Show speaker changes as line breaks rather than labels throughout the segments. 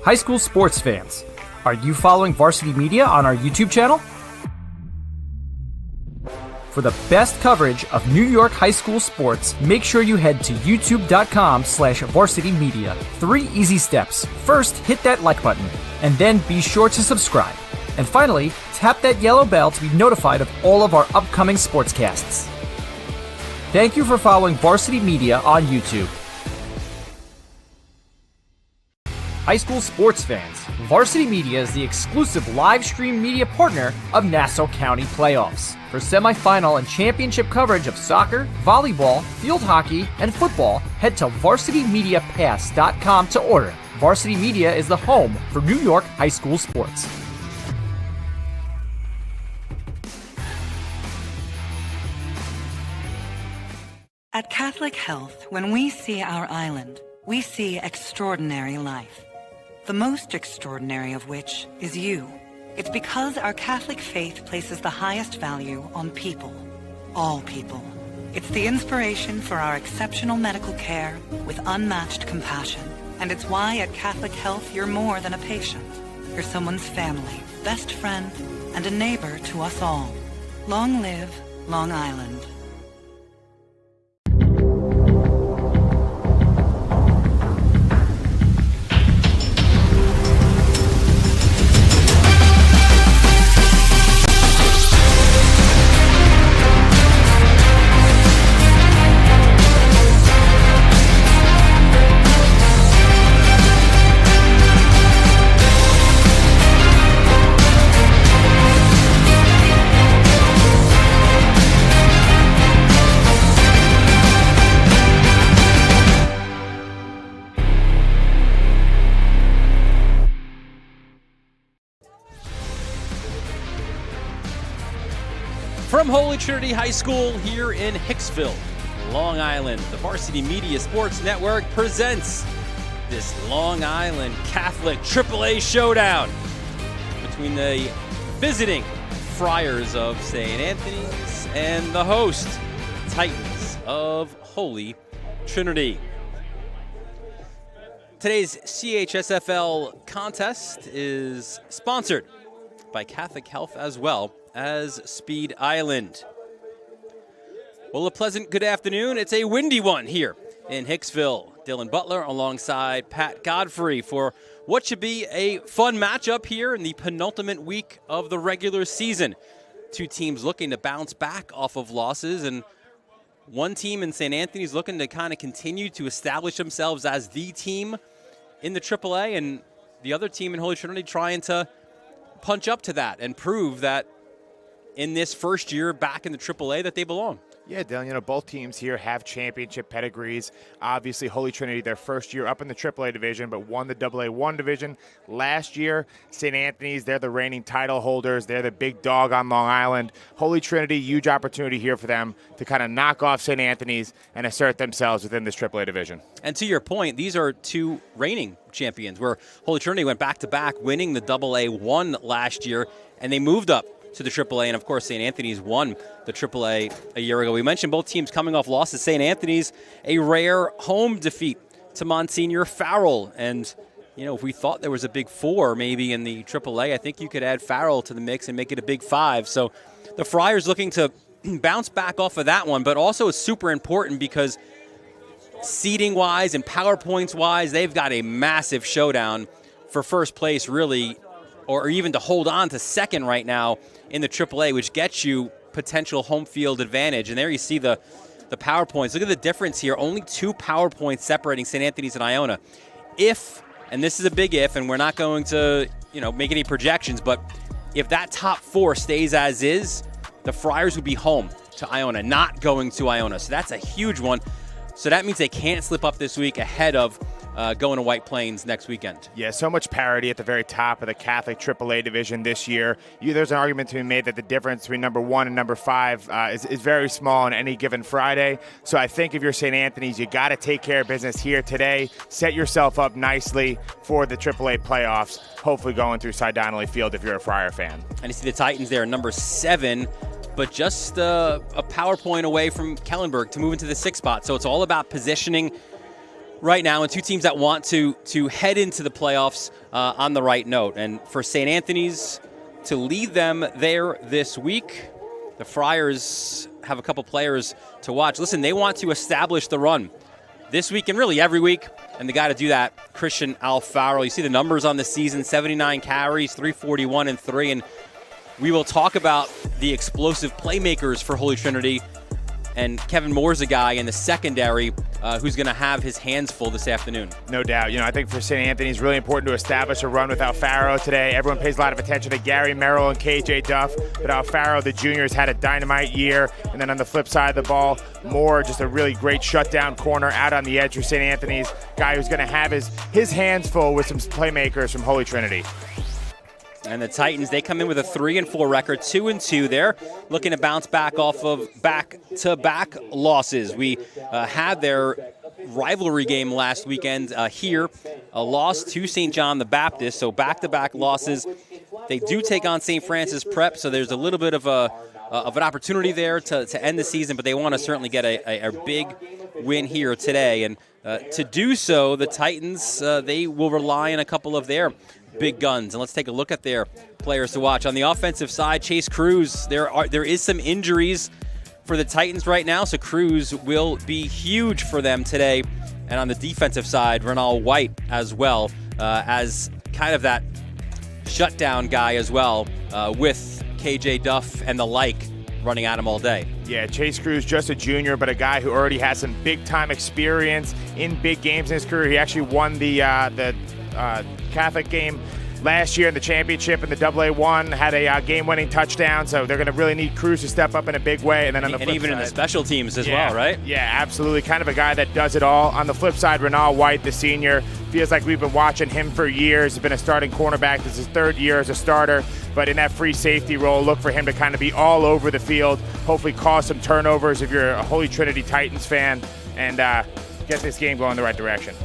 High school sports fans, are you following Varsity Media on our YouTube channel? For the best coverage of New York high school sports, make sure you head to youtube.com/varsitymedia. 3 easy steps. First, hit that like button, and then be sure to subscribe. And finally, tap that yellow bell to be notified of all of our upcoming sportscasts. Thank you for following Varsity Media on YouTube. High school sports fans, Varsity Media is the exclusive live stream media partner of Nassau County playoffs. For semifinal and championship coverage of soccer, volleyball, field hockey, and football, head to varsitymediapass.com to order. Varsity Media is the home for New York high school sports.
At Catholic Health, when we see our island, we see extraordinary life. The most extraordinary of which is you. It's because our Catholic faith places the highest value on people. All people. It's the inspiration for our exceptional medical care with unmatched compassion. And it's why at Catholic Health you're more than a patient. You're someone's family, best friend, and a neighbor to us all. Long live Long Island.
From Holy Trinity High School here in Hicksville, Long Island, the Varsity Media Sports Network presents this Long Island Catholic AAA showdown between the visiting Friars of St. Anthony's and the host Titans of Holy Trinity. Today's CHSFL contest is sponsored by Catholic Health as well as Speed Island. Well, a pleasant good afternoon. It's a windy one here in Hicksville. Dylan Butler alongside Pat Godfrey for what should be a fun matchup here in the penultimate week of the regular season. 2 teams looking to bounce back off of losses, and one team in St. Anthony's looking to kind of continue to establish themselves as the team in the AAA, and the other team in Holy Trinity trying to punch up to that and prove that in this first year back in the AAA that they belong.
Yeah, Dylan, both teams here have championship pedigrees. Obviously, Holy Trinity, their first year up in the AAA division, but won the AA1 division last year. St. Anthony's, they're the reigning title holders. They're the big dog on Long Island. Holy Trinity, huge opportunity here for them to kind of knock off St. Anthony's and assert themselves within this AAA division. And
to your point, these are 2 reigning champions, where Holy Trinity went back-to-back, winning the AA1 last year, and they moved up to the AAA, and of course St. Anthony's won the AAA a year ago. We mentioned both teams coming off losses. St. Anthony's, a rare home defeat to Monsignor Farrell, and if we thought there was a big 4 maybe in the AAA, I think you could add Farrell to the mix and make it a big 5. So the Friars looking to bounce back off of that one, but also is super important because seeding-wise and power points-wise, they've got a massive showdown for first place, really, or even to hold on to second right now in the AAA, which gets you potential home field advantage. And there you see the power points. Look at the difference here. Only 2 power points separating St. Anthony's and Iona. If, and this is a big if, and we're not going to make any projections, but if that top 4 stays as is, the Friars would be home to Iona, not going to Iona. So that's a huge one. So that means they can't slip up this week ahead of going to White Plains next weekend.
Yeah, so much parity at the very top of the Catholic AAA division this year. There's an argument to be made that the difference between number 1 and number 5 is very small on any given Friday. So I think if you're St. Anthony's, you got to take care of business here today. Set yourself up nicely for the AAA playoffs, hopefully going through Cy Donnelly Field if you're a Friar fan.
And you see the Titans there, number 7, but just a power point away from Kellenberg to move into the 6th spot. So it's all about positioning right now, and two teams that want to head into the playoffs on the right note. And for St. Anthony's to lead them there this week, the Friars have a couple players to watch. Listen, they want to establish the run this week and really every week, and the guy to do that, Christian Alfaro. You see the numbers on the season, 79 carries, 341 and 3, and we will talk about the explosive playmakers for Holy Trinity. And Kevin Moore's a guy in the secondary who's going to have his hands full this afternoon.
No doubt. I think for St. Anthony, it's really important to establish a run with Alfaro today. Everyone pays a lot of attention to Gary Merrill and KJ Duff, but Alfaro, the juniors, had a dynamite year. And then on the flip side of the ball, Moore, just a really great shutdown corner out on the edge for St. Anthony's, guy who's going to have his hands full with some playmakers from Holy Trinity.
And the Titans, they come in with a 3-4 record, 2-2. They're looking to bounce back off of back-to-back losses. We had their rivalry game last weekend here, a loss to St. John the Baptist, so back-to-back losses. They do take on St. Francis Prep, so there's a little bit of an opportunity there to end the season, but they want to certainly get a big win here today. And to do so, the Titans, they will rely on a couple of their big guns. And let's take a look at their players to watch. On the offensive side, Chase Cruz, there is some injuries for the Titans right now, so Cruz will be huge for them today. And on the defensive side, Renal White as well, as kind of that shutdown guy as well, with KJ Duff and the like running at him all day.
Yeah, Chase Cruz, just a junior, but a guy who already has some big-time experience in big games in his career. He actually won the Catholic game last year in the championship in the AA1, had a game-winning touchdown, so they're going to really need Cruz to step up in a big way. And then on the flip
even
side,
in the special teams as well, right?
Yeah, absolutely. Kind of a guy that does it all. On the flip side, Renal White, the senior, feels like we've been watching him for years. He's been a starting cornerback. This is his third year as a starter, but in that free safety role, look for him to kind of be all over the field, hopefully cause some turnovers if you're a Holy Trinity Titans fan, and get this game going in the right direction.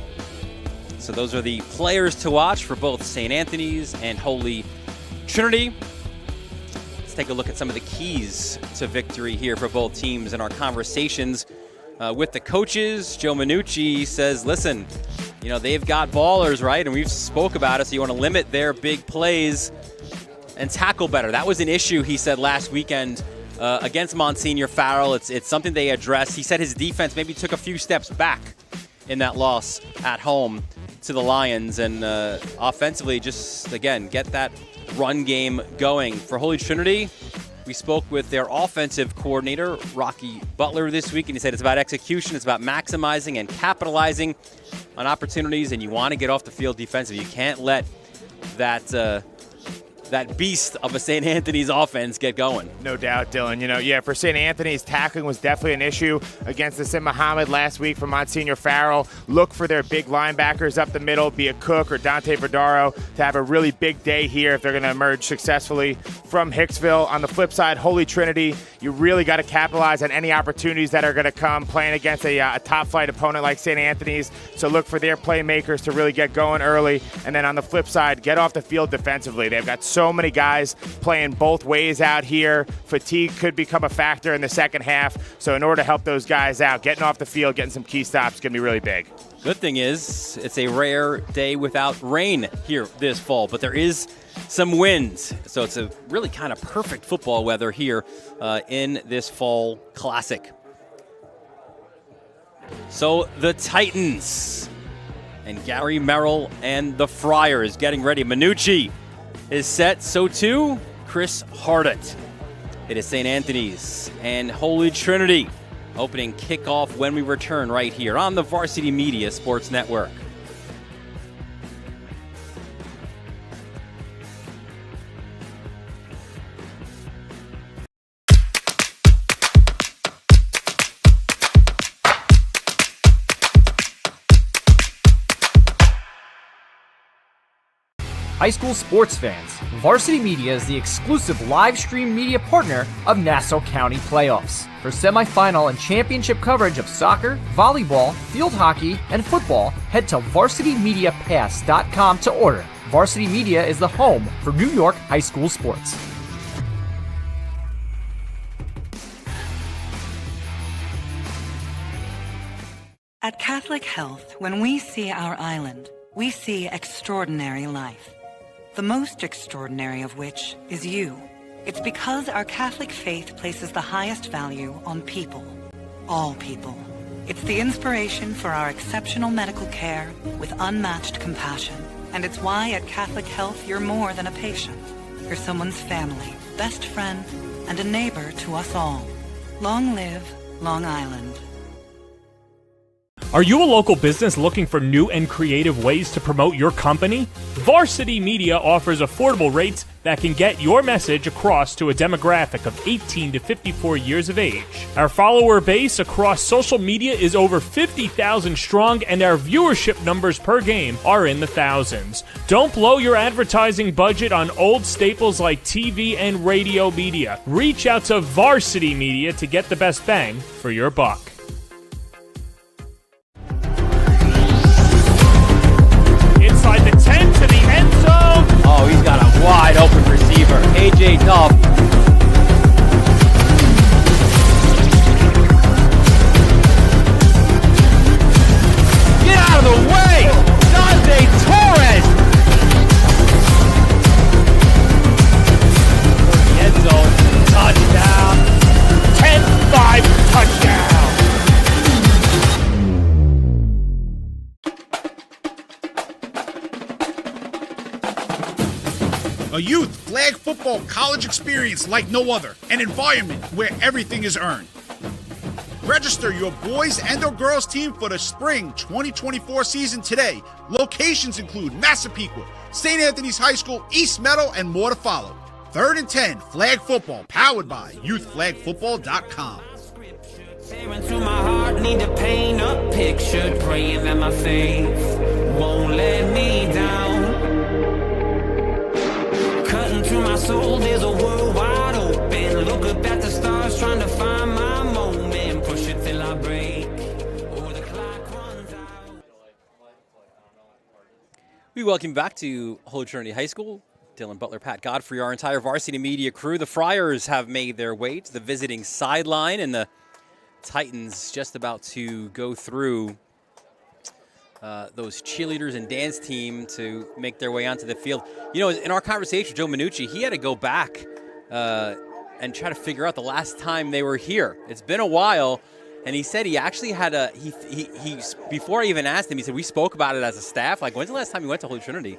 So those are the players to watch for both St. Anthony's and Holy Trinity. Let's take a look at some of the keys to victory here for both teams in our conversations with the coaches. Joe Minucci says, listen, they've got ballers, right? And we've spoke about it, so you want to limit their big plays and tackle better. That was an issue, he said, last weekend against Monsignor Farrell. It's something they addressed. He said his defense maybe took a few steps back in that loss at home to the Lions, and offensively, just, again, get that run game going. For Holy Trinity, we spoke with their offensive coordinator, Rocky Butler, this week, and he said it's about execution, it's about maximizing and capitalizing on opportunities, and you want to get off the field defensively. You can't let that beast of a St. Anthony's offense get going. No doubt, Dylan. For St. Anthony's, tackling was definitely an issue against the Sim Muhammad last week for Monsignor Farrell. Look for their big linebackers up the middle, be it Cook or Dante Verdaro, to have a really big day here if they're going to emerge successfully from Hicksville. On the flip side, Holy Trinity, you really got to capitalize on any opportunities that are going to come playing against a top-flight opponent like St. Anthony's. So look for their playmakers to really get going early. And then on the flip side, get off the field defensively. They've got so many guys playing both ways out here. Fatigue could become a factor in the second half. So in order to help those guys out, getting off the field, getting some key stops is going to be really big. Good thing is it's a rare day without rain here this fall, but there is some wind. So it's a really kind of perfect football weather here in this fall classic. So the Titans and Gary Merrill and the Friars getting ready. Minucci is set, so too Chris Hardett. It is St. Anthony's and Holy Trinity opening kickoff when we return right here on the Varsity Media Sports Network.
High school sports fans, Varsity Media is the exclusive live stream media partner of Nassau County Playoffs. For semifinal and championship coverage of soccer, volleyball, field hockey, and football, head to varsitymediapass.com to order. Varsity Media is the home for New York high school sports.
At Catholic Health, when we see our island, we see extraordinary life. The most extraordinary of which is you. It's because our Catholic faith places the highest value on people. All people. It's the inspiration for our exceptional medical care with unmatched compassion. And it's why at Catholic Health you're more than a patient. You're someone's family, best friend, and a neighbor to us all. Long live Long Island.
Are you a local business looking for new and creative ways to promote your company? Varsity Media offers affordable rates that can get your message across to a demographic of 18 to 54 years of age. Our follower base across social media is over 50,000 strong, and our viewership numbers per game are in the thousands. Don't blow your advertising budget on old staples like TV and radio media. Reach out to Varsity Media to get the best bang for your buck. Inside the 10 to the end zone.
Oh, he's got a wide open receiver. AJ Duff. Get out of the way! Dante Torres! End zone. Touchdown.
10-5 touchdown.
A youth flag football college experience like no other. An environment where everything is earned. Register your boys and or girls team for the spring 2024 season today. Locations include Massapequa, St. Anthony's High School, East Meadow, and more to follow. 3rd and 10 Flag Football, powered by youthflagfootball.com.
Tearing to my heart, need to paint a picture, praying that my faith won't let me down. Cutting through my soul, there's a world wide open. Look up at the stars, trying to find my moment. Push it till I break, or the clock runs out.
We welcome you back to Holy Trinity High School. Dylan Butler, Pat Godfrey, our entire Varsity Media crew. The Friars have made their way to the visiting sideline, and the Titans just about to go through those cheerleaders and dance team to make their way onto the field. You know, in our conversation with Joe Minucci, he had to go back and try to figure out the last time they were here. It's been a while, and he said he actually had he before I even asked him, he said, we spoke about it as a staff, like, when's the last time you went to Holy Trinity?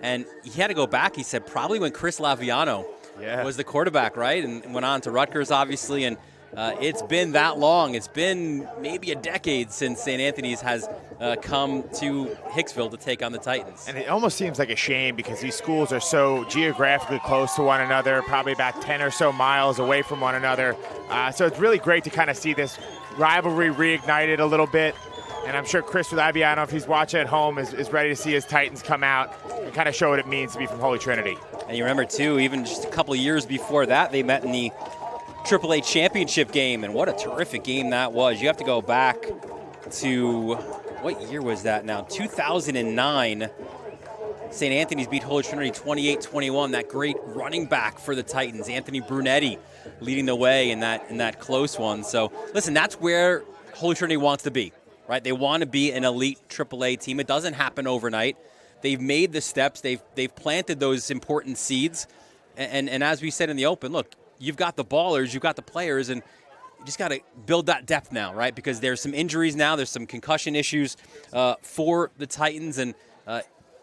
And he had to go back. He said probably when Chris Laviano was the quarterback, right? And went on to Rutgers, obviously, and it's been that long. It's been maybe a decade since St. Anthony's has come to Hicksville to take on the Titans.
And it almost seems like a shame because these schools are so geographically close to one another, probably about 10 or so miles away from one another. So it's really great to kind of see this rivalry reignited a little bit. And I'm sure Chris Laviano, if he's watching at home, is ready to see his Titans come out and kind of show what it means to be from Holy Trinity.
And you remember, too, even just a couple of years before that, they met in the AAA championship game, and what a terrific game that was. You have to go back to, what year was that now? 2009. St. Anthony's beat Holy Trinity 28-21. That great running back for the Titans, Anthony Brunetti, leading the way in that close one. So, listen, that's where Holy Trinity wants to be, right? They want to be an elite AAA team. It doesn't happen overnight. They've made the steps. They've planted those important seeds. And as we said in the open, look, you've got the ballers, you've got the players, and you just got to build that depth now, right? Because there's some injuries now, there's some concussion issues for the Titans, and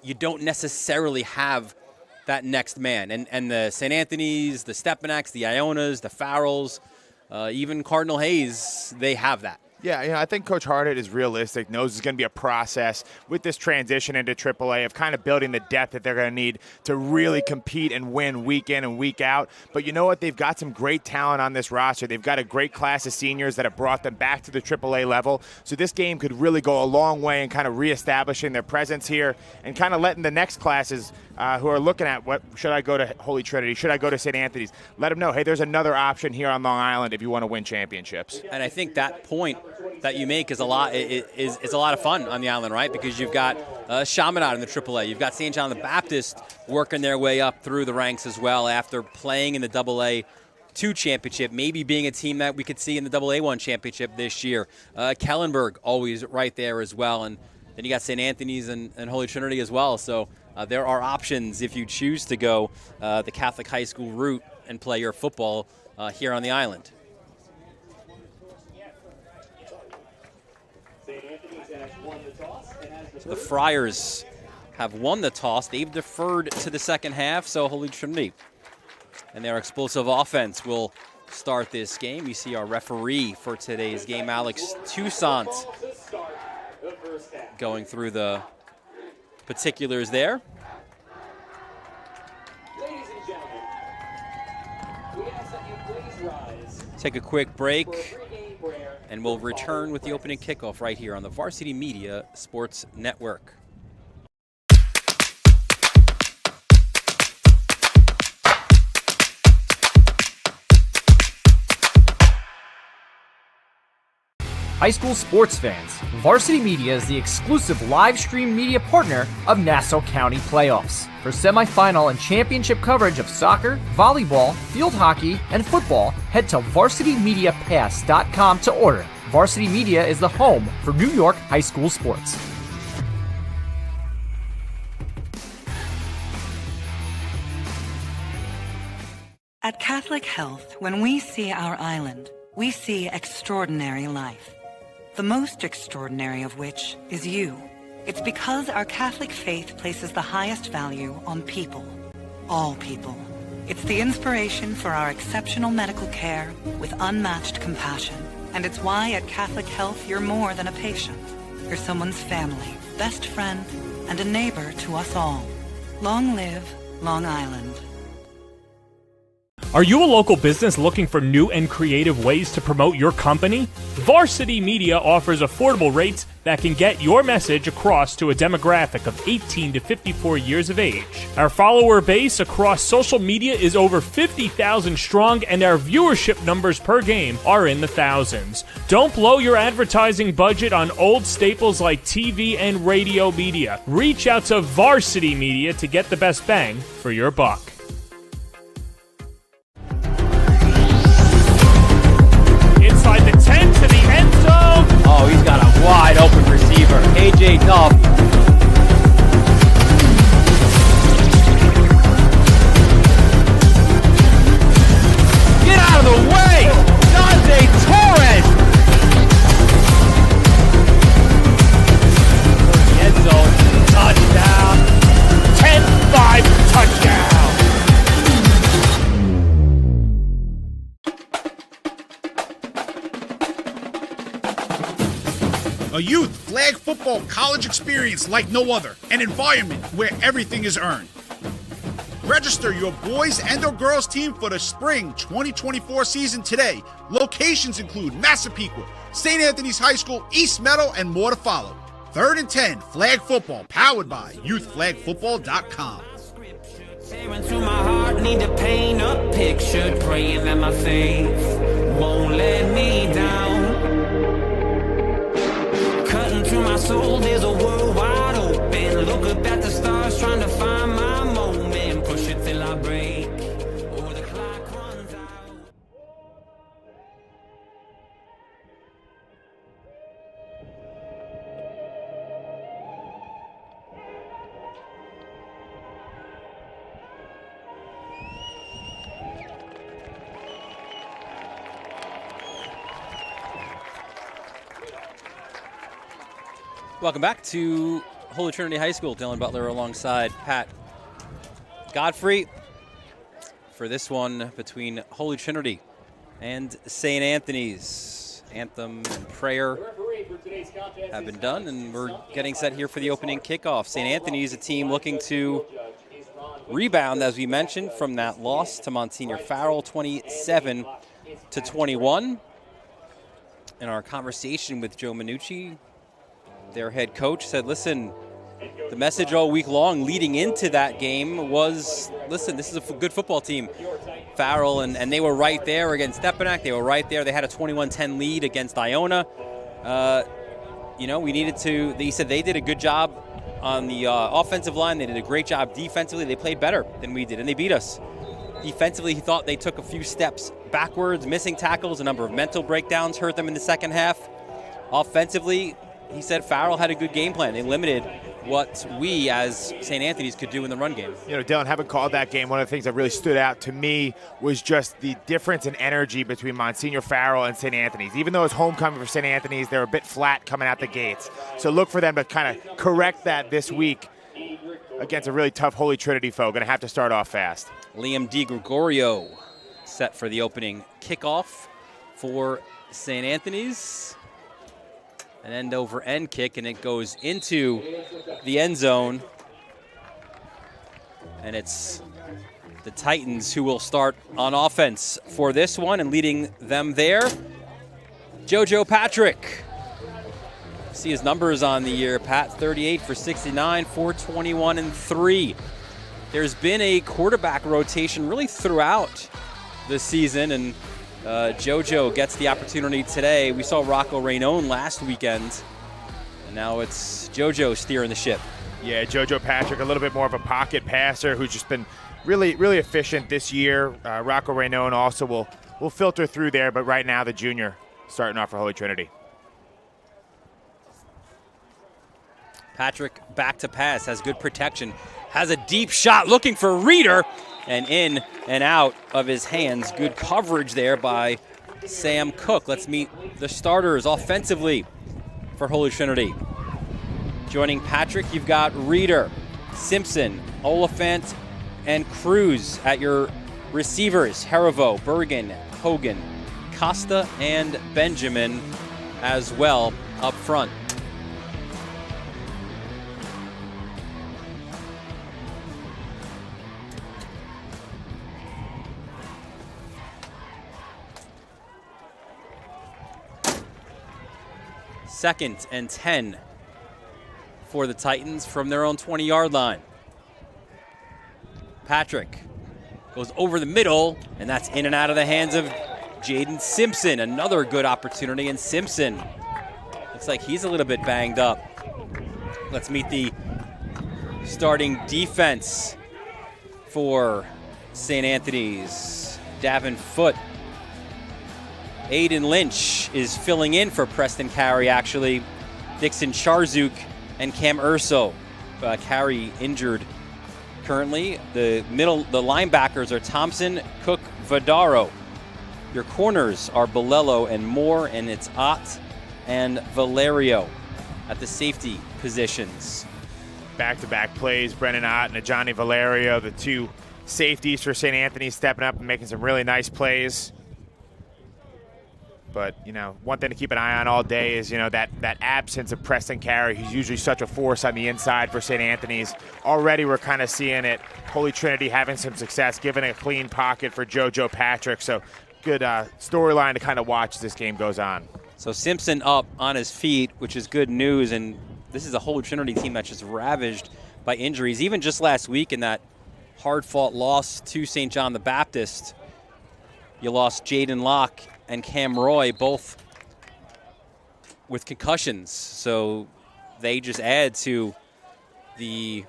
you don't necessarily have that next man. And the St. Anthony's, the Stepanaks, the Ionas, the Farrells, even Cardinal Hayes, they have that.
Yeah, I think Coach Hardett is realistic, knows it's going to be a process with this transition into AAA of kind of building the depth that they're going to need to really compete and win week in and week out. But you know what? They've got some great talent on this roster. They've got a great class of seniors that have brought them back to the AAA level. So this game could really go a long way in kind of reestablishing their presence here and kind of letting the next classes who are looking at what should I go to Holy Trinity, should I go to St. Anthony's, let them know, hey, there's another option here on Long Island if you want to win championships.
And I think that point that you make is a lot of fun on the island, right? Because you've got Chaminade in the AAA. You've got St. John the Baptist working their way up through the ranks as well after playing in the AA II championship, maybe being a team that we could see in the AA1 championship this year. Kellenberg always right there as well. And then you got St. Anthony's and Holy Trinity as well. So there are options if you choose to go the Catholic high school route and play your football here on the island. So the Friars have won the toss. They've deferred to the second half, so Holy Trinity and their explosive offense will start this game. You see our referee for today's game, Alex Toussaint, going through the particulars there.
Ladies and gentlemen, we ask that you please rise.
Take a quick break, and we'll return with the opening kickoff right here on the Varsity Media Sports Network.
High school sports fans, Varsity Media is the exclusive live stream media partner of Nassau County Playoffs. For semifinal and championship coverage of soccer, volleyball, field hockey, and football, head to varsitymediapass.com to order. Varsity Media is the home for New York high school sports.
At Catholic Health, when we see our island, we see extraordinary life. The most extraordinary of which is you. It's because our Catholic faith places the highest value on people. All people. It's the inspiration for our exceptional medical care with unmatched compassion. And it's why at Catholic Health you're more than a patient. You're someone's family, best friend, and a neighbor to us all. Long live Long Island.
Are you a local business looking for new and creative ways to promote your company? Varsity Media offers affordable rates that can get your message across to a demographic of 18 to 54 years of age. Our follower base across social media is over 50,000 strong, and our viewership numbers per game are in the thousands. Don't blow your advertising budget on old staples like TV and radio media. Reach out to Varsity Media to get the best bang for your buck. Inside the 10 to the end zone.
Oh, he's got a wide open receiver. AJ Duff. Get out of the way! Dante Torres! The end zone. Touchdown.
10-5 touchdown.
A youth flag football college experience like no other. An environment where everything is earned. Register your boys and or girls team for the spring 2024 season today. Locations include Massapequa, St. Anthony's High School, East Meadow, and more to follow. 3rd and 10 flag football powered by youthflagfootball.com.
Tearing through my heart, need to paint a picture, praying that my faith won't let me down. Cutting through my soul, there's a world wide open. Look up at the stars, trying to find my moment. Push it till I break, or the clock runs out.
Welcome back to Holy Trinity High School. Dylan Butler alongside Pat Godfrey for this one between Holy Trinity and St. Anthony's. Anthem and prayer have been done, and we're getting set here for the opening kickoff. St. Anthony's, a team looking to rebound, as we mentioned, from that loss to Monsignor Farrell, 27-21. In our conversation with Joe Minucci, their head coach said, listen, the message all week long leading into that game was, listen, this is a good football team. Farrell, and they were right there against Stepanak. They were right there. They had a 21-10 lead against Iona. We needed to, he said they did a good job on the offensive line. They did a great job defensively. They played better than we did, and they beat us. Defensively, he thought they took a few steps backwards, missing tackles, a number of mental breakdowns hurt them in the second half. Offensively, he said Farrell had a good game plan. They limited what we as St. Anthony's could do in the run game.
You know, Dylan, having called that game, one of the things that really stood out to me was just the difference in energy between Monsignor Farrell and St. Anthony's. Even though it's homecoming for St. Anthony's, they're a bit flat coming out the gates. So look for them to kind of correct that this week against a really tough Holy Trinity foe. Going to have to start off fast.
Liam DiGregorio set for the opening kickoff for St. Anthony's. An end-over-end kick, and it goes into the end zone. And it's the Titans who will start on offense for this one, and leading them there, JoJo Patrick. See his numbers on the year, Pat, 38 for 69, 421 and 3. There's been a quarterback rotation really throughout the season, and JoJo gets the opportunity today. We saw Rocco Rainone last weekend, and now it's JoJo steering the ship.
Yeah, JoJo Patrick, a little bit more of a pocket passer who's just been really, really efficient this year. Rocco Rainone also will filter through there, but right now the junior starting off for Holy Trinity.
Patrick back to pass, has good protection, has a deep shot looking for Reeder, and in and out of his hands. Good coverage there by Sam Cook. Let's meet the starters offensively for Holy Trinity. Joining Patrick, you've got Reeder, Simpson, Oliphant, and Cruz at your receivers. Harivo, Bergen, Hogan, Costa, and Benjamin as well up front. Second and 10 for the Titans from their own 20-yard line. Patrick goes over the middle, and that's in and out of the hands of Jaden Simpson. Another good opportunity, and Simpson looks like he's a little bit banged up. Let's meet the starting defense for St. Anthony's. Davin Foote. Aiden Lynch is filling in for Preston Carey, actually. Dixon Charzuk and Cam Urso. Carey injured currently. The linebackers are Thompson, Cook, Vadaro. Your corners are Bolello and Moore, and it's Ott and Valerio at the safety positions.
Back-to-back plays, Brennan Ott and Johnny Valerio, the two safeties for St. Anthony, stepping up and making some really nice plays. But, you know, one thing to keep an eye on all day is, you know, that absence of Preston Carey, who's usually such a force on the inside for St. Anthony's. Already we're kind of seeing it. Holy Trinity having some success, giving a clean pocket for JoJo Patrick. So good storyline to kind of watch as this game goes on.
So Simpson up on his feet, which is good news. And this is a Holy Trinity team that's just ravaged by injuries. Even just last week in that hard-fought loss to St. John the Baptist, you lost Jaden Locke and Cam Roy, both with concussions. So they just add to the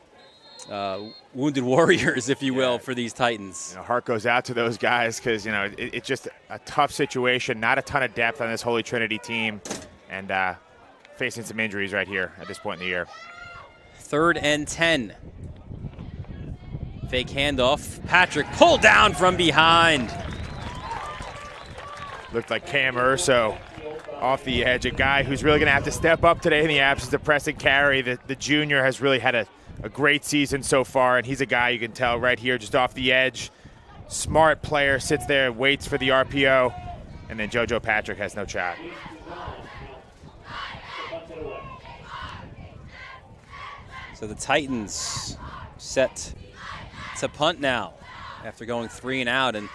wounded warriors, if you will, for these Titans.
You know, heart goes out to those guys because, you know, it's just a tough situation. Not a ton of depth on this Holy Trinity team, and facing some injuries right here at this point in the year.
3rd and 10. Fake handoff. Patrick pulled down from behind.
Looked like Cam Urso off the edge, a guy who's really going to have to step up today in the absence of Preston Carey. The junior has really had a great season so far, and he's a guy you can tell right here just off the edge. Smart player, sits there, waits for the RPO, and then JoJo Patrick has no shot.
So the Titans set to punt now after going 3 and out, and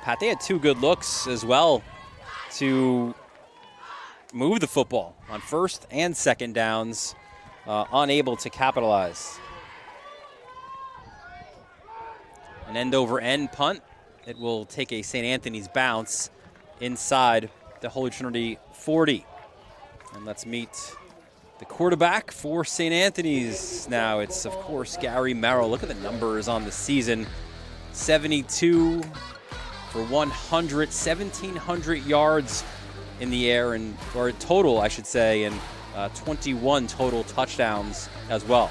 Pat, they had 2 good looks as well to move the football on 1st and 2nd downs, unable to capitalize. An end-over-end punt. It will take a St. Anthony's bounce inside the Holy Trinity 40. And let's meet the quarterback for St. Anthony's now. It's, of course, Gary Merrill. Look at the numbers on the season. 72 for 1,700 yards in the air, or total, I should say, and 21 total touchdowns as well.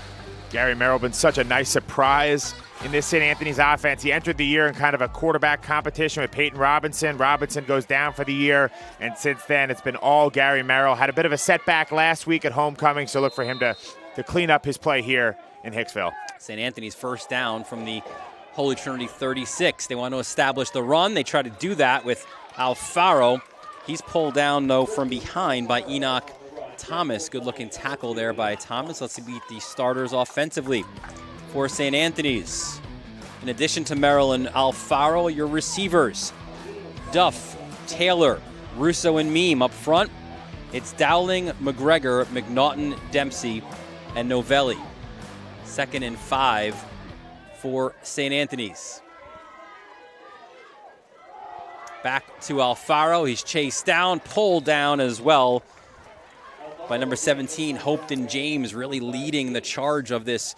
Gary Merrill been such a nice surprise in this St. Anthony's offense. He entered the year in kind of a quarterback competition with Peyton Robinson. Robinson goes down for the year, and since then it's been all Gary Merrill. Had a bit of a setback last week at homecoming, so look for him to clean up his play here in Hicksville.
St. Anthony's first down from the Holy Trinity 36. They want to establish the run. They try to do that with Alfaro. He's pulled down, though, from behind by Enoch Thomas. Good-looking tackle there by Thomas. Let's meet the starters offensively for St. Anthony's. In addition to Merrill and Alfaro, your receivers, Duff, Taylor, Russo, and Meem up front. It's Dowling, McGregor, McNaughton, Dempsey, and Novelli. 2nd and 5 for St. Anthony's. Back to Alfaro. He's chased down, pulled down as well by number 17, Hopeton James, really leading the charge of this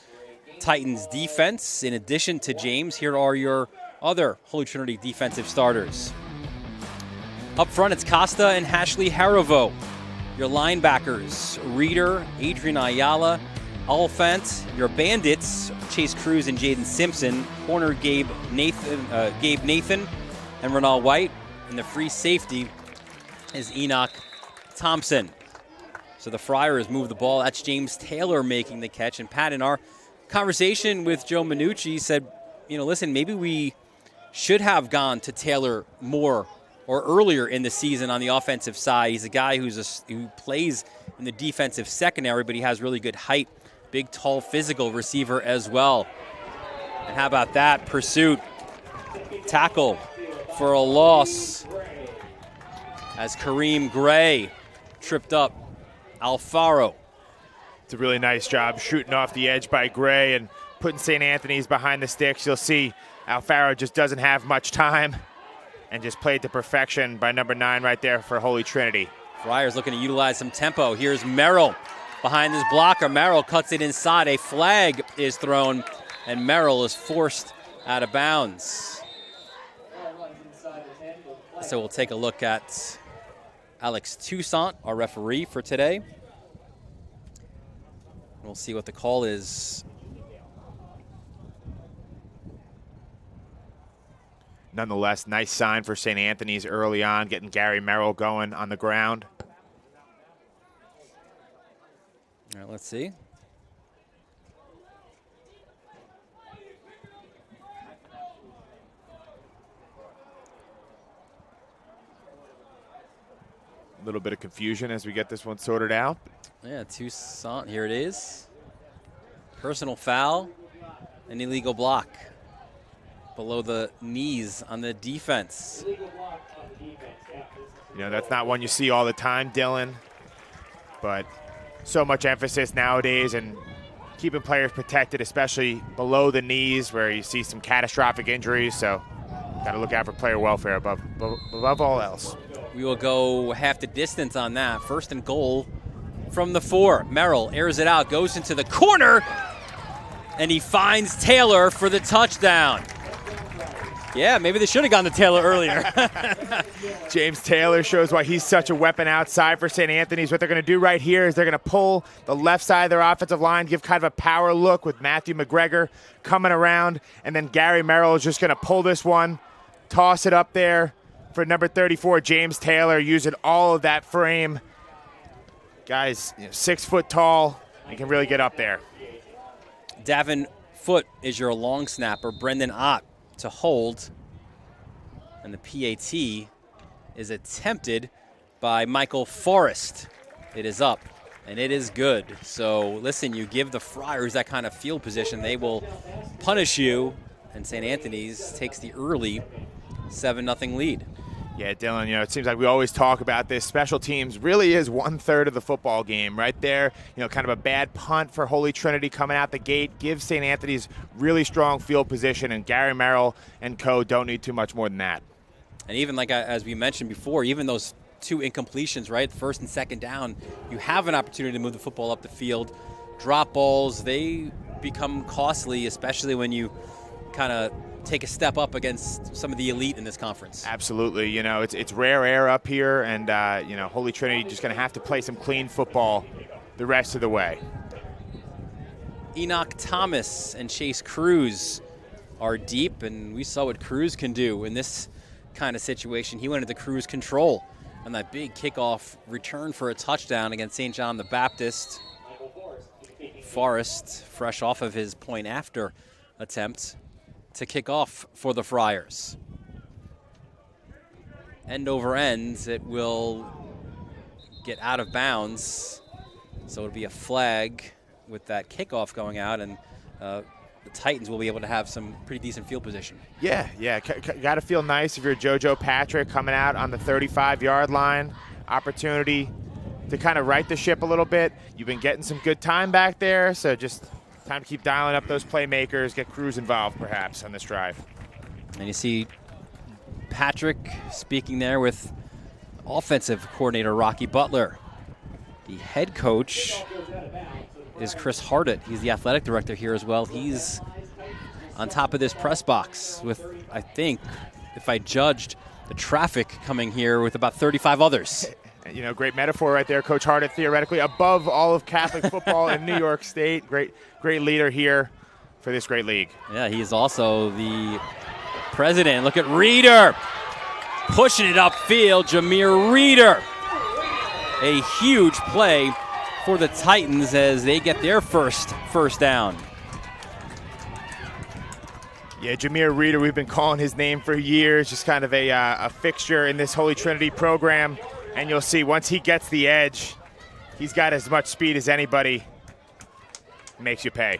Titans defense. In addition to James, here are your other Holy Trinity defensive starters. Up front, it's Costa and Ashley Harivo. Your linebackers, Reeder, Adrian Ayala, Oliphant. Your bandits, Chase Cruz and Jaden Simpson. Corner, Gabe Nathan, and Renal White. And the free safety is Enoch Thompson. So the Friars move the ball. That's James Taylor making the catch. And Pat, in our conversation with Joe Minucci, said, listen, maybe we should have gone to Taylor more or earlier in the season on the offensive side. He's a guy who plays in the defensive secondary, but he has really good height. Big, tall, physical receiver as well. And how about that pursuit? Tackle for a loss as Kareem Gray tripped up Alfaro.
It's a really nice job shooting off the edge by Gray and putting St. Anthony's behind the sticks. You'll see Alfaro just doesn't have much time and just played to perfection by number 9 right there for Holy Trinity.
Friars looking to utilize some tempo. Here's Merrill behind this blocker. Merrill cuts it inside. A flag is thrown, and Merrill is forced out of bounds. So we'll take a look at Alex Toussaint, our referee for today. We'll see what the call is.
Nonetheless, nice sign for St. Anthony's early on, getting Gary Merrill going on the ground.
All right, let's see.
A little bit of confusion as we get this one sorted out.
Yeah, Toussaint, here it is. Personal foul, an illegal block below the knees on the defense.
That's not one you see all the time, Dylan, but so much emphasis nowadays and keeping players protected, especially below the knees where you see some catastrophic injuries. So got to look out for player welfare above all else.
We will go half the distance on that. 1st and goal from the 4. Merrill airs it out, goes into the corner, and he finds Taylor for the touchdown. Yeah, maybe they should have gone to Taylor earlier.
James Taylor shows why he's such a weapon outside for St. Anthony's. What they're going to do right here is they're going to pull the left side of their offensive line, give kind of a power look with Matthew McGregor coming around, and then Gary Merrill is just going to pull this one, toss it up there for number 34, James Taylor, using all of that frame. Guy's 6 foot tall and can really get up there.
Davin Foote is your long snapper. Brendan Ott to hold. And the PAT is attempted by Michael Forrest. It is up, and it is good. So, listen, you give the Friars that kind of field position, they will punish you, and St. Anthony's takes the early 7-0 lead.
Yeah, Dylan, it seems like we always talk about this. Special teams really is 1/3 of the football game right there. Kind of a bad punt for Holy Trinity coming out the gate. Gives St. Anthony's really strong field position, and Gary Merrill and co. don't need too much more than that.
And even as we mentioned before, even those 2 incompletions, right, 1st and 2nd down, you have an opportunity to move the football up the field. Drop balls, they become costly, especially when you kind of take a step up against some of the elite in this conference.
Absolutely. You know, it's rare air up here, and, you know, Holy Trinity just going to have to play some clean football the rest of the way.
Enoch Thomas and Chase Cruz are deep, and we saw what Cruz can do in this kind of situation. He went into cruise control on that big kickoff return for a touchdown against St. John the Baptist. Forrest, fresh off of his point after attempt to kick off for the Friars. End over end, it will get out of bounds. So it'll be a flag with that kickoff going out, and the Titans will be able to have some pretty decent field position.
Yeah. Got to feel nice if you're JoJo Patrick coming out on the 35-yard line. Opportunity to kind of right the ship a little bit. You've been getting some good time back there, so just time to keep dialing up those playmakers, get Cruz involved perhaps on this drive.
And you see Patrick speaking there with offensive coordinator Rocky Butler. The head coach is Chris Hardett. He's the athletic director here as well. He's on top of this press box with, I think, if I judged the traffic coming here, with about 35 others.
You know, great metaphor right there. Coach Hardett theoretically above all of Catholic football in New York State. Great leader here for this great league.
Yeah, he is also the president. Look at Reeder pushing it upfield. Jameer Reeder. A huge play for the Titans as they get their first down.
Yeah, Jameer Reeder, we've been calling his name for years, just kind of a fixture in this Holy Trinity program. And you'll see once he gets the edge, he's got as much speed as anybody. Makes you pay.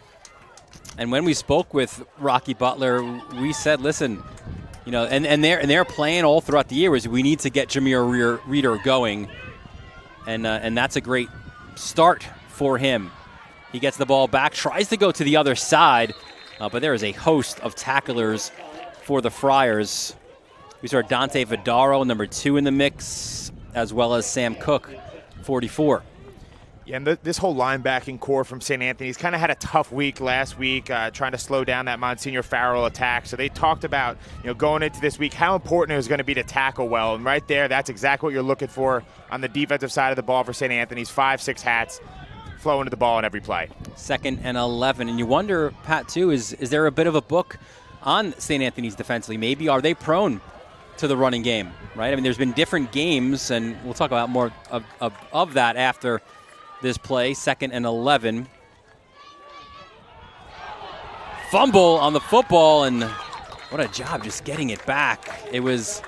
And when we spoke with Rocky Butler, we said, listen, you know, and their plan all throughout the year was we need to get Jameer Reeder going. And that's a great start for him. He gets the ball back, tries to go to the other side, but there is a host of tacklers for the Friars. We saw Dante Vidaro, number 2 in the mix, as well as Sam Cook, 44.
Yeah, and this whole linebacking core from St. Anthony's kind of had a tough week last week, trying to slow down that Monsignor Farrell attack. So they talked about, you know, going into this week how important it was going to be to tackle well. And right there, that's exactly what you're looking for on the defensive side of the ball for St. Anthony's. 5-6 hats flowing to the ball on every play. 2nd and 11. And you wonder, Pat, too, is there a bit of a book on St. Anthony's defensively? Maybe are they prone to the running game, right? I mean, there's been different games, and we'll talk about more of that after this play. 2nd and 11. Fumble on the football, and what a job just getting it back. It was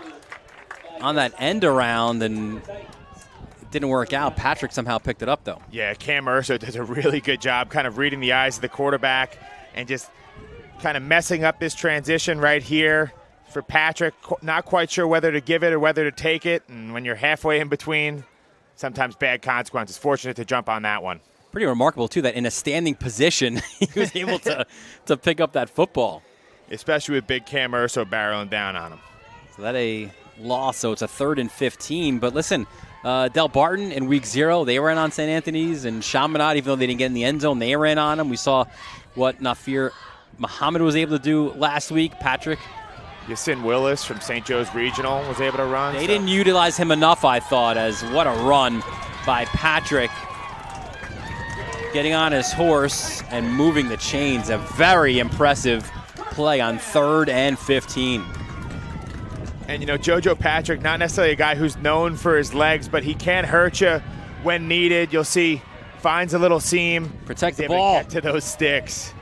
on that end around, and it didn't work out. Patrick somehow picked it up, though. Yeah, Cam Urso does a really good job kind of reading the eyes of the quarterback and just kind of messing up this transition right here. For Patrick, not quite sure whether to give it or whether to take it. And when you're halfway in between, sometimes bad consequences. Fortunate to jump on that one. Pretty remarkable, too, that in a standing position, he was able to pick up that football. Especially with big Cam Urso barreling down on him. So that a loss, so it's a 3rd and 15. But listen, Del Barton in week 0, they ran on St. Anthony's. And Chaminade, even though they didn't get in the end zone, they ran on them. We saw what Nafir Muhammad was able to do last week. Patrick. Yasin Willis from St. Joe's Regional was able to run. They didn't utilize him enough, I thought, as what a run by Patrick. Getting on his horse and moving the chains. A very impressive play on 3rd and 15. And, you know, JoJo Patrick, not necessarily a guy who's known for his legs, but he can hurt you when needed. You'll see, finds a little seam. Protect the ball. Get to those sticks.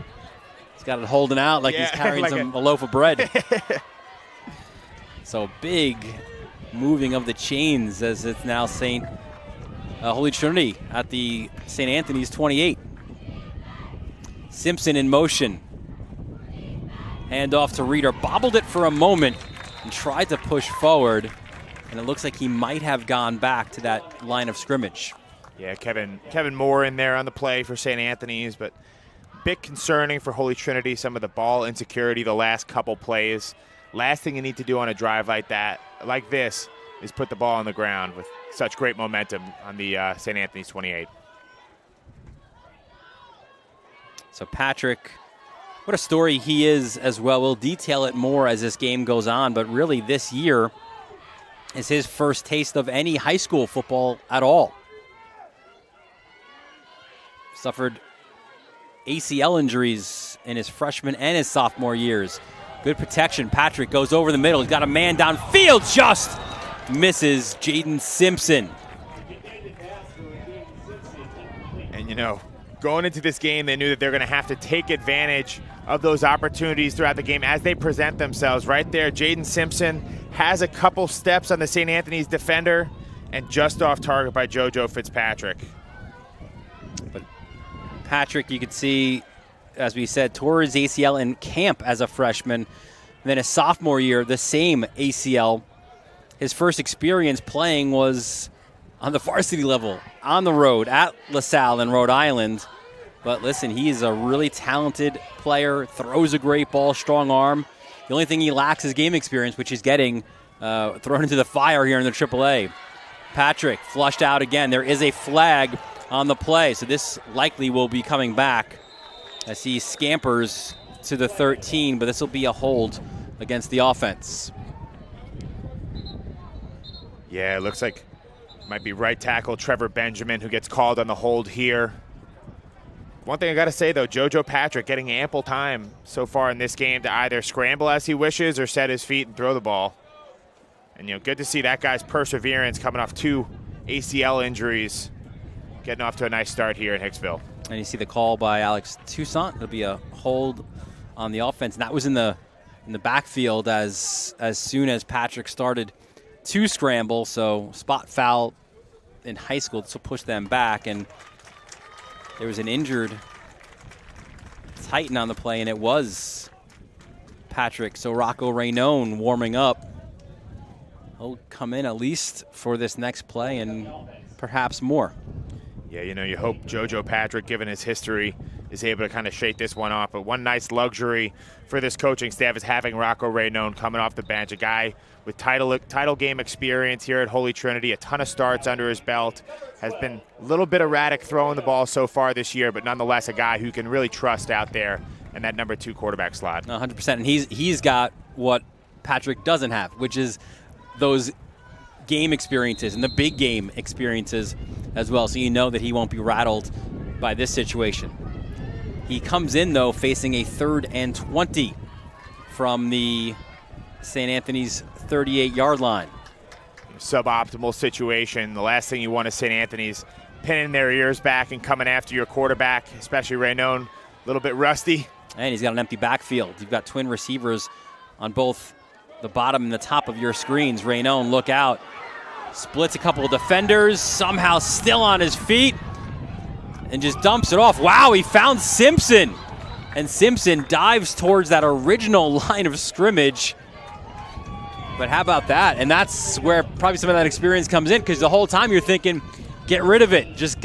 He's got it holding out like he's carrying like a loaf of bread. So big moving of the chains as it's now Holy Trinity at the St. Anthony's 28. Simpson in motion. Hand off to Reeder. Bobbled it for a moment and tried to push forward. And it looks like he might have gone back to that line of scrimmage. Yeah, Kevin Moore in there on the play for St. Anthony's, but a bit concerning for Holy Trinity, some of the ball insecurity the last couple plays. Last thing you need to do on a drive like this, is put the ball on the ground with such great momentum on the St. Anthony's 28. So Patrick
What a story he is as well. We'll detail it more as this game goes on, but really this year is his first taste of any high school football at all. Suffered ACL injuries in his freshman and his sophomore years. Good protection. Patrick goes over the middle. He's got a man downfield, just misses Jaden Simpson.
And, you know, going into this game, they knew that they're going to have to take advantage of those opportunities throughout the game as they present themselves. Right there, Jaden Simpson has a couple steps on the St. Anthony's defender and just off target by JoJo Fitzpatrick.
But Patrick, you could see, as we said, tore his ACL in camp as a freshman. And then his sophomore year, the same ACL. His first experience playing was on the varsity level, on the road at LaSalle in Rhode Island. But listen, he is a really talented player, throws a great ball, strong arm. The only thing he lacks is game experience, which he's getting thrown into the fire here in the AAA. Patrick flushed out again. There is a flag on the play, so this likely will be coming back as he scampers to the 13, but this will be a hold against the offense.
Yeah, it looks like it might be right tackle Trevor Benjamin who gets called on the hold here. One thing I got to say, though, JoJo Patrick getting ample time so far in this game to either scramble as he wishes or set his feet and throw the ball. And, you know, good to see that guy's perseverance coming off 2 ACL injuries, getting off to a nice start here in Hicksville.
And you see the call by Alex Toussaint. It'll be a hold on the offense. And that was in the backfield as soon as Patrick started to scramble. So spot foul in high school to push them back. And there was an injured Titan on the play, and it was Patrick. So Rocco Raynone warming up. He'll come in at least for this next play and perhaps more.
Yeah, you know, you hope JoJo Patrick, given his history, is able to kind of shake this one off. But one nice luxury for this coaching staff is having Rocco Raynone coming off the bench, a guy with title game experience here at Holy Trinity, a ton of starts under his belt, has been a little bit erratic throwing the ball so far this year, but nonetheless a guy who can really trust out there in that number 2 quarterback slot.
100%, and he's got what Patrick doesn't have, which is those game experiences and the big game experiences as well, so you know that he won't be rattled by this situation. He comes in, though, facing a 3rd and 20 from the St. Anthony's 38-yard line.
Suboptimal situation. The last thing you want is St. Anthony's pinning their ears back and coming after your quarterback, especially Raynone, a little bit rusty.
And he's got an empty backfield. You've got twin receivers on both the bottom and the top of your screens. Raynone, look out. Splits a couple of defenders, somehow still on his feet, and just dumps it off. Wow, he found Simpson. And Simpson dives towards that original line of scrimmage. But how about that? And that's where probably some of that experience comes in, because the whole time you're thinking, get rid of it. Just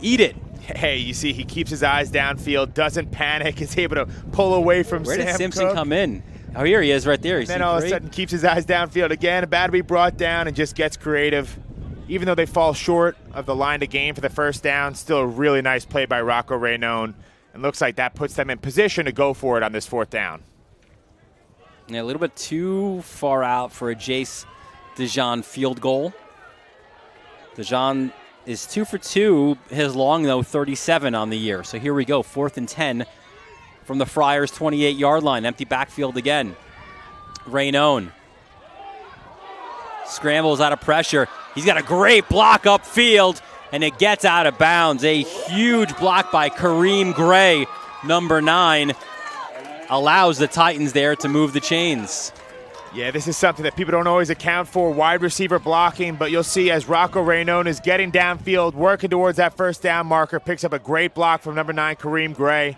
eat it.
Hey, you see he keeps his eyes downfield, doesn't panic, is able to pull away from
Where
Sam
did Simpson
Cook.
come in? Oh, here he is right there.
And then all of a sudden keeps his eyes downfield again, about to be brought down, and just gets creative. Even though they fall short of the line to gain for the first down, still a really nice play by Rocco Raynone. And looks like that puts them in position to go for it on this 4th down.
Yeah, a little bit too far out for a Jace DeJean field goal. DeJean is 2 for 2. His long, though, 37 on the year. So here we go, 4th and 10 from the Friars' 28-yard line. Empty backfield again. Raynone scrambles out of pressure. He's got a great block upfield, and it gets out of bounds. A huge block by Kareem Gray, number 9, allows the Titans there to move the chains.
Yeah, this is something that people don't always account for, wide receiver blocking, but you'll see as Rocco Raynone is getting downfield, working towards that 1st down marker, picks up a great block from number 9, Kareem Gray,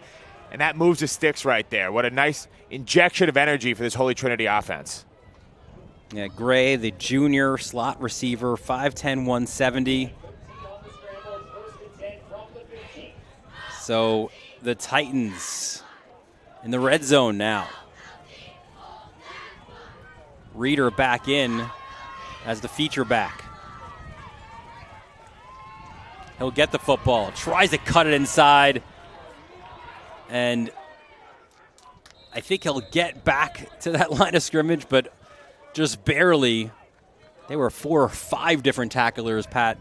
and that moves the sticks right there. What a nice injection of energy for this Holy Trinity offense.
Yeah, Gray, the junior slot receiver, 5'10", 170. So the Titans in the red zone now. Reeder back in as the feature back. He'll get the football, tries to cut it inside, and I think he'll get back to that line of scrimmage, but just barely. There were 4 or 5 different tacklers, Pat,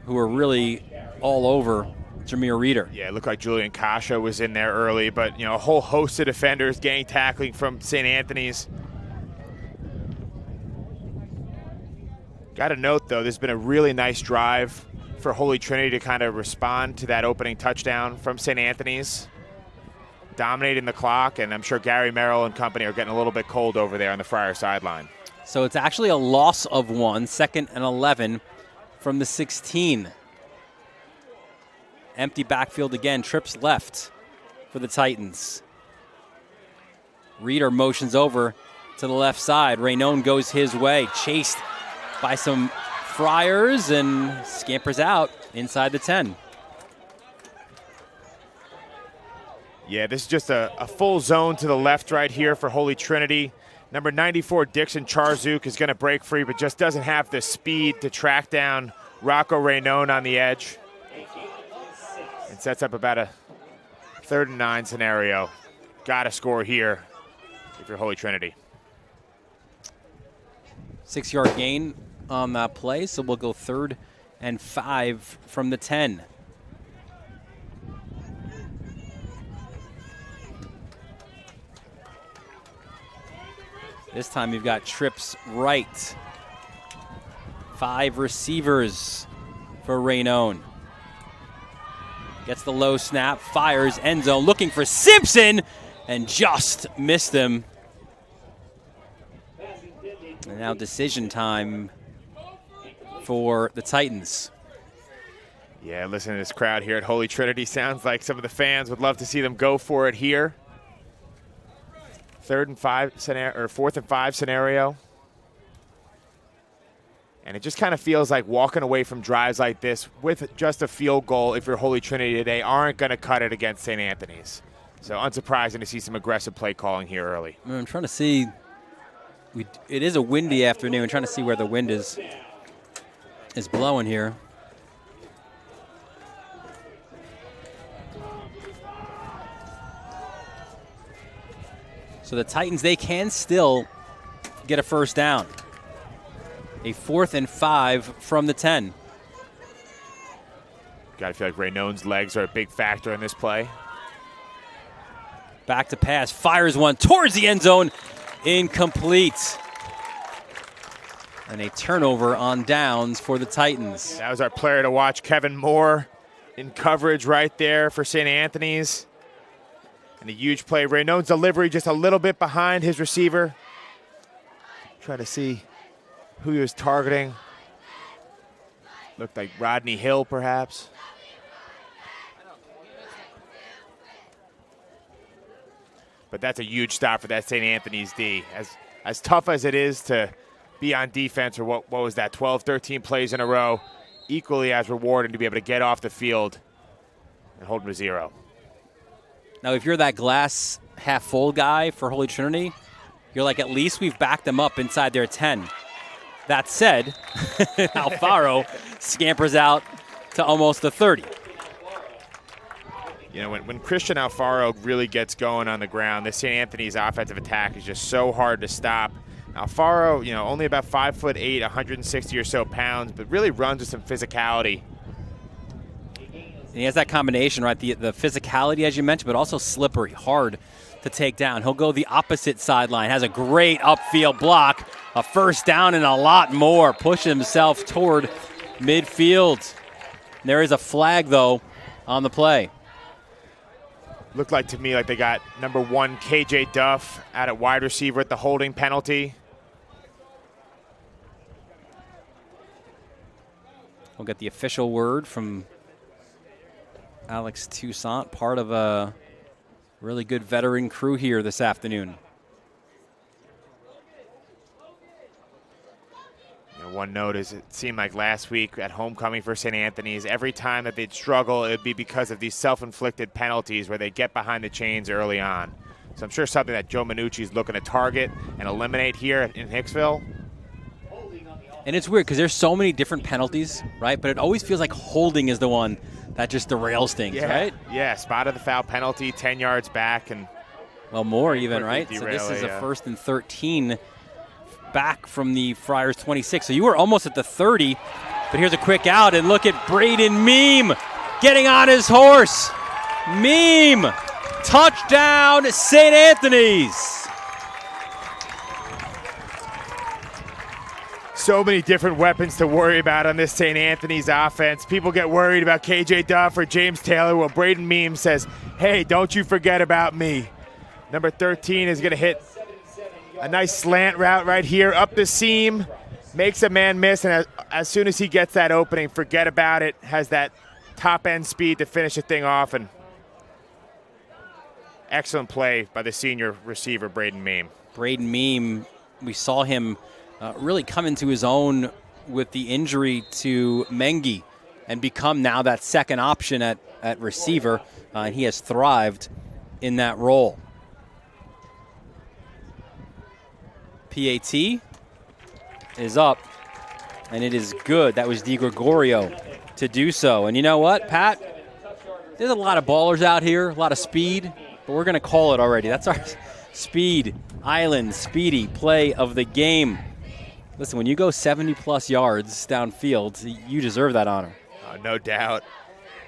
who were really all over Jameer Reeder.
Yeah, it looked like Julian Kasha was in there early, but, a whole host of defenders gang tackling from St. Anthony's. Got to note, though, there's been a really nice drive for Holy Trinity to kind of respond to that opening touchdown from St. Anthony's. Dominating the clock, and I'm sure Gary Merrill and company are getting a little bit cold over there on the Friar sideline.
So it's actually a loss of 1, 2nd and 11 from the 16. Empty backfield again, trips left for the Titans. Reeder motions over to the left side. Raynone goes his way, chased by some Friars and scampers out inside the 10.
Yeah, this is just a full zone to the left right here for Holy Trinity. Number 94, Dixon Charzuk, is going to break free, but just doesn't have the speed to track down Rocco Raynone on the edge. It sets up about a 3rd and 9 scenario. Got to score here if you're Holy Trinity.
6-yard gain on that play, so we'll go 3rd and 5 from the 10. This time you've got trips right. 5 receivers for Raynone. Gets the low snap, fires, end zone, looking for Simpson, and just missed him. And now decision time for the Titans.
Yeah, listen to this crowd here at Holy Trinity. Sounds like some of the fans would love to see them go for it here. 3rd and 5 scenario, or 4th and 5 scenario. And it just kind of feels like walking away from drives like this with just a field goal, if you're Holy Trinity today, aren't going to cut it against St. Anthony's. So unsurprising to see some aggressive play calling here early.
I'm trying to see. It is a windy afternoon. I'm trying to see where the wind is blowing here. So the Titans, they can still get a first down. A 4th and 5 from the 10.
Got to feel like Raynone's legs are a big factor in this play.
Back to pass, fires one towards the end zone, incomplete. And a turnover on downs for the Titans.
That was our player to watch, Kevin Moore, in coverage right there for St. Anthony's. And a huge play. Raynone's delivery just a little bit behind his receiver. Trying to see who he was targeting. Looked like Rodney Hill, perhaps. But that's a huge stop for that St. Anthony's D. As tough as it is to be on defense, or what was that, 12, 13 plays in a row, equally as rewarding to be able to get off the field and hold them to 0.
Now, if you're that glass half full guy for Holy Trinity, you're like, at least we've backed them up inside their 10. That said, Alfaro scampers out to almost the 30.
You know, when Christian Alfaro really gets going on the ground, the St. Anthony's offensive attack is just so hard to stop. Alfaro, only about 5'8", 160 or so pounds, but really runs with some physicality.
And he has that combination, right? The physicality, as you mentioned, but also slippery, hard to take down. He'll go the opposite sideline, has a great upfield block, a first down and a lot more, pushing himself toward midfield. There is a flag, though, on the play.
Looked like to me like they got number 1, KJ Duff, out at wide receiver at the holding penalty.
We'll get the official word from Alex Toussaint, part of a really good veteran crew here this afternoon.
One note is it seemed like last week at homecoming for St. Anthony's, every time that they'd struggle, it would be because of these self-inflicted penalties where they get behind the chains early on. So I'm sure something that Joe Minucci is looking to target and eliminate here in Hicksville.
And it's weird because there's so many different penalties, right? But it always feels like holding is the one that just derails things, right?
Yeah, spotted the foul penalty, 10 yards back, and
Well, more even, right? So
Derail
this is
it,
a 1st and 13 back from the Friars 26. So you were almost at the 30, but here's a quick out, and look at Braden Meme getting on his horse. Meme, touchdown, St. Anthony's.
So many different weapons to worry about on this St. Anthony's offense. People get worried about KJ Duff or James Taylor. Well, Braden Meme says, hey, don't you forget about me. Number 13 is going to hit a nice slant route right here up the seam, makes a man miss, and as soon as he gets that opening, forget about it, has that top-end speed to finish the thing off, and excellent play by the senior receiver, Braden Meme.
Braden Meme, we saw him really come into his own with the injury to Mengi and become now that second option at receiver, and he has thrived in that role. PAT is up, and it is good. That was DiGregorio to do so. And you know what, Pat? There's a lot of ballers out here, a lot of speed, but we're going to call it already. That's our Speed Island Speedy play of the game. Listen, when you go 70-plus yards downfield, you deserve that honor.
No doubt.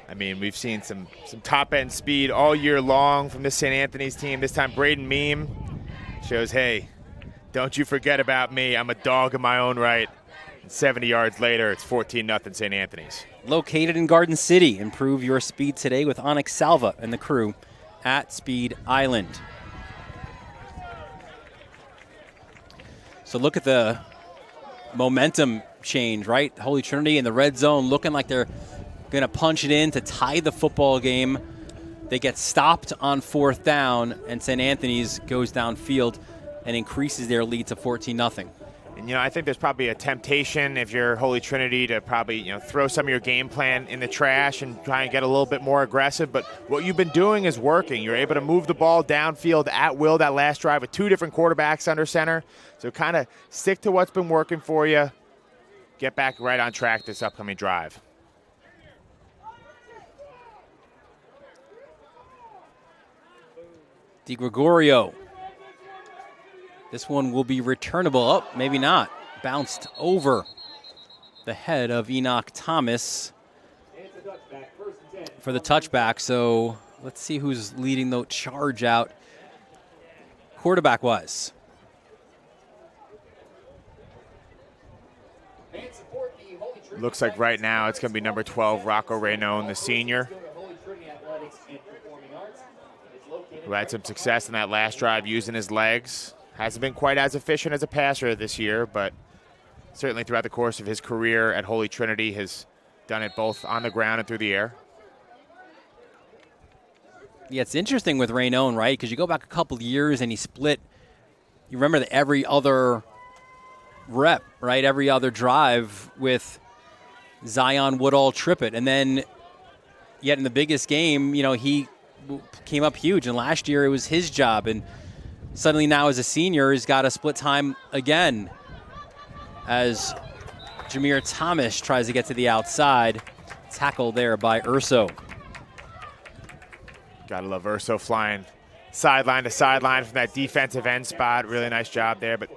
I mean, we've seen some top-end speed all year long from this St. Anthony's team. This time, Braden Meme shows, hey, don't you forget about me. I'm a dog in my own right. And 70 yards later, it's 14-0 St. Anthony's.
Located in Garden City. Improve your speed today with Onyx Salva and the crew at Speed Island. So look at the momentum change, right? Holy Trinity in the red zone looking like they're going to punch it in to tie the football game. They get stopped on 4th down, and St. Anthony's goes downfield and increases their lead to 14-0.
And, I think there's probably a temptation if you're Holy Trinity to probably, throw some of your game plan in the trash and try and get a little bit more aggressive. But what you've been doing is working. You're able to move the ball downfield at will that last drive with 2 different quarterbacks under center. So kind of stick to what's been working for you. Get back right on track this upcoming drive.
DiGregorio. This one will be returnable. Oh, maybe not. Bounced over the head of Enoch Thomas for the touchback. So let's see who's leading the charge out quarterback-wise.
Looks like right now it's going to be number 12, Rocco Raynon, the senior, who had some success in that last drive using his legs. Hasn't been quite as efficient as a passer this year, but certainly throughout the course of his career at Holy Trinity has done it both on the ground and through the air.
Yeah, it's interesting with Raynon, right? Because you go back a couple of years and he split. You remember that every other rep, right? Every other drive with Zion Woodall Trippett. And then yet in the biggest game, he came up huge. And last year it was his job. And suddenly now as a senior, he's got to split time again as Jameer Thomas tries to get to the outside. Tackle there by Urso.
Gotta love Urso flying sideline to sideline from that defensive end spot. Really nice job there. But,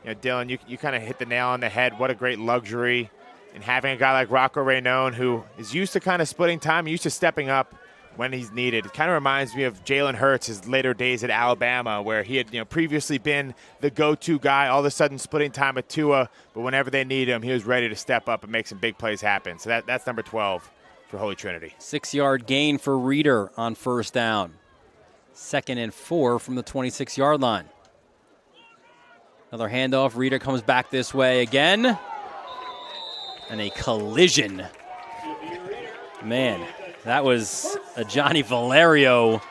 Dylan, you kind of hit the nail on the head. What a great luxury in having a guy like Rocco Raynon who is used to kind of splitting time, used to stepping up when he's needed. It kind of reminds me of Jalen Hurts, his later days at Alabama, where he had previously been the go-to guy, all of a sudden splitting time with Tua, but whenever they need him, he was ready to step up and make some big plays happen. So that's number 12 for Holy Trinity.
6-yard gain for Reeder on 1st down. 2nd and 4 from the 26-yard line. Another handoff. Reeder comes back this way again. And a collision. Man, that was a Johnny Valerio.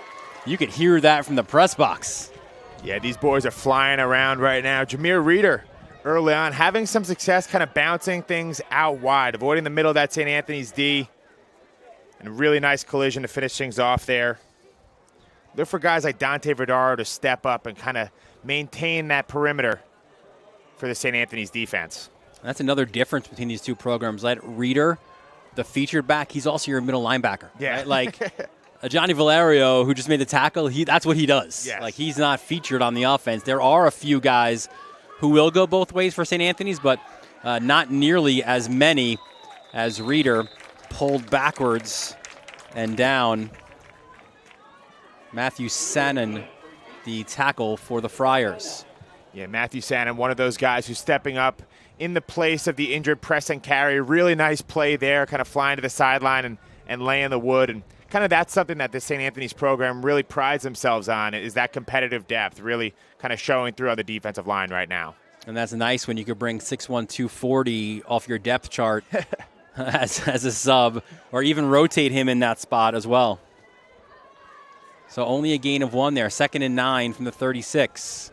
You could hear that from the press box.
Yeah, these boys are flying around right now. Jameer Reeder, early on, having some success kind of bouncing things out wide, avoiding the middle of that St. Anthony's D. And a really nice collision to finish things off there. Look for guys like Dante Verdaro to step up and kind of maintain that perimeter for the St. Anthony's defense.
That's another difference between these two programs. Reeder, the featured back, he's also your middle linebacker.
Yeah.
Right? Like, Johnny Valerio, who just made the tackle, that's what he does.
Yes.
Like, he's not featured on the offense. There are a few guys who will go both ways for St. Anthony's, but not nearly as many as Reeder pulled backwards and down. Matthew Sannon, the tackle for the Friars.
Yeah, Matthew Sannon, one of those guys who's stepping up in the place of the injured press and carry. Really nice play there, kind of flying to the sideline and laying the wood. And kind of that's something that the St. Anthony's program really prides themselves on, is that competitive depth, really kind of showing through on the defensive line right now.
And that's nice when you could bring 6'1", 240 off your depth chart as a sub, or even rotate him in that spot as well. So only a gain of 1 there. 2nd and 9 from the 36.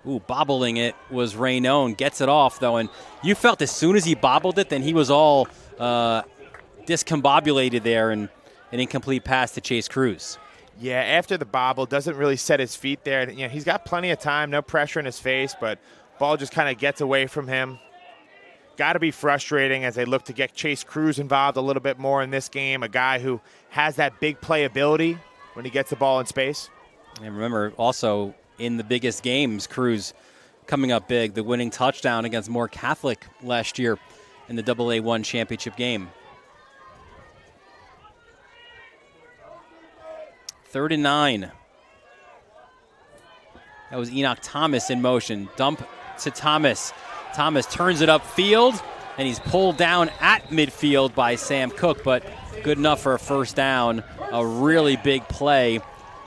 Ooh, bobbling it was Raynone. Gets it off, though, and you felt as soon as he bobbled it, then he was all discombobulated there, and an incomplete pass to Chase Cruz.
Yeah, after the bobble, doesn't really set his feet there. You know, he's got plenty of time, no pressure in his face, but ball just kind of gets away from him. Got to be frustrating as they look to get Chase Cruz involved a little bit more in this game, a guy who has that big playability when he gets the ball in space.
And remember, also in the biggest games, Cruz coming up big, the winning touchdown against Moore Catholic last year in the AA1 championship game. 3rd and 9. That was Enoch Thomas in motion. Dump to Thomas. Thomas turns it upfield, and he's pulled down at midfield by Sam Cook, but good enough for a first down. A really big play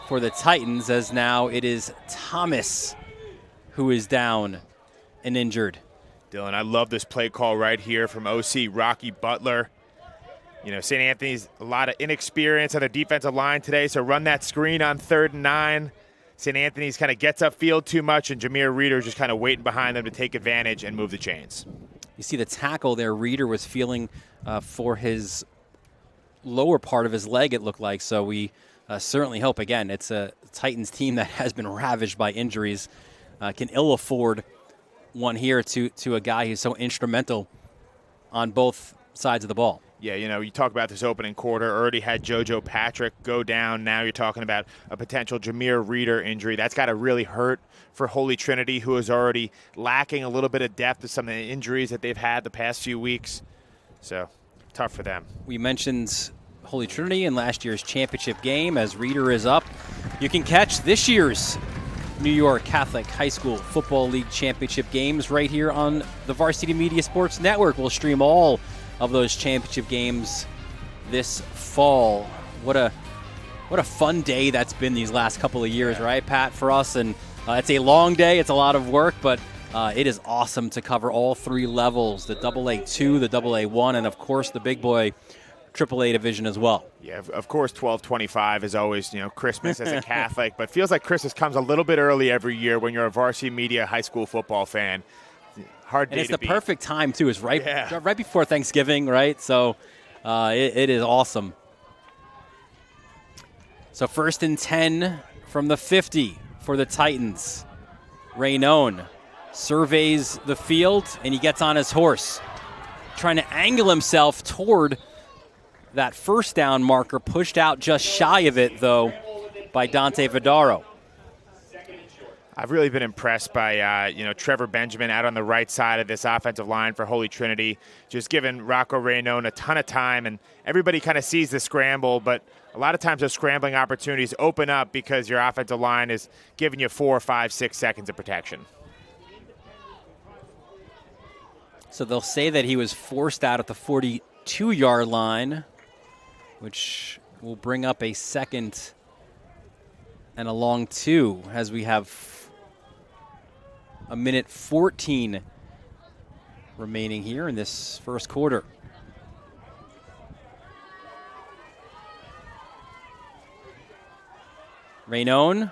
for the Titans, as now it is Thomas who is down and injured.
Dylan, I love this play call right here from OC Rocky Butler. You know, St. Anthony's a lot of inexperience on their defensive line today, so run that screen on 3rd and 9. St. Anthony's kind of gets upfield too much, and Jameer Reeder just kind of waiting behind them to take advantage and move the chains.
You see the tackle there. Reeder was feeling for his lower part of his leg, it looked like. So we certainly hope, again, it's a Titans team that has been ravaged by injuries. Can ill afford one here to a guy who's so instrumental on both sides of the ball.
Yeah, you know, you talk about this opening quarter, already had JoJo Patrick go down. Now you're talking about a potential Jameer Reeder injury. That's got to really hurt for Holy Trinity, who is already lacking a little bit of depth with some of the injuries that they've had the past few weeks. So, tough for them.
We mentioned Holy Trinity in last year's championship game. As Reeder is up, you can catch this year's New York Catholic High School Football League championship games right here on the Varsity Media Sports Network. We'll stream all of those championship games this fall. What a fun day that's been these last couple of years, right, Pat, for us? And it's a long day. It's a lot of work, but it is awesome to cover all 3 levels, the AA2, the AA1, and, of course, the big boy AAA division as well.
Yeah, of course, 12/25 is always, you know, Christmas as a Catholic, but feels like Christmas comes a little bit early every year when you're a Varsity Media high school football fan. Hard day
and it's
to
the
beat.
perfect time, too. It's right before Thanksgiving, right? So it is awesome. So 1st and 10 from the 50 for the Titans. Raynone surveys the field, and he gets on his horse, trying to angle himself toward that first down marker, pushed out just shy of it, though, by Dante Vidaro.
I've really been impressed by, Trevor Benjamin out on the right side of this offensive line for Holy Trinity, just giving Rocco Raynone a ton of time, and everybody kind of sees the scramble, but a lot of times those scrambling opportunities open up because your offensive line is giving you 4, 5, 6 seconds of protection.
So they'll say that he was forced out at the 42-yard line, which will bring up a 2nd and a long 2 as we have a minute 14 remaining here in this first quarter. Raynone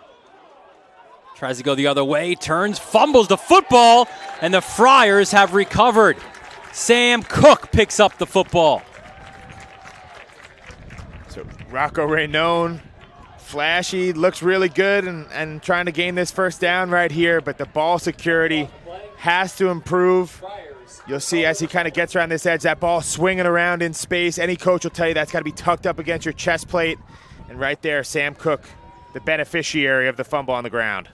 tries to go the other way, turns, fumbles the football, and the Friars have recovered. Sam Cook picks up the football.
So Rocco Raynone, flashy, looks really good and trying to gain this first down right here, but the ball security has to improve. You'll see as he kind of gets around this edge, that ball swinging around in space. Any coach will tell you that's got to be tucked up against your chest plate. And right there, Sam Cook, the beneficiary of the fumble on the ground.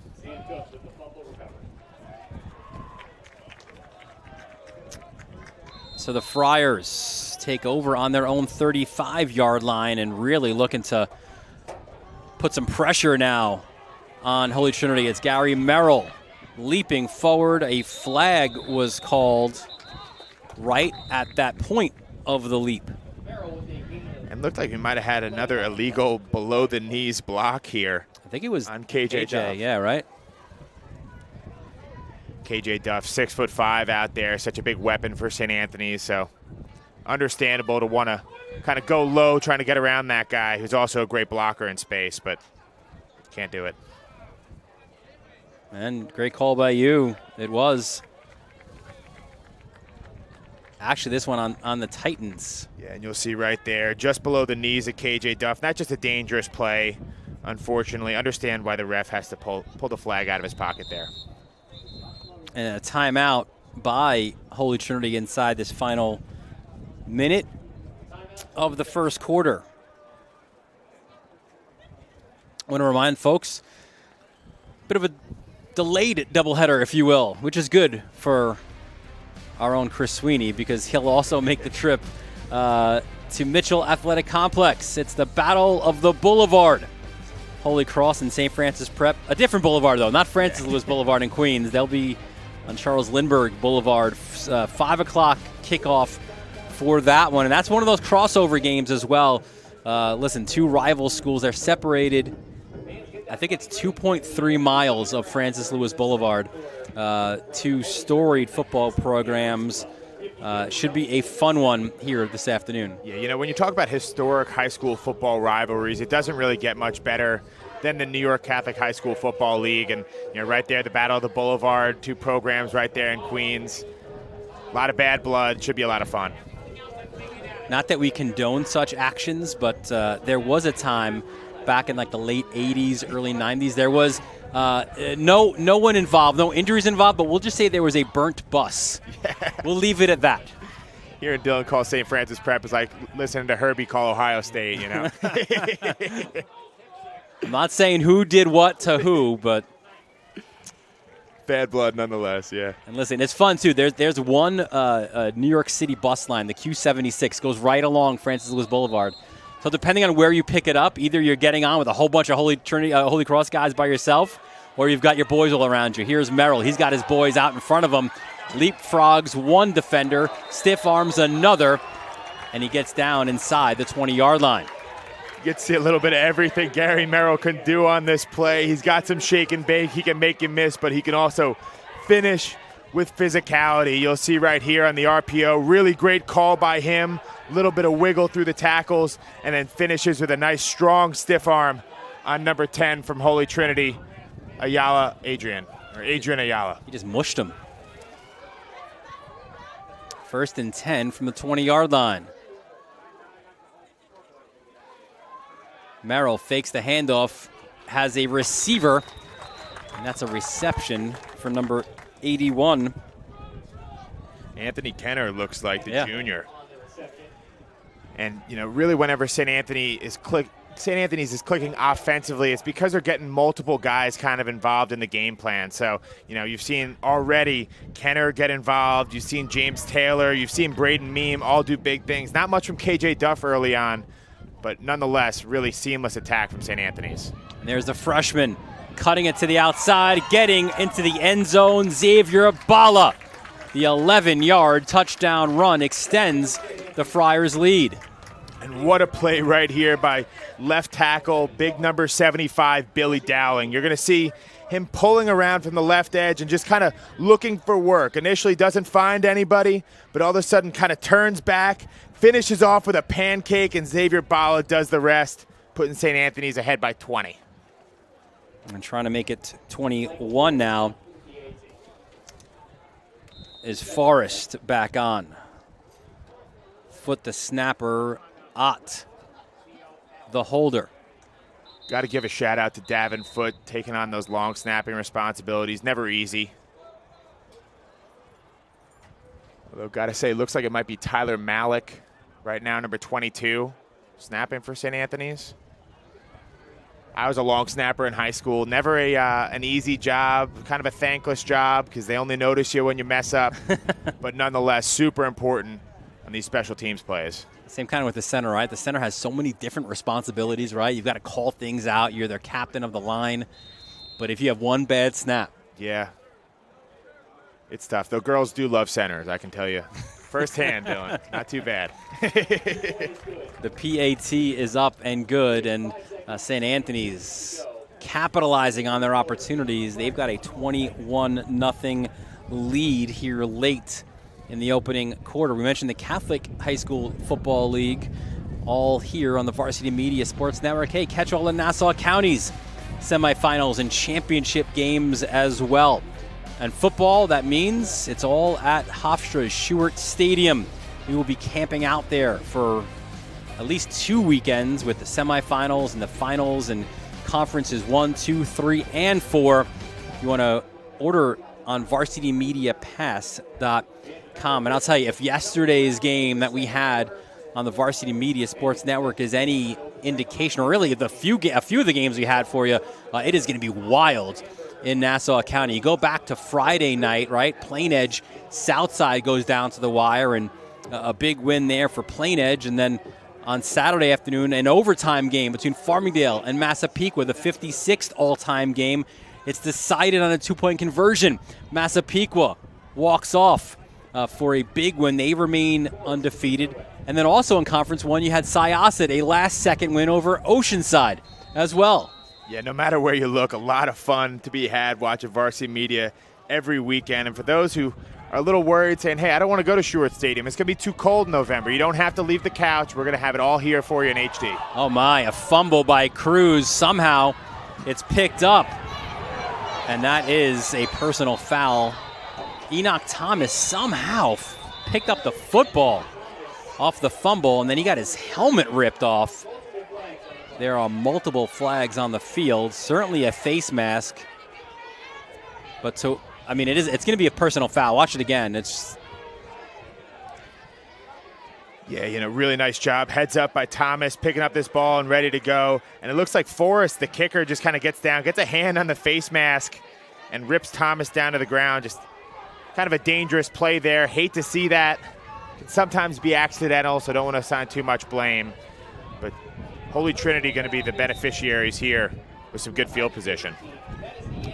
So the Friars take over on their own 35-yard line and really looking to put some pressure now on Holy Trinity. It's Gary Merrill leaping forward. A flag was called right at that point of the leap.
And looked like we might have had another illegal below-the-knees block here.
I think it was
on KJ Duff.
Yeah, right?
KJ Duff, 6'5" out there, such a big weapon for St. Anthony's, so understandable to want to kind of go low, trying to get around that guy who's also a great blocker in space, but can't do it.
And great call by you. It was. Actually, this one on the Titans.
Yeah, and you'll see right there, just below the knees of KJ Duff. Not just a dangerous play, unfortunately. Understand why the ref has to pull the flag out of his pocket there.
And a timeout by Holy Trinity inside this final minute of the first quarter. I want to remind folks, bit of a delayed doubleheader, if you will, which is good for our own Chris Sweeney because he'll also make the trip to Mitchell Athletic Complex. It's the Battle of the Boulevard. Holy Cross and St. Francis Prep. A different boulevard, though, not Francis Lewis Boulevard in Queens. They'll be on Charles Lindbergh Boulevard. 5 o'clock kickoff for that one. And that's one of those crossover games as well. Listen, two rival schools. They're separated, I think it's 2.3 miles of Francis Lewis Boulevard. Two storied football programs. Should be a fun one here this afternoon.
Yeah, you know, when you talk about historic high school football rivalries, it doesn't really get much better than the New York Catholic High School Football League. And, you know, right there, the Battle of the Boulevard, two programs right there in Queens. A lot of bad blood. Should be a lot of fun.
Not that we condone such actions, but there was a time back in like the late 80s, early 90s. There was no one involved, no injuries involved, but we'll just say there was a burnt bus. Yeah. We'll leave it at that.
Hearing Dylan call St. Francis Prep is like listening to Herbie call Ohio State, you know.
I'm not saying who did what to who, but
bad blood nonetheless, yeah.
And listen, it's fun, too. There's one New York City bus line, the Q76, goes right along Francis Lewis Boulevard. So depending on where you pick it up, either you're getting on with a whole bunch of Holy Cross guys by yourself, or you've got your boys all around you. Here's Merrill. He's got his boys out in front of him. Leapfrogs one defender, stiff arms another, and he gets down inside the 20-yard line.
You get to see a little bit of everything Gary Merrill can do on this play. He's got some shake and bake. He can make you miss, but he can also finish with physicality. You'll see right here on the RPO, really great call by him. A little bit of wiggle through the tackles, and then finishes with a nice, strong, stiff arm on number 10 from Holy Trinity, Adrian Ayala.
He just mushed him. 1st and 10 from the 20-yard line. Merrill fakes the handoff, has a receiver, and that's a reception for number 81.
Anthony Kenner looks like the junior. And, you know, really whenever St. Anthony's is clicking offensively, it's because they're getting multiple guys kind of involved in the game plan. So, you know, you've seen already Kenner get involved. You've seen James Taylor. You've seen Braden Meem all do big things. Not much from KJ Duff early on, but nonetheless, really seamless attack from St. Anthony's.
And there's the freshman cutting it to the outside, getting into the end zone, Xavier Bala. The 11-yard touchdown run extends the Friars' lead.
And what a play right here by left tackle, big number 75, Billy Dowling. You're going to see him pulling around from the left edge and just kind of looking for work. Initially doesn't find anybody, but all of a sudden kind of turns back, finishes off with a pancake, and Xavier Bala does the rest, putting St. Anthony's ahead by 20.
And trying to make it 21 now is Forrest back on. Foot the snapper, Ott, the holder.
Got to give a shout out to Davin Foote taking on those long snapping responsibilities. Never easy. Although, got to say, looks like it might be Tyler Malik right now, number 22, snapping for St. Anthony's. I was a long snapper in high school. Never an easy job, kind of a thankless job because they only notice you when you mess up. But nonetheless, super important on these special teams plays.
Same kind of with the center, right? The center has so many different responsibilities, right? You've got to call things out. You're their captain of the line. But if you have one bad snap.
Yeah. It's tough. Though girls do love centers, I can tell you. Firsthand, Dylan. Not too bad.
The PAT is up and good, and St. Anthony's capitalizing on their opportunities. They've got a 21-0 lead here late in the opening quarter. We mentioned the Catholic High School Football League, all here on the Varsity Media Sports Network. Hey, catch all the Nassau County's semifinals and championship games as well. And football, that means it's all at Hofstra's Schuert Stadium. We will be camping out there for at least 2 weekends with the semifinals and the finals and conferences 1, 2, 3, and 4. If you want to order on varsitymediapass.com. And I'll tell you, if yesterday's game that we had on the Varsity Media Sports Network is any indication, or really a few of the games we had for you, it is going to be wild in Nassau County. You go back to Friday night, right? Plain Edge, Southside goes down to the wire, and a big win there for Plain Edge. And then on Saturday afternoon, an overtime game between Farmingdale and Massapequa, the 56th all-time game. It's decided on a 2-point conversion. Massapequa walks off for a big win. They remain undefeated. And then also in Conference 1, you had Syosset, a last-second win over Oceanside as well.
Yeah, no matter where you look, a lot of fun to be had watching Varsity Media every weekend. And for those who are a little worried, saying, hey, I don't want to go to Schuert Stadium, it's going to be too cold in November. You don't have to leave the couch. We're going to have it all here for you in HD.
Oh, my, a fumble by Cruz. Somehow it's picked up. And that is a personal foul. Enoch Thomas somehow picked up the football off the fumble, and then he got his helmet ripped off. There are multiple flags on the field, certainly a face mask. But it's going to be a personal foul. Watch it again.
Yeah, really nice job. Heads up by Thomas, picking up this ball and ready to go. And it looks like Forrest, the kicker, just kind of gets down, gets a hand on the face mask, and rips Thomas down to the ground. Just kind of a dangerous play there. Hate to see that. Can sometimes be accidental, so don't want to assign too much blame. But Holy Trinity going to be the beneficiaries here with some good field position.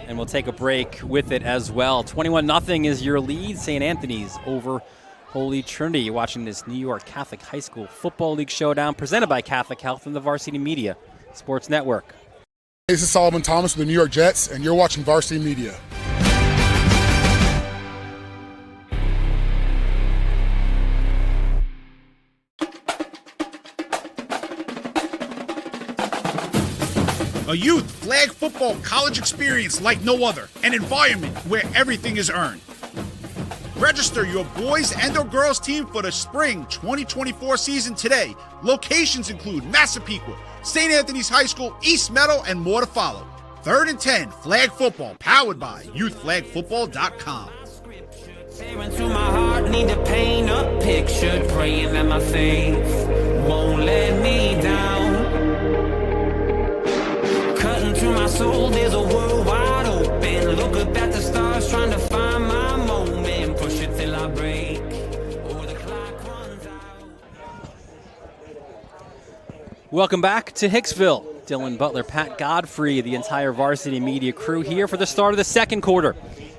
And we'll take a break with it as well. 21-0 is your lead, St. Anthony's over Holy Trinity. You're watching this New York Catholic High School Football League showdown presented by Catholic Health and the Varsity Media Sports Network.
This is Solomon Thomas with the New York Jets, and you're watching Varsity Media.
A youth flag football college experience like no other. An environment where everything is earned. Register your boys and or girls team for the spring 2024 season today. Locations include Massapequa, St. Anthony's High School, East Meadow, and more to follow. 3rd and 10 flag football powered by youthflagfootball.com.
Tearing to my heart, need to paint a picture, praying that my faith won't let me down. Cutting through my soul, there's a world wide open. Look up at the stars, trying to find my moment. Push it till I break, or the clock runs out.
Welcome back to Hicksville. Dylan Butler, Pat Godfrey, the entire Varsity Media crew here for the start of the second quarter.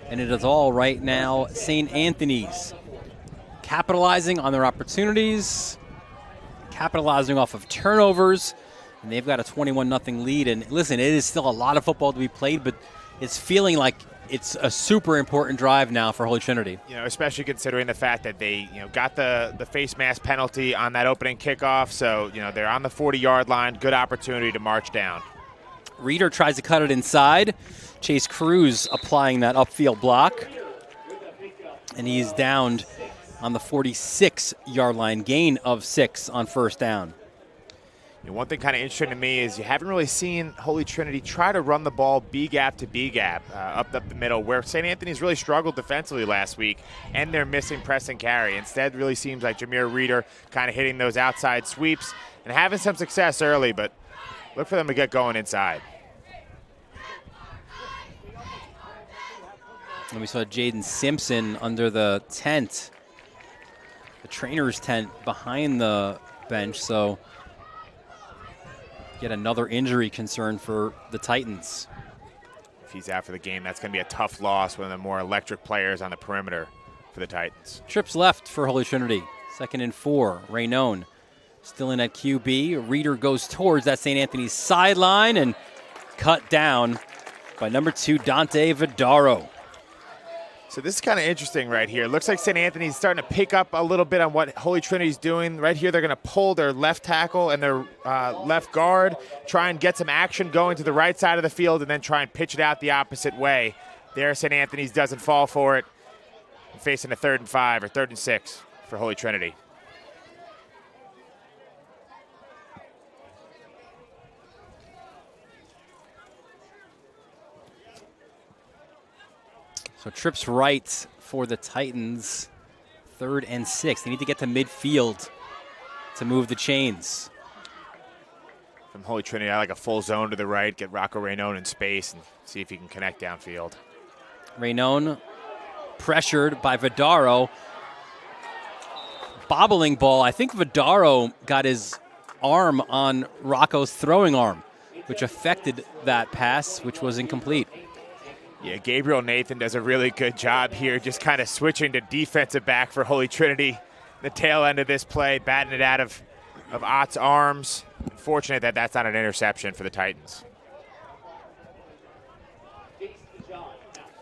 And it is all right now St. Anthony's capitalizing on their opportunities, capitalizing off of turnovers, and they've got a 21-0 lead. And listen, it is still a lot of football to be played, but it's feeling like it's a super important drive now for Holy Trinity.
Especially considering the fact that they, got the face mask penalty on that opening kickoff. So, they're on the 40-yard line. Good opportunity to march down.
Reeder tries to cut it inside. Chase Cruz applying that upfield block. And he's downed on the 46-yard line, gain of 6 on first down.
One thing kind of interesting to me is you haven't really seen Holy Trinity try to run the ball B-gap to B-gap up the middle, where St. Anthony's really struggled defensively last week, and they're missing press and carry. Instead, really seems like Jameer Reeder kind of hitting those outside sweeps and having some success early, but look for them to get going inside.
And we saw Jaden Simpson under the tent, the trainer's tent behind the bench. So yet another injury concern for the Titans.
If he's out for the game, that's going to be a tough loss. One of the more electric players on the perimeter for the Titans.
Trips left for Holy Trinity. 2nd and 4. Raynone still in at QB. Reader goes towards that St. Anthony's sideline and cut down by number 2, Dante Vidaro.
So this is kind of interesting right here. Looks like St. Anthony's starting to pick up a little bit on what Holy Trinity's doing. Right here, they're going to pull their left tackle and their left guard, try and get some action going to the right side of the field, and then try and pitch it out the opposite way. There, St. Anthony's doesn't fall for it. Facing a 3rd and 5 or 3rd and 6 for Holy Trinity.
So trips right for the Titans. 3rd and 6. They need to get to midfield to move the chains.
From Holy Trinity, I like a full zone to the right, get Rocco Raynone in space, and see if he can connect downfield.
Raynone pressured by Vidaro. Bobbling ball. I think Vidaro got his arm on Rocco's throwing arm, which affected that pass, which was incomplete.
Yeah, Gabriel Nathan does a really good job here, just kind of switching to defensive back for Holy Trinity. The tail end of this play, batting it out of Ott's arms. Unfortunate that that's not an interception for the Titans.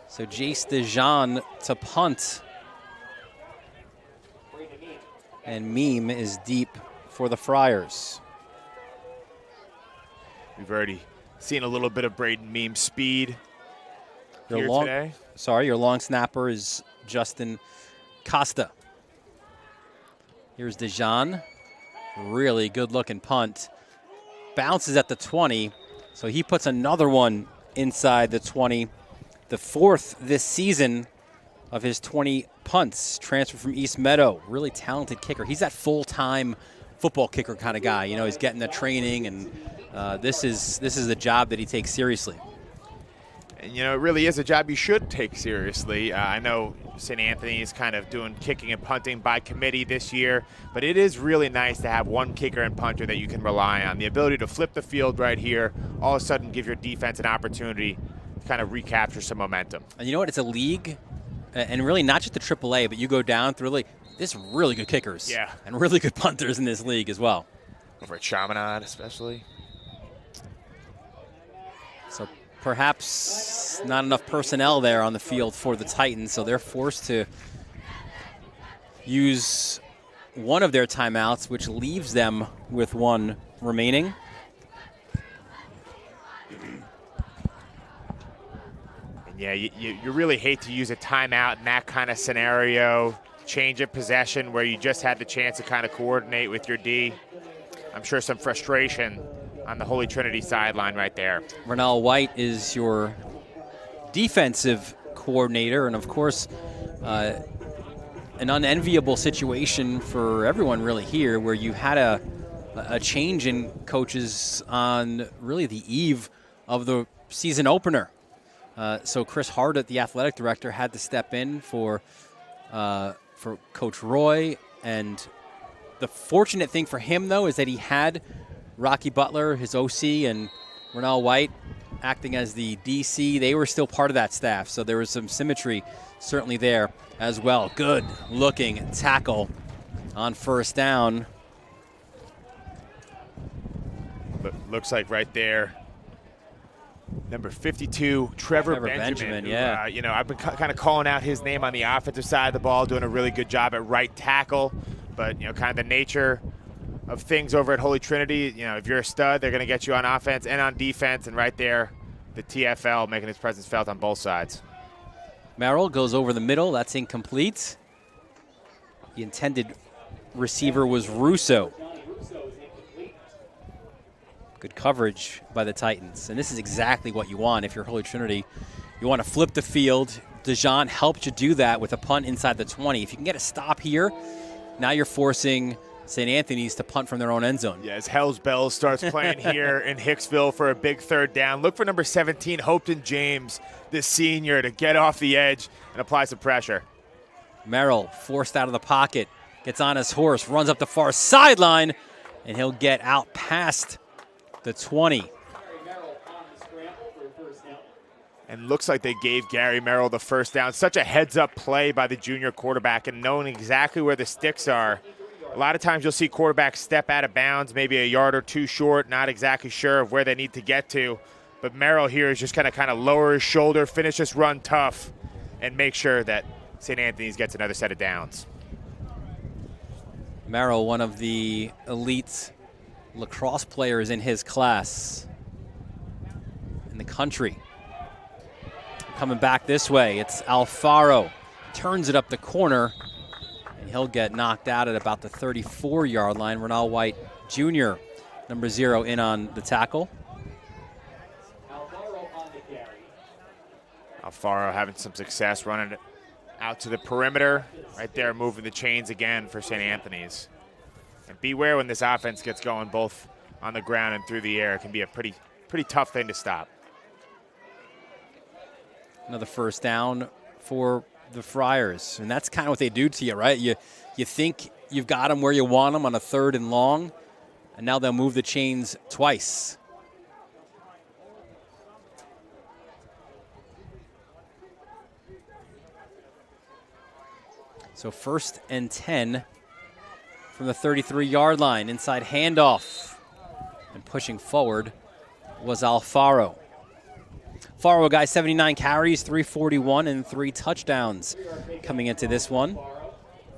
So Jace DeJean to punt. And Meme is deep for the Friars.
We've already seen a little bit of Braden Meme's speed here today.
Your long snapper is Justin Costa. Here's DeJean. Really good-looking punt. Bounces at the 20, so he puts another one inside the 20. The 4th this season of his 20 punts. Transfer from East Meadow. Really talented kicker. He's that full-time football kicker kind of guy. You know, he's getting the training, and this is a job that he takes seriously.
And, you know, it really is a job you should take seriously. I know St. Anthony is kind of doing kicking and punting by committee this year, but it is really nice to have one kicker and punter that you can rely on. The ability to flip the field right here, all of a sudden give your defense an opportunity to kind of recapture some momentum.
And you know what? It's a league, and really not just the AAA, but you go down through there's really good kickers.
Yeah.
And really good punters in this league as well.
Over at Chaminade especially.
So perhaps not enough personnel there on the field for the Titans, so they're forced to use one of their timeouts, which leaves them with one remaining.
And yeah, you really hate to use a timeout in that kind of scenario. Change of possession where you just had the chance to kind of coordinate with your D. I'm sure some frustration on the Holy Trinity sideline right there.
Renell White is your defensive coordinator, and of course, an unenviable situation for everyone really here, where you had a change in coaches on really the eve of the season opener. So Chris Hardett, the athletic director, had to step in for Coach Roy, and the fortunate thing for him, though, is that he had Rocky Butler, his OC, and Renell White acting as the DC. They were still part of that staff, so there was some symmetry certainly there as well. Good looking tackle on 1st down.
Looks like right there, number 52, Trevor Benjamin.
Yeah.
Who, I've been kind of calling out his name on the offensive side of the ball, doing a really good job at right tackle. But, kind of the nature of things over at Holy Trinity, if you're a stud, they're going to get you on offense and on defense. And right there, the TFL making his presence felt on both sides.
Merrill goes over the middle. That's incomplete. The intended receiver was Russo. Good coverage by the Titans. And this is exactly what you want if you're Holy Trinity. You want to flip the field. DeJean helped you do that with a punt inside the 20. If you can get a stop here, now you're forcing St. Anthony's to punt from their own end zone.
Yeah, as Hell's Bells starts playing here in Hicksville for a big third down. Look for number 17, Hopeton James, the senior, to get off the edge and apply some pressure.
Merrill forced out of the pocket, gets on his horse, runs up the far sideline, and he'll get out past the 20.
And looks like they gave Gary Merrill the first down. Such a heads-up play by the junior quarterback and knowing exactly where the sticks are. A lot of times you'll see quarterbacks step out of bounds, maybe a yard or two short, not exactly sure of where they need to get to. But Merrill here is just kind of lower his shoulder, finish this run tough, and make sure that St. Anthony's gets another set of downs.
Merrill, one of the elite lacrosse players in his class in the country. Coming back this way, it's Alfaro. Turns it up the corner, and he'll get knocked out at about the 34-yard line. Renal White Jr., number 0, in on the tackle.
Alfaro having some success running it out to the perimeter. Right there, moving the chains again for St. Anthony's. And beware when this offense gets going both on the ground and through the air. It can be a pretty tough thing to stop.
Another first down for the Friars. And that's kind of what they do to you, right? You think you've got them where you want them on a 3rd and long, and now they'll move the chains twice. So 1st and 10 from the 33-yard line. Inside handoff. And pushing forward was Alfaro. Alfaro, guy, 79 carries, 341, and 3 touchdowns coming into this one.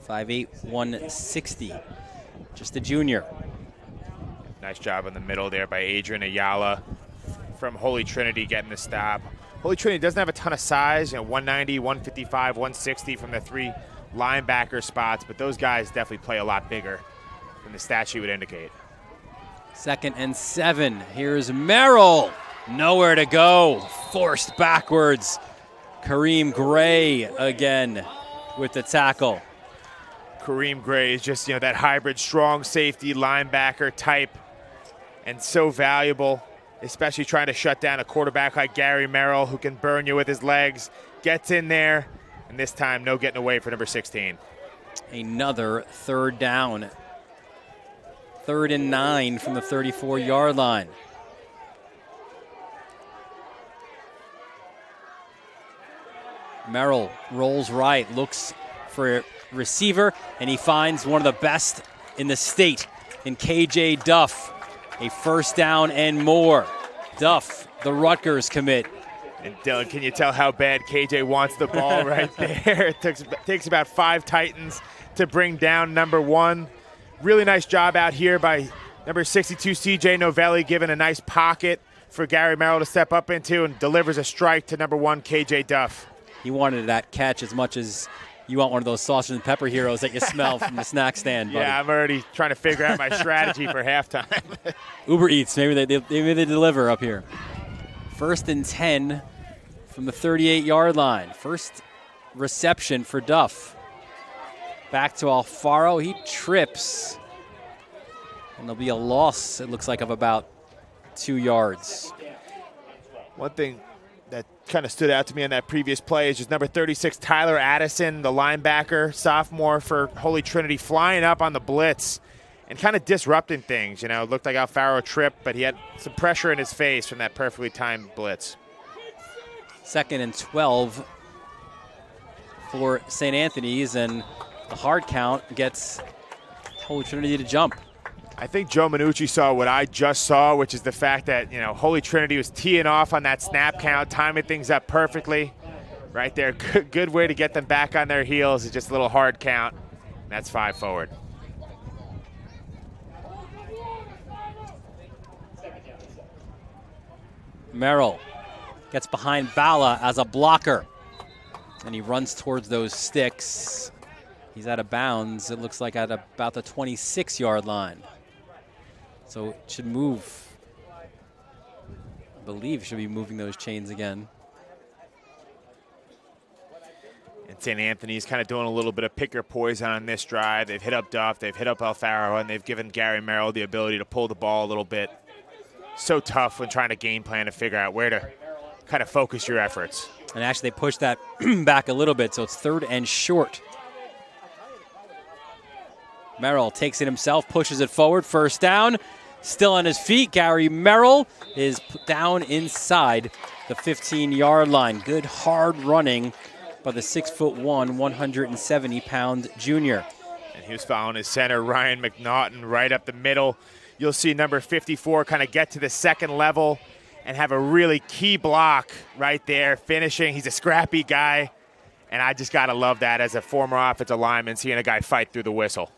5'8", 160. Just a junior.
Nice job in the middle there by Adrian Ayala from Holy Trinity getting the stop. Holy Trinity doesn't have a ton of size, 190, 155, 160 from the 3 linebacker spots, but those guys definitely play a lot bigger than the stat sheet would indicate.
2nd and 7. Here's Merrill. Nowhere to go. Forced backwards. Kareem Gray again with the tackle.
Kareem Gray is just, that hybrid strong safety linebacker type and so valuable, especially trying to shut down a quarterback like Gary Merrill who can burn you with his legs. Gets in there, and this time no getting away for number 16.
Another 3rd down. 3rd and 9 from the 34-yard line. Merrill rolls right, looks for a receiver, and he finds one of the best in the state in KJ Duff. A first down and more. Duff, the Rutgers commit.
And Dylan, can you tell how bad KJ wants the ball right there? It takes about 5 Titans to bring down number 1. Really nice job out here by number 62, CJ Novelli, giving a nice pocket for Gary Merrill to step up into and delivers a strike to number 1, KJ Duff.
He wanted that catch as much as you want one of those sausage and pepper heroes that you smell from the snack stand, buddy.
Yeah, I'm already trying to figure out my strategy for halftime.
Uber Eats, maybe they deliver up here. 1st and 10 from the 38-yard line. First reception for Duff. Back to Alfaro. He trips. And there'll be a loss, it looks like, of about 2 yards.
One thing that kind of stood out to me on that previous play is just number 36, Tyler Addison, the linebacker, sophomore for Holy Trinity, flying up on the blitz and kind of disrupting things. It looked like Alfaro tripped, but he had some pressure in his face from that perfectly timed blitz.
2nd and 12 for St. Anthony's, and the hard count gets Holy Trinity to jump.
I think Joe Minucci saw what I just saw, which is the fact that, Holy Trinity was teeing off on that snap count, timing things up perfectly. Right there, good way to get them back on their heels is just a little hard count. And that's 5 forward.
Merrill gets behind Bala as a blocker, and he runs towards those sticks. He's out of bounds, it looks like, at about the 26-yard line. So it should move. I believe should be moving those chains again.
And St. Anthony's kind of doing a little bit of pick your poison on this drive. They've hit up Duff, they've hit up Alfaro, and they've given Gary Merrill the ability to pull the ball a little bit. So tough when trying to game plan to figure out where to kind of focus your efforts.
And actually, they pushed that back a little bit, so it's 3rd and short. Merrill takes it himself, pushes it forward, 1st down. Still on his feet, Gary Merrill is down inside the 15-yard line. Good hard running by the 6'1", 170-pound junior.
And he was following his center, Ryan McNaughton, right up the middle. You'll see number 54 kind of get to the second level and have a really key block right there, finishing. He's a scrappy guy, and I just got to love that as a former offensive lineman, seeing a guy fight through the whistle.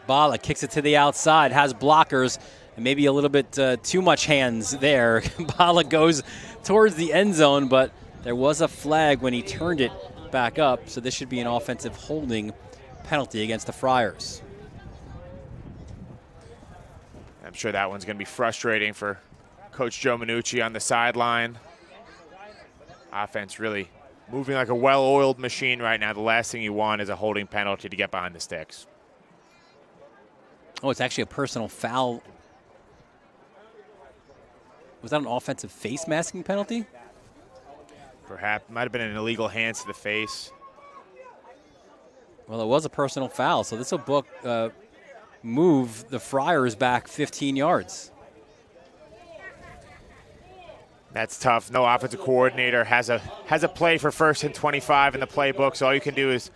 Bala kicks it to the outside, has blockers, and maybe a little bit too much hands there. Bala goes towards the end zone, but there was a flag when he turned it back up, so this should be an offensive holding penalty against the Friars.
I'm sure that one's going to be frustrating for Coach Joe Minucci on the sideline. Offense really moving like a well-oiled machine right now. The last thing you want is a holding penalty to get behind the sticks.
Oh, it's actually a personal foul. Was that an offensive face masking penalty?
Perhaps. Might have been an illegal hands to the face.
Well, it was a personal foul, so this will move the Friars back 15 yards.
That's tough. No offensive coordinator has a play for 1st and 25 in the playbook, so all you can do is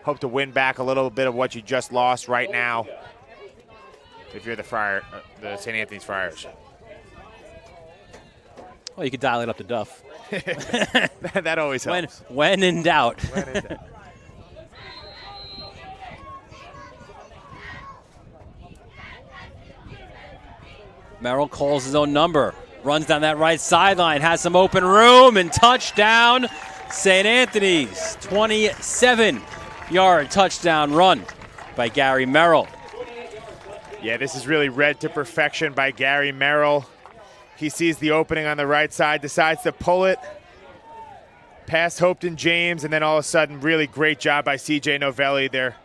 hope to win back a little bit of what you just lost right now if you're the St. Anthony's Friars.
Well, you could dial it up to Duff.
That always helps.
When in doubt.
When in doubt.
Merrill calls his own number. Runs down that right sideline, has some open room, and touchdown, St. Anthony's. 27-yard touchdown run by Gary Merrill.
Yeah, this is really read to perfection by Gary Merrill. He sees the opening on the right side, decides to pull it past Hopeton James, and then all of a sudden, really great job by C.J. Novelli, their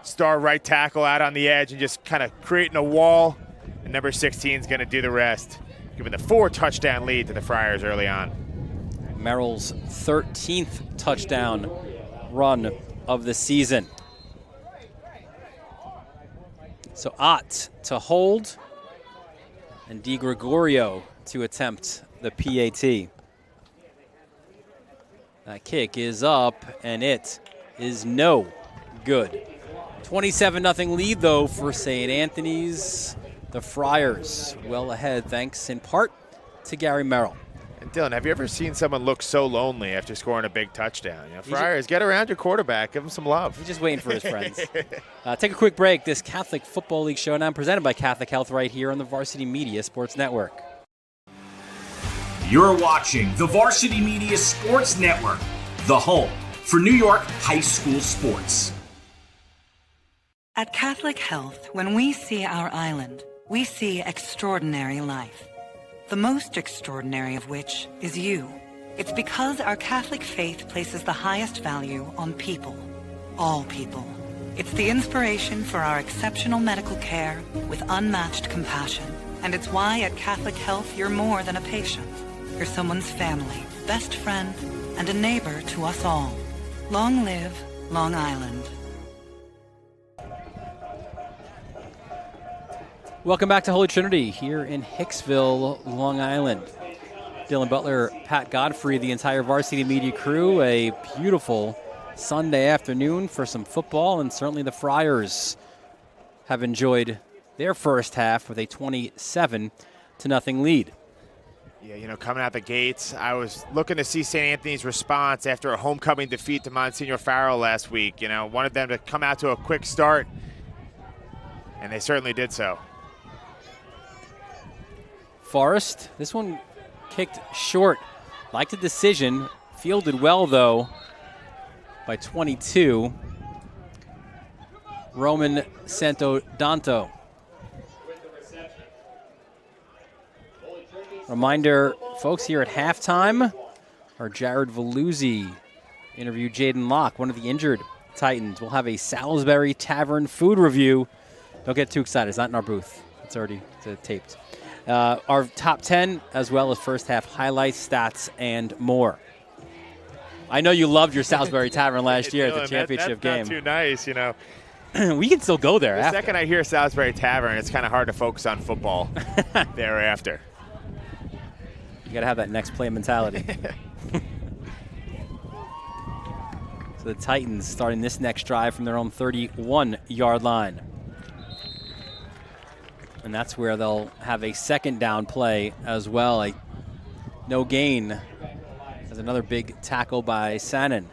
star right tackle, out on the edge and just kind of creating a wall. And number 16 is going to do the rest, giving the 4-touchdown lead to the Friars early on.
Merrill's 13th touchdown run of the season. So Ott to hold, and Di Gregorio to attempt the PAT. That kick is up, and it is no good. 27-0 lead, though, for St. Anthony's. The Friars well ahead, thanks in part to Gary Merrill.
And Dylan, have you ever seen someone look so lonely after scoring a big touchdown? You know, Friars, get around your quarterback, give him some love.
He's just waiting for his friends. Take a quick break. This Catholic Football League showdown presented by Catholic Health right here on the Varsity Media Sports Network.
You're watching the Varsity Media Sports Network, the home for New York high school sports.
At Catholic Health, when we see our island, we see extraordinary life. The most extraordinary of which is you. It's because our Catholic faith places the highest value on people. All people. It's the inspiration for our exceptional medical care with unmatched compassion. And it's why at Catholic Health you're more than a patient. You're someone's family, best friend, and a neighbor to us all. Long live Long Island.
Welcome back to Holy Trinity here in Hicksville, Long Island. Dylan Butler, Pat Godfrey, the entire Varsity Media crew. A beautiful Sunday afternoon for some football, and certainly the Friars have enjoyed their first half with a 27-0 lead.
Yeah, you know, coming out the gates, I was looking to see St. Anthony's response after a homecoming defeat to Monsignor Farrell last week. You know, wanted them to come out to a quick start, and they certainly did so.
Forrest, this one kicked short. Liked the decision. Fielded well, though, by 22. Roman Santodanto. Reminder, folks, here at halftime, our Jared Veluzzi interview Jaden Locke, one of the injured Titans. We'll have a Salisbury Tavern food review. Don't get too excited. It's not in our booth. It's already taped. Our top 10, as well as first half highlights, stats, and more. I know you loved your Salisbury Tavern last year at the championship game.
That's not too nice, you know.
We can still go there
The
after.
second I hear Salisbury Tavern, it's kind of hard to focus on football thereafter.
You got to have that next play mentality. So the Titans starting this next drive from their own 31-yard line. And that's where they'll have a second down play as well. No gain. As another big tackle by Sannon.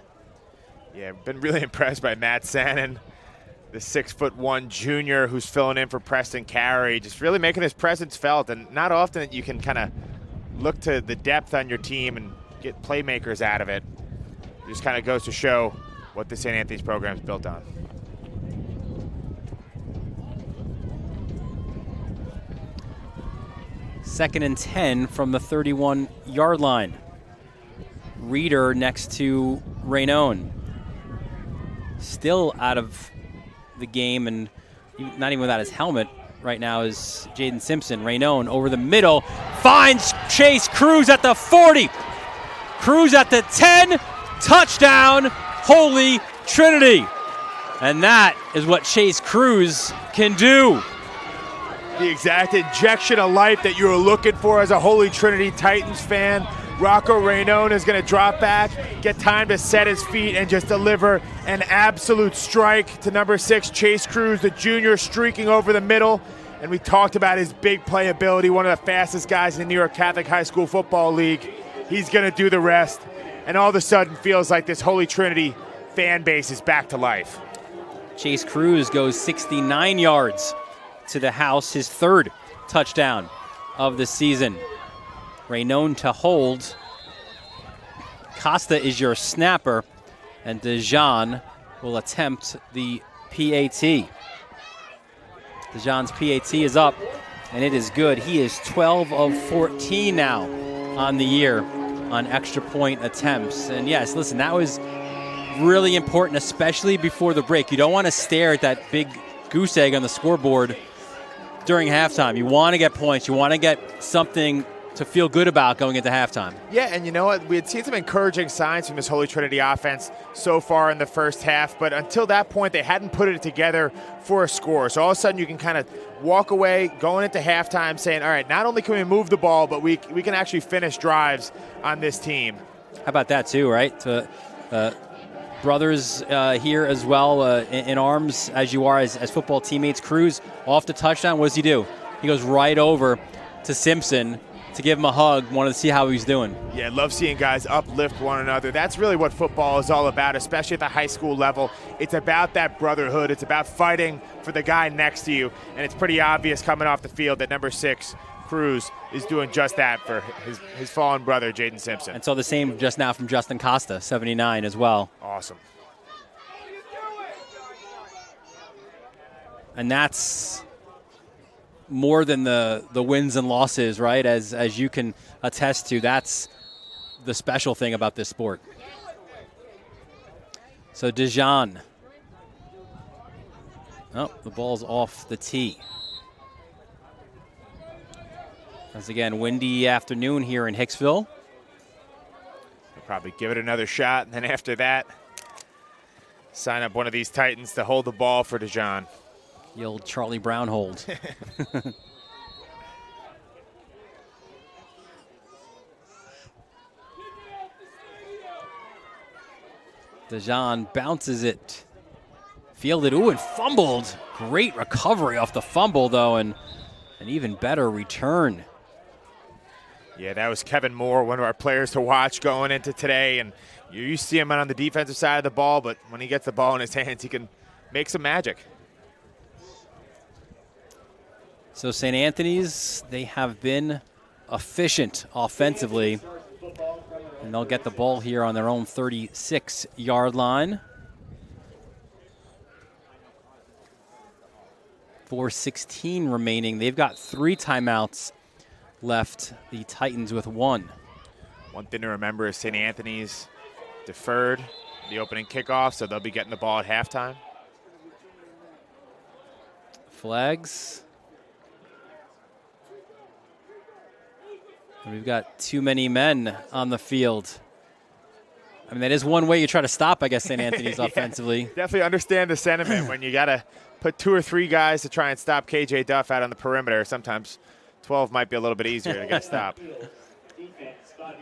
Yeah, been really impressed by Matt Sannon, the 6'1" junior who's filling in for Preston Carey, just really making his presence felt. And not often that you can kind of look to the depth on your team and get playmakers out of it. It just kind of goes to show what the St. Anthony's program is built on.
Second and 10 from the 31-yard line. Reeder next to Raynone. Still out of the game and not even without his helmet right now is Jaden Simpson. Raynone over the middle finds Chase Cruz at the 40. Cruz at the 10. Touchdown, Holy Trinity. And that is what Chase Cruz can do.
The exact injection of life that you were looking for as a Holy Trinity Titans fan. Rocco Raynone is going to drop back, get time to set his feet, and just deliver an absolute strike to number 6, Chase Cruz, the junior, streaking over the middle. And we talked about his big playability, one of the fastest guys in the New York Catholic High School Football League. He's going to do the rest. And all of a sudden feels like this Holy Trinity fan base is back to life.
Chase Cruz goes 69 yards to the house, his third touchdown of the season. Raynone to hold. Costa is your snapper, and Dejan will attempt the PAT. Dejan's PAT is up, and it is good. He is 12 of 14 now on the year on extra point attempts. And yes, listen, that was really important, especially before the break. You don't want to stare at that big goose egg on the scoreboard during halftime. You want to get points. You want to get something to feel good about going into halftime.
Yeah, and you know what? We had seen some encouraging signs from this Holy Trinity offense so far in the first half, but until that point, they hadn't put it together for a score. So all of a sudden, you can kind of walk away going into halftime saying, all right, not only can we move the ball, but we can actually finish drives on this team.
How about that too, right? Brothers here as well in arms as you are as football teammates. Cruz off the touchdown. What does he do? He goes right over to Simpson to give him a hug, wanted to see how he's doing.
Yeah, love seeing guys uplift one another. That's really what football is all about, especially at the high school level. It's about that brotherhood. It's about fighting for the guy next to you, and it's pretty obvious coming off the field that number 6, Cruz, is doing just that for his fallen brother, Jaden Simpson.
And so the same just now from Justin Costa, 79 as well.
Awesome.
And that's more than the wins and losses, right? As you can attest to, that's the special thing about this sport. So Dejan. Oh, the ball's off the tee. Once again, windy afternoon here in Hicksville.
We'll probably give it another shot, and then after that, sign up one of these Titans to hold the ball for Dejan.
The old Charlie Brown hold. Dejan bounces it. Fielded, and fumbled. Great recovery off the fumble, though, and an even better return.
Yeah, that was Kevin Moore, one of our players to watch going into today. And you see him on the defensive side of the ball, but when he gets the ball in his hands, he can make some magic.
So St. Anthony's, they have been efficient offensively. And they'll get the ball here on their own 36-yard line. 4:16 remaining. They've got 3 timeouts left. The Titans with 1.
One thing to remember is St. Anthony's deferred the opening kickoff, so they'll be getting the ball at halftime.
Flags. And we've got too many men on the field. I mean, that is one way you try to stop, I guess, St. Anthony's
Yeah,
offensively.
Definitely understand the sentiment when you got to put 2 or 3 guys to try and stop KJ Duff out on the perimeter. Sometimes 12 might be a little bit easier to get a stop.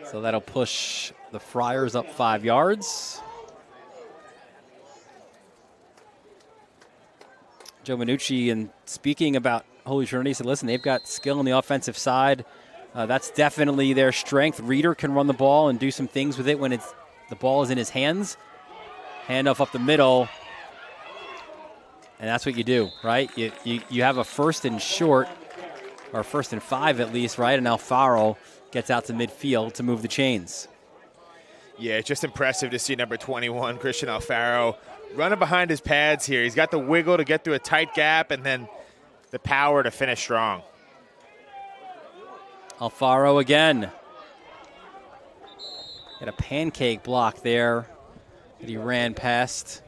So that'll push the Friars up 5 yards. Joe Minucci, and speaking about Holy Trinity, said, listen, they've got skill on the offensive side. That's definitely their strength. Reeder can run the ball and do some things with it when the ball is in his hands. Handoff up the middle. And that's what you do, right? You have a 1st and short, or 1st and 5 at least, right? And Alfaro gets out to midfield to move the chains.
Yeah, it's just impressive to see number 21, Christian Alfaro, running behind his pads here. He's got the wiggle to get through a tight gap and then the power to finish strong.
Alfaro again. Got a pancake block there that he ran past.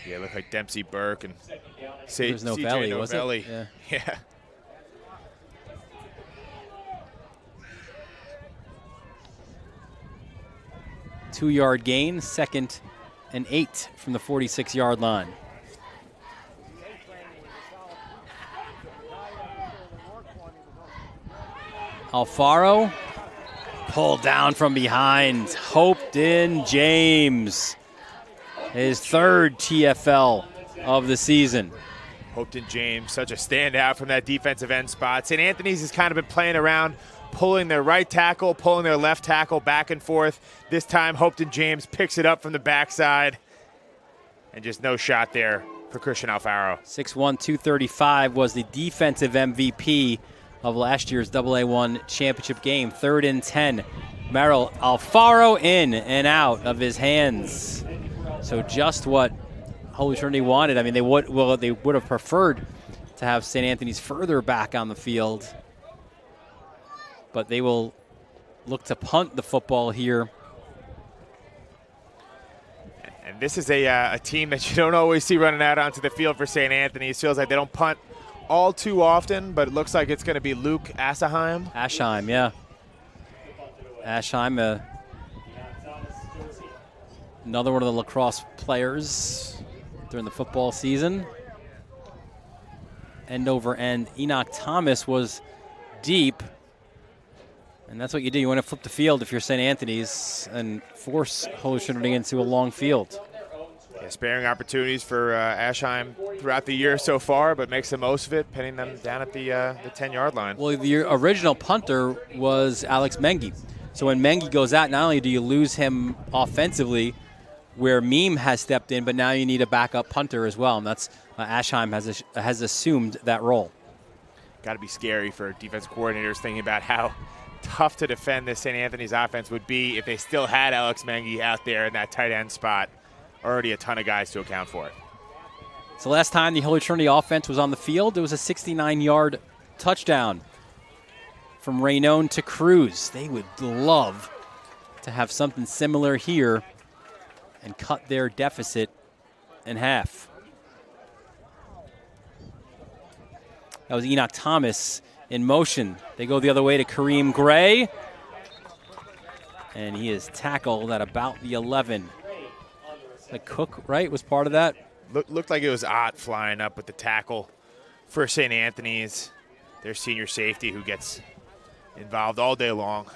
Yeah, it looked like Dempsey Burke and
There's no belly, was it?
Yeah.
Two-yard gain, 2nd and 8 from the 46-yard line. Alfaro pulled down from behind. Hopeton James, his 3rd TFL of the season.
Hopeton James, such a standout from that defensive end spot. St. Anthony's has kind of been playing around, pulling their right tackle, pulling their left tackle back and forth. This time, Hopeton James picks it up from the backside. And just no shot there for Christian Alfaro.
6'1", 235 was the defensive MVP of last year's AA1 championship game. 3rd and 10. Merrill Alfaro in and out of his hands. So just what Holy Trinity wanted. I mean, they would have preferred to have St. Anthony's further back on the field, but they will look to punt the football here.
And this is a team that you don't always see running out onto the field for St. Anthony's. Feels like they don't punt all too often, but it looks like it's going to be Luke Asheim.
Asheim, yeah. Asheim, another one of the lacrosse players during the football season. End over end. Enoch Thomas was deep. And that's what you do. You want to flip the field if you're St. Anthony's and force Holy Trinity into a long field.
Yeah, sparing opportunities for Asheim throughout the year so far, but makes the most of it, pinning them down at the 10-yard line.
Well, the original punter was Alex Mengi. So when Mengi goes out, not only do you lose him offensively, where Meme has stepped in, but now you need a backup punter as well, and that's Asheim has assumed that role.
Got to be scary for defensive coordinators thinking about how tough to defend this St. Anthony's offense would be if they still had Alex Mengi out there in that tight end spot. Already a ton of guys to account for it.
So last time the Holy Trinity offense was on the field, it was a 69-yard touchdown from Raynone to Cruz. They would love to have something similar here and cut their deficit in half. That was Enoch Thomas in motion. They go the other way to Kareem Gray. And he is tackled at about the 11. Like Cook, right, was part of that?
Looked like it was Ott flying up with the tackle for St. Anthony's, their senior safety who gets involved all day long.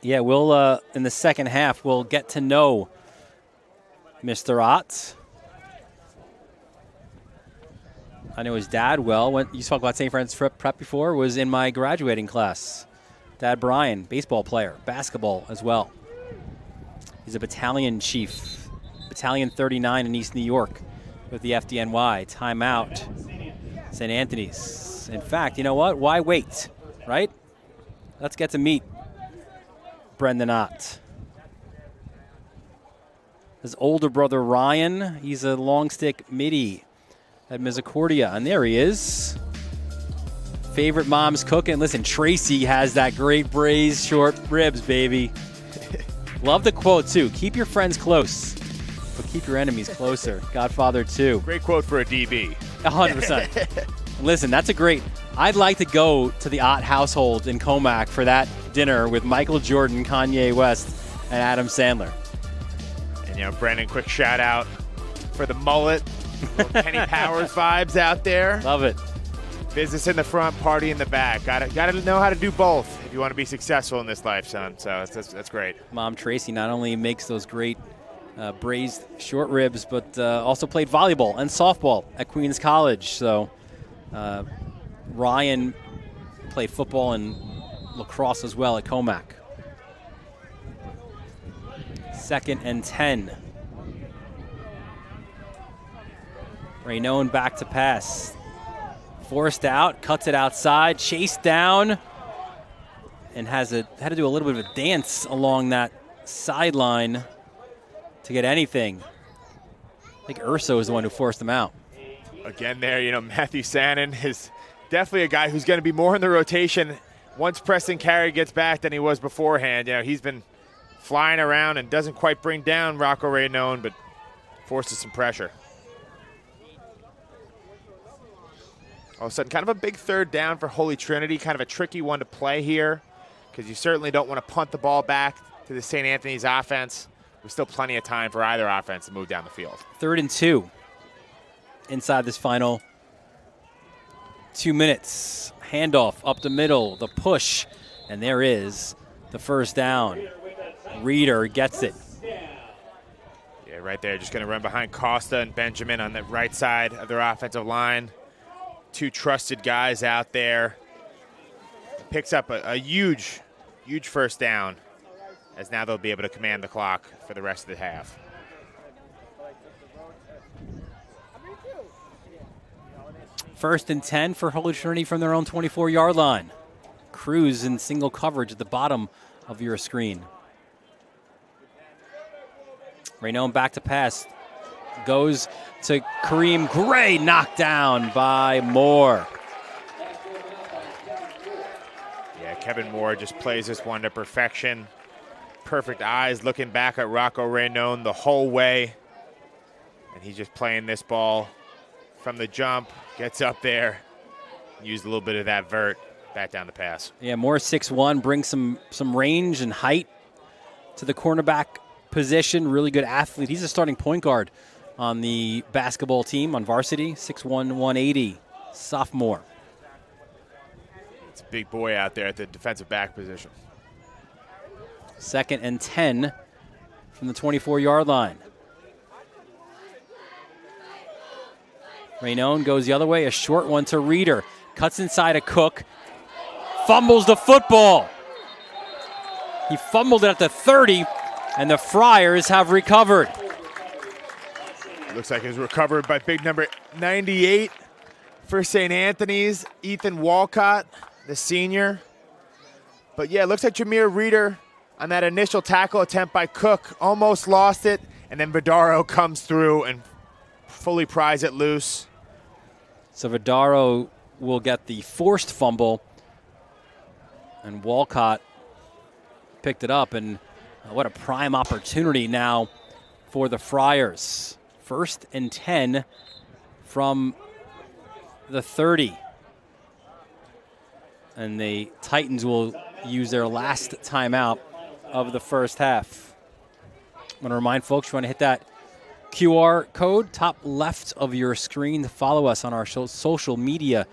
Yeah, we'll, in the second half, we'll get to know Mr. Ott. I know his dad well. You spoke about St. Francis Prep before, was in my graduating class. Dad Brian, baseball player, basketball as well. He's a battalion chief. Battalion 39 in East New York with the FDNY. Timeout, St. Anthony's. In fact, you know what? Why wait, right? Let's get to meet Brendan Ott. His older brother, Ryan, he's a long stick midi at Misericordia. And there he is. Favorite mom's cooking. Listen, Tracy has that great braised short ribs, baby. Love the quote, too. Keep your friends close, but keep your enemies closer. Godfather 2.
Great quote for a DB.
100%. Listen, that's a great. I'd like to go to the Ott household in Comac for that dinner with Michael Jordan, Kanye West, and Adam Sandler.
And, Brandon, quick shout out for the mullet. Little Kenny Powers vibes out there.
Love it.
Business in the front, party in the back. Got to know how to do both if you want to be successful in this life, son. So that's great.
Mom Tracy not only makes those great braised short ribs, but also played volleyball and softball at Queens College. So Ryan played football and lacrosse as well at Comac. 2nd and 10. Raynone back to pass. Forced out, cuts it outside, chased down, and had to do a little bit of a dance along that sideline to get anything. I think Urso is the one who forced him out.
Again there, Matthew Sannon is definitely a guy who's going to be more in the rotation once Preston Carey gets back than he was beforehand. He's been flying around and doesn't quite bring down Rocco Raynone, but forces some pressure. All of a sudden, kind of a big 3rd down for Holy Trinity, kind of a tricky one to play here because you certainly don't want to punt the ball back to the St. Anthony's offense. There's still plenty of time for either offense to move down the field.
3rd and 2 inside this final 2 minutes. Handoff up the middle, the push, and there is the first down. Reeder gets it.
Yeah, right there, just going to run behind Costa and Benjamin on the right side of their offensive line. 2 trusted guys out there. Picks up a huge first down, as now they'll be able to command the clock for the rest of the half.
First and 10 for Holy Trinity from their own 24-yard line. Cruz in single coverage at the bottom of your screen. Raynone back to pass. Goes to Kareem Gray, knocked down by Moore.
Yeah, Kevin Moore just plays this one to perfection. Perfect eyes looking back at Rocco Raynone the whole way. And he's just playing this ball from the jump, gets up there, used a little bit of that vert, back down the pass.
Yeah, Moore 6'1", brings some range and height to the cornerback position. Really good athlete. He's a starting point guard on the basketball team on varsity. 6'1", 180, sophomore.
It's a big boy out there at the defensive back position.
2nd and 10 from the 24-yard line. Raynone goes the other way, a short one to Reeder. Cuts inside a Cook. Fumbles the football. He fumbled it at the 30, and the Friars have recovered.
Looks like it was recovered by big number 98 for St. Anthony's, Ethan Walcott, the senior. But yeah, it looks like Jameer Reeder on that initial tackle attempt by Cook almost lost it, and then Vidaro comes through and fully pries it loose.
So Vidaro will get the forced fumble, and Walcott picked it up, and what a prime opportunity now for the Friars. 1st and 10 from the 30. And the Titans will use their last timeout of the first half. I want to remind folks, you want to hit that QR code, top left of your screen, to follow us on our social media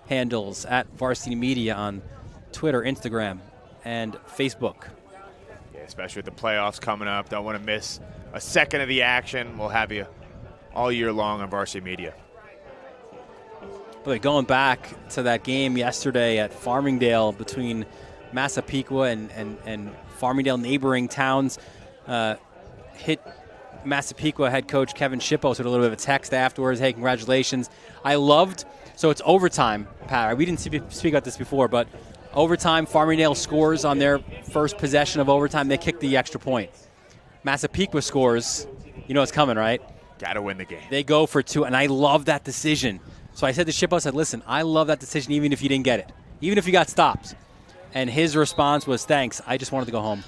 handles at Varsity Media on Twitter, Instagram, and Facebook.
Yeah, especially with the playoffs coming up. Don't want to miss a second of the action. We'll have you all year long on Varsity Media.
But going back to that game yesterday at Farmingdale between Massapequa and Farmingdale neighboring towns, hit Massapequa head coach Kevin Shippos with a little bit of a text afterwards. Hey, congratulations. So it's overtime, Pat. We didn't speak about this before, but overtime, Farmingdale scores on their first possession of overtime. They kick the extra point. Massapequa scores. You know it's coming, right?
Got to win the game.
They go for 2, and I love that decision. So I said to Shippos, listen, I love that decision even if you didn't get it, even if you got stopped. And his response was, thanks, I just wanted to go home.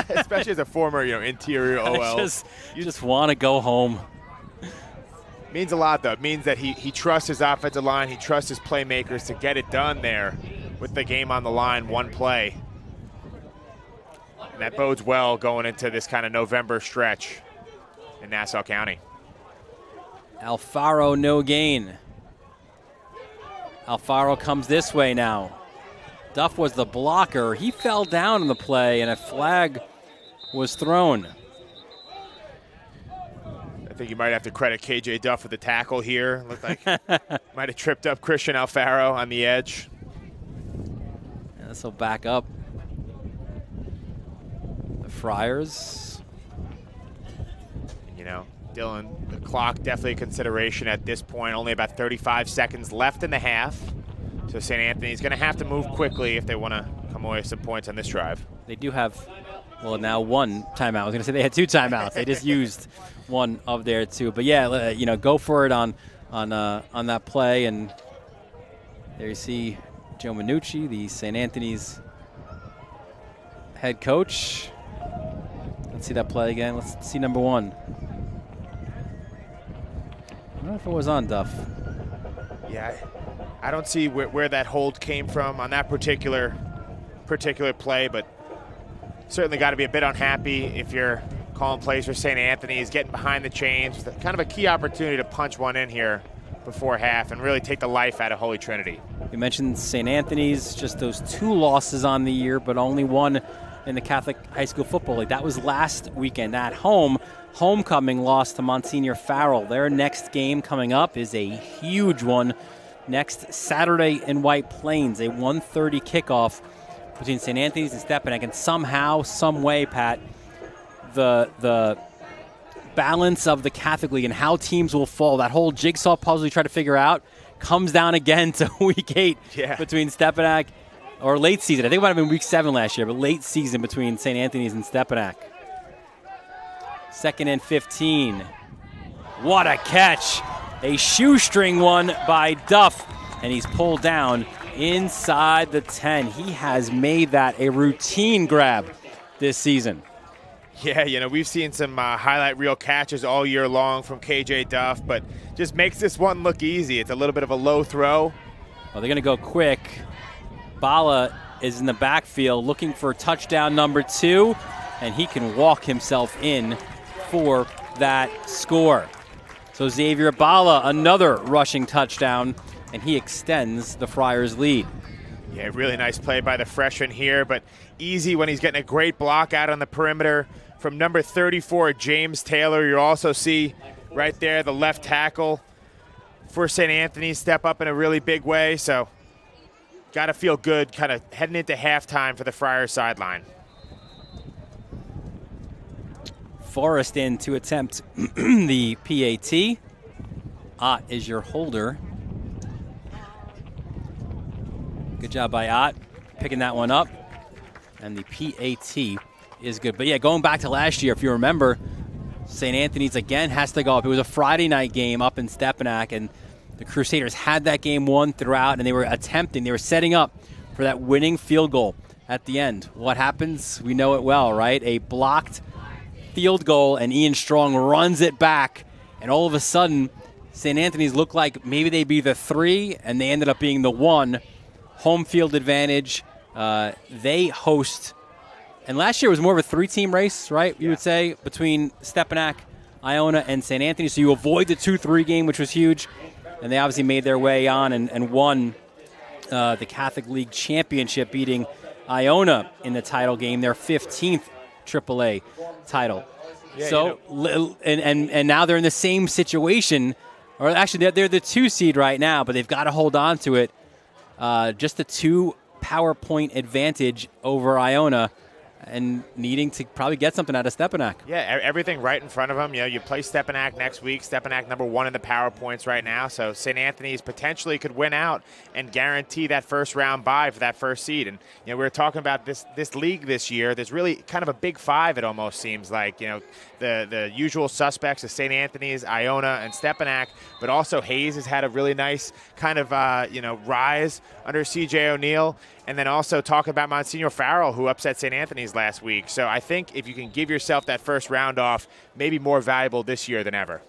Especially as a former, interior OL.
I just want to go home.
Means a lot, though. It means that he trusts his offensive line. He trusts his playmakers to get it done there with the game on the line, one play. And that bodes well going into this kind of November stretch in Nassau County.
Alfaro, no gain. Alfaro comes this way now. Duff was the blocker. He fell down in the play, and a flag was thrown.
I think you might have to credit KJ Duff with the tackle here. Looked like might have tripped up Christian Alfaro on the edge.
Yeah, this will back up the Friars.
Dylan, the clock definitely a consideration at this point. Only about 35 seconds left in the half. So St. Anthony's going to have to move quickly if they want to come away with some points on this drive.
They do have, now one timeout. I was going to say they had 2 timeouts. They just used one of their 2. But yeah, go for it on that play. And there you see Joe Minucci, the St. Anthony's head coach. Let's see that play again. Let's see number 1. I don't know if it was on Duff.
Yeah, I don't see where that hold came from on that particular play, but certainly got to be a bit unhappy if you're calling plays for St. Anthony's, getting behind the chains. Kind of a key opportunity to punch one in here before half and really take the life out of Holy Trinity.
You mentioned St. Anthony's, just those 2 losses on the year, but only 1 in the Catholic High School Football League. That was last weekend at home. Homecoming loss to Monsignor Farrell. Their next game coming up is a huge one next Saturday in White Plains, a 1:30 kickoff between St. Anthony's and Stepanak. And somehow, some way, Pat, the balance of the Catholic League and how teams will fall, that whole jigsaw puzzle you try to figure out, comes down again to week 8 between Stepanak, or late season. I think it might have been week 7 last year, but late season between St. Anthony's and Stepanak. 2nd and 15. What a catch. A shoestring one by Duff, and he's pulled down inside the 10. He has made that a routine grab this season.
Yeah, we've seen some highlight reel catches all year long from KJ Duff, but just makes this one look easy. It's a little bit of a low throw.
Well, they're going to go quick. Bala is in the backfield looking for touchdown number 2, and he can walk himself in for that score. So Xavier Bala, another rushing touchdown, and he extends the Friars' lead.
Yeah, really nice play by the freshman here, but easy when he's getting a great block out on the perimeter from number 34, James Taylor. You also see right there the left tackle for St. Anthony step up in a really big way, so got to feel good kind of heading into halftime for the Friars sideline.
Forrest in to attempt the PAT. Ott is your holder. Good job by Ott picking that one up. And the PAT is good. But yeah, going back to last year, if you remember, St. Anthony's again has to go up. It was a Friday night game up in Stepanak, and the Crusaders had that game won throughout, and they were setting up for that winning field goal at the end. What happens? We know it well, right? A blocked field goal, and Ian Strong runs it back, and all of a sudden St. Anthony's looked like maybe they'd be the 3, and they ended up being the 1. Home field advantage. They host, and last year was more of a 3-team race, right? You would say, between Stepanak, Iona, and St. Anthony, so you avoid the 2-3 game, which was huge, and they obviously made their way on and won the Catholic League Championship, beating Iona in the title game, their 15th AAA title. Yeah, so, and now they're in the same situation, or actually they're the 2 seed right now, but they've got to hold on to it. Just a 2 power point advantage over Iona and needing to probably get something out of Stepanak.
Yeah, everything right in front of them. You know, you play Stepanak next week. Stepanak #1 in the power points right now. So St. Anthony's potentially could win out and guarantee that first round bye for that first seed. And, you know, we were talking about this league this year. There's really kind of a big five, it almost seems like. You know, the usual suspects of St. Anthony's, Iona, and Stepanak. But also Hayes has had a really nice kind of, rise under C.J. O'Neill. And then also talk about Monsignor Farrell, who upset St. Anthony's last week. So I think if you can give yourself that first round off, maybe more valuable this year than ever.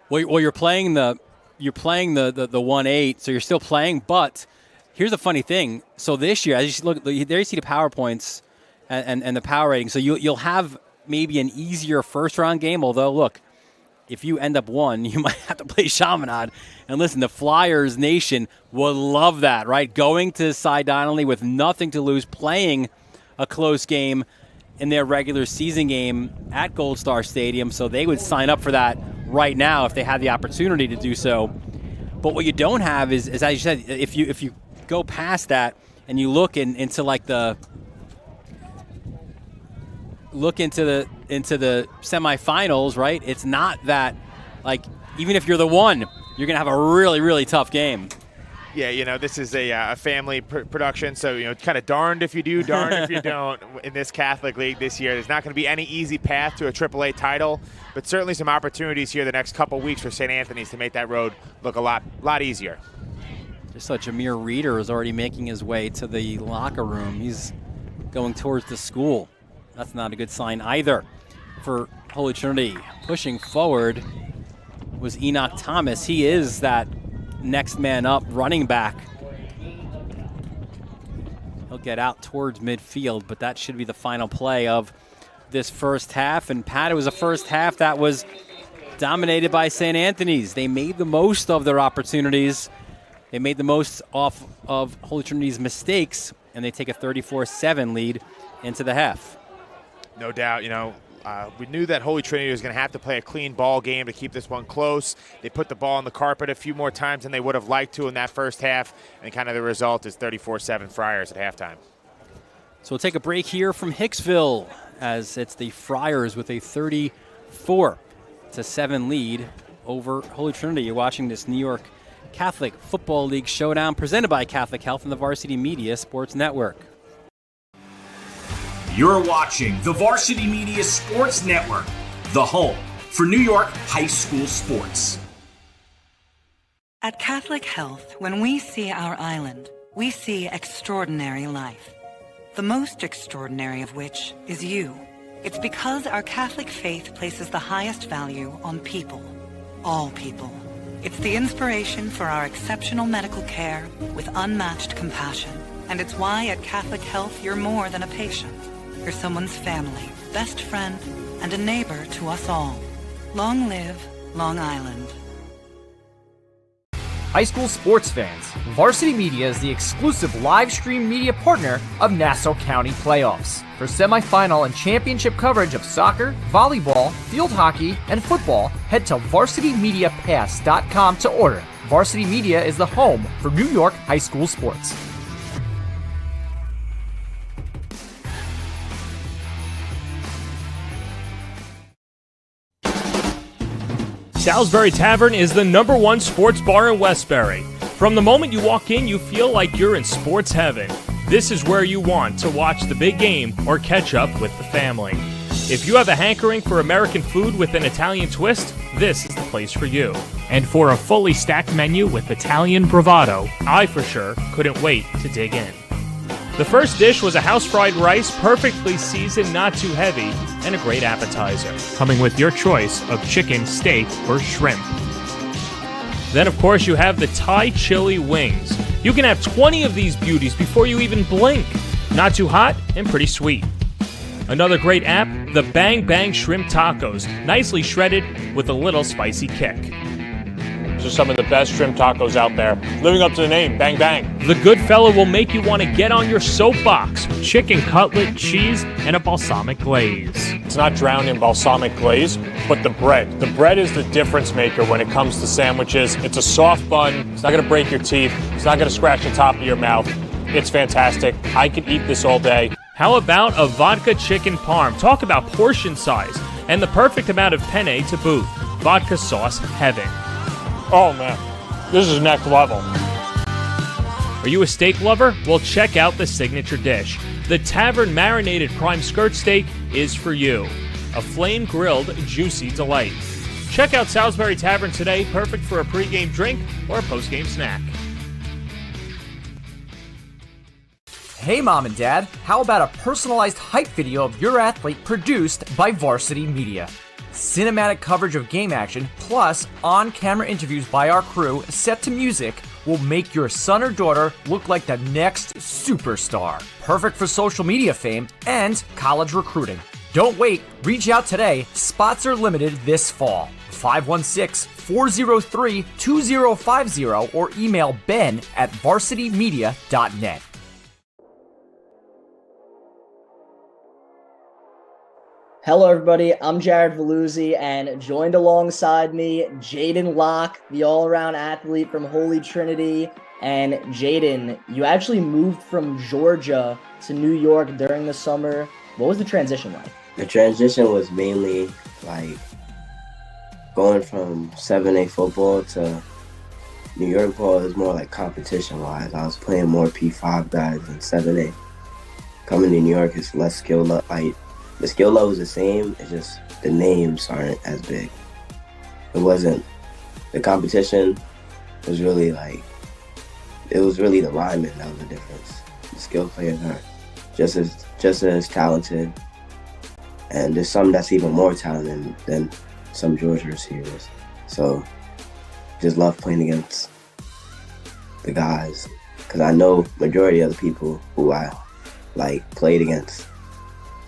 Well, you're playing the 1-8, so you're still playing. But here's the funny thing. So this year, as you look, there you see the power points and the power rating. So you'll have maybe an easier first round game. Although, look, if you end up 1, you might have to play Chaminade. And listen, the Flyers Nation will love that, right? Going to Cy Donnelly with nothing to lose, playing a close game in their regular season game at Gold Star Stadium. So they would sign up for that right now if they had the opportunity to do so. But what you don't have is as you said, if you go past that and you look into the semifinals, right? It's not that, like, even if you're the 1, you're going to have a really, really tough game.
Yeah, you know, this is a family production, so, you know, kind of darned if you do, darned if you don't in this Catholic League this year. There's not going to be any easy path to a AAA title, but certainly some opportunities here the next couple weeks for St. Anthony's to make that road look a lot easier.
Just so Jameer Reeder is already making his way to the locker room. He's going towards the school. That's not a good sign either for Holy Trinity. Pushing forward was Enoch Thomas. He is that next man up running back. He'll get out towards midfield, but that should be the final play of this first half. And Pat, it was a first half that was dominated by St. Anthony's. They made the most of their opportunities. They made the most off of Holy Trinity's mistakes, and they take a 34-7 lead into the half.
No doubt, you know, we knew that Holy Trinity was going to have to play a clean ball game to keep this one close. They put the ball on the carpet a few more times than they would have liked to in that first half, and kind of the result is 34-7 Friars at halftime.
So we'll take a break here from Hicksville as it's the Friars with a 34-7 lead over Holy Trinity. You're watching this New York Catholic Football League showdown presented by Catholic Health and the Varsity Media Sports Network.
You're watching the Varsity Media Sports Network, the home for New York high school sports.
At Catholic Health, when we see our island, we see extraordinary life. The most extraordinary of which is you. It's because our Catholic faith places the highest value on people. All people. It's the inspiration for our exceptional medical care with unmatched compassion. And it's why at Catholic Health you're more than a patient. You're someone's family, best friend, and a neighbor to us all. Long live Long Island.
High school sports fans, Varsity Media is the exclusive live stream media partner of Nassau County Playoffs. For semifinal and championship coverage of soccer, volleyball, field hockey, and football, head to varsitymediapass.com to order. Varsity Media is the home for New York high school sports.
Salisbury Tavern is the #1 sports bar in Westbury. From the moment you walk in, you feel like you're in sports heaven. This is where you want to watch the big game or catch up with the family. If you have a hankering for American food with an Italian twist, this is the place for you. And for a fully stacked menu with Italian bravado, I for sure couldn't wait to dig in. The first dish was a house-fried rice, perfectly seasoned, not too heavy, and a great appetizer, coming with your choice of chicken, steak, or shrimp. Then, of course, you have the Thai chili wings. You can have 20 of these beauties before you even blink. Not too hot and pretty sweet. Another great app, the Bang Bang Shrimp Tacos, nicely shredded with a little spicy kick.
These are some of the best shrimp tacos out there. Living up to the name, Bang Bang.
The good fella will make you want to get on your soapbox with chicken cutlet, cheese, and a balsamic glaze.
It's not drowned in balsamic glaze, but the bread. The bread is the difference maker when it comes to sandwiches. It's a soft bun. It's not going to break your teeth. It's not going to scratch the top of your mouth. It's fantastic. I could eat this all day.
How about a vodka chicken parm? Talk about portion size and the perfect amount of penne to boot. Vodka sauce heaven.
Oh man, this is next level.
Are you a steak lover? Well, check out the signature dish. The Tavern Marinated Prime Skirt Steak is for you. A flame-grilled, juicy delight. Check out Salisbury Tavern today, perfect for a pregame drink or a postgame snack.
Hey Mom and Dad, how about a personalized hype video of your athlete produced by Varsity Media? Cinematic coverage of game action, plus on-camera interviews by our crew set to music will make your son or daughter look like the next superstar. Perfect for social media fame and college recruiting. Don't wait, reach out today. Spots are limited this fall. 516-403-2050 or email ben@varsitymedia.net.
Hello, everybody. I'm Jared Veluzzi, and joined alongside me, Jaden Locke, the all-around athlete from Holy Trinity. And Jaden, you actually moved from Georgia to New York during the summer. What was the transition like?
The transition was mainly like going from 7A football to New York ball. Is more like competition-wise. I was playing more P5 guys than 7A. Coming to New York is less skill level. Like, the skill level is the same, it's just the names aren't as big. It wasn't, the competition was really like, it was really the linemen that was the difference. The skill players are just as talented, and there's some that's even more talented than some Georgia receivers. So just love playing against the guys, because I know majority of the people who I like played against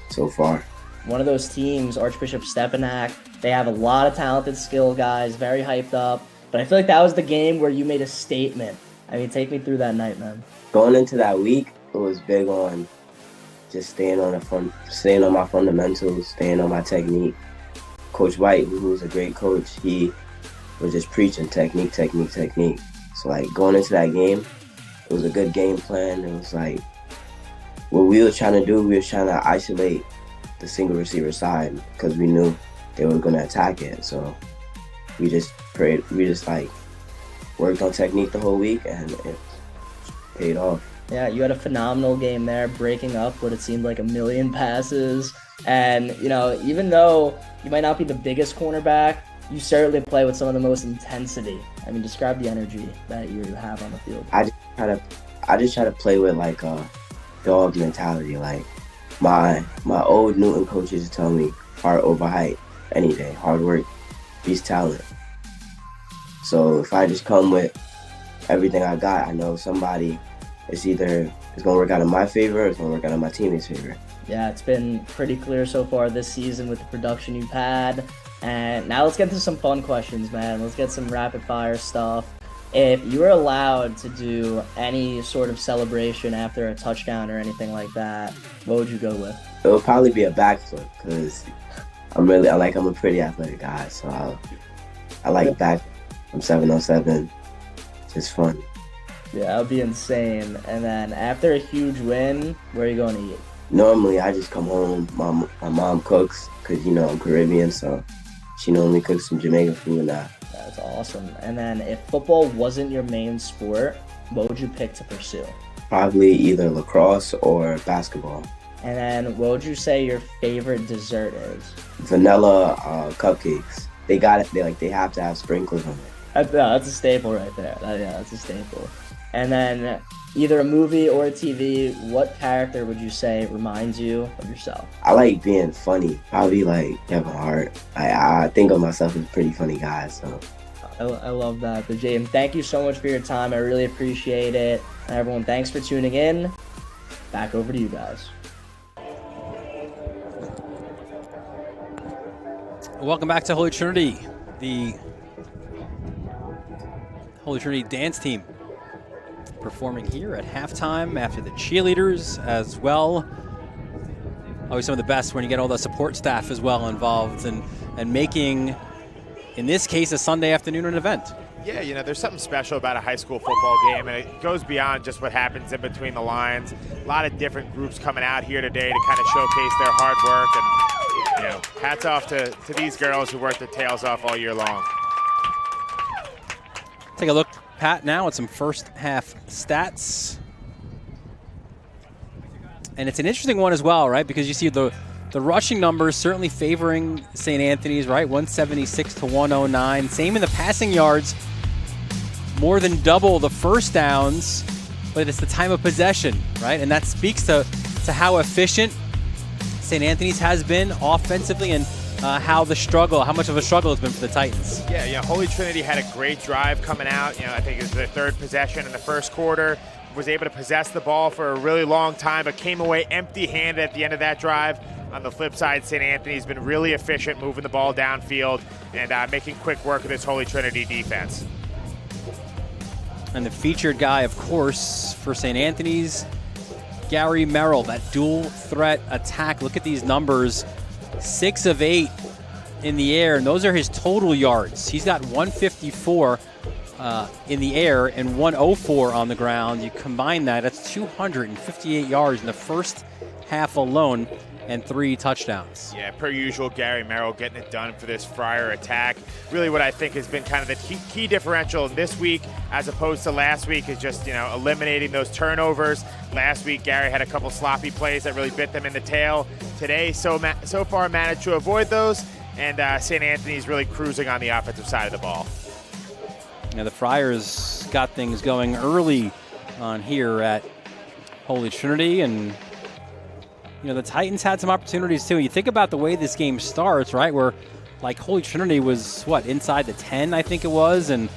so far.
One of those teams, Archbishop Stepanak, they have a lot of talented skill guys, very hyped up. But I feel like that was the game where you made a statement. I mean, take me through that night, man.
Going into that week, it was big on just staying on my fundamentals, staying on my technique. Coach White, who was a great coach, he was just preaching technique. So like going into that game, it was a good game plan. It was like, what we were trying to do, we were trying to isolate the single receiver side because we knew they were going to attack it. So we just worked on technique the whole week, and it paid off.
Yeah, you had a phenomenal game there, breaking up what it seemed like a million passes. And, you know, even though you might not be the biggest cornerback, you certainly play with some of the most intensity. I mean, describe the energy that you have on the field.
I just try to play with like a dog mentality. Like my old Newton coaches tell me hard over height any day, hard work beats talent. So if I just come with everything I got, I know somebody it's going to work out in my favor or it's going to work out in my teammates' favor.
Yeah, it's been pretty clear so far this season with the production you've had. And now let's get into some fun questions, man. Let's get some rapid fire stuff. If you were allowed to do any sort of celebration after a touchdown or anything like that, what would you go with?
It would probably be a backflip because I'm a pretty athletic guy, so I like back from 707. Just fun.
Yeah, that would be insane. And then after a huge win, where are you going to eat?
Normally, I just come home. My mom cooks because, you know, I'm Caribbean, so she normally cooks some Jamaican food and that.
That's awesome. And then if football wasn't your main sport, what would you pick to pursue?
Probably either lacrosse or basketball.
And then what would you say your favorite dessert is?
Vanilla cupcakes. They got it. They have to have sprinkles on it.
That's a staple right there. That's a staple. And then either a movie or a TV, what character would you say reminds you of yourself?
I like being funny. Probably like Kevin Hart. I think of myself as a pretty funny guy. So
I love that. But Jaden, thank you so much for your time. I really appreciate it. And everyone, thanks for tuning in. Back over to you guys.
Welcome back to Holy Trinity, the Holy Trinity dance team performing here at halftime after the cheerleaders as well. Always some of the best when you get all the support staff as well involved and making, in this case, a Sunday afternoon an event.
Yeah, you know, there's something special about a high school football game, and it goes beyond just what happens in between the lines. A lot of different groups coming out here today to kind of showcase their hard work, and, you know, hats off to these girls who work their tails off all year long.
Take a look, Pat, now at some first half stats. And it's an interesting one as well, right? Because you see the rushing numbers certainly favoring St. Anthony's, right? 176 to 109. Same in the passing yards. More than double the first downs, but it's the time of possession, right? And that speaks to how efficient St. Anthony's has been offensively and how much of a struggle it's been for the Titans.
Yeah, Holy Trinity had a great drive coming out. You know, I think it was their third possession in the first quarter. Was able to possess the ball for a really long time, but came away empty-handed at the end of that drive. On the flip side, St. Anthony's been really efficient moving the ball downfield and making quick work of this Holy Trinity defense.
And the featured guy, of course, for St. Anthony's, Gary Merrill, that dual threat attack. Look at these numbers, 6 of 8 in the air, and those are his total yards. He's got 154 in the air and 104 on the ground. You combine that's 258 yards in the first half alone and 3 touchdowns.
Yeah, per usual, Gary Merrill getting it done for this Friar attack. Really what I think has been kind of the key differential this week as opposed to last week is just, you know, eliminating those turnovers. Last week, Gary had a couple sloppy plays that really bit them in the tail. Today, so far managed to avoid those, and St. Anthony's really cruising on the offensive side of the ball.
Yeah, the Friars got things going early on here at Holy Trinity, and you know, the Titans had some opportunities too. You think about the way this game starts, right? Where like Holy Trinity was inside the 10, I think it was, and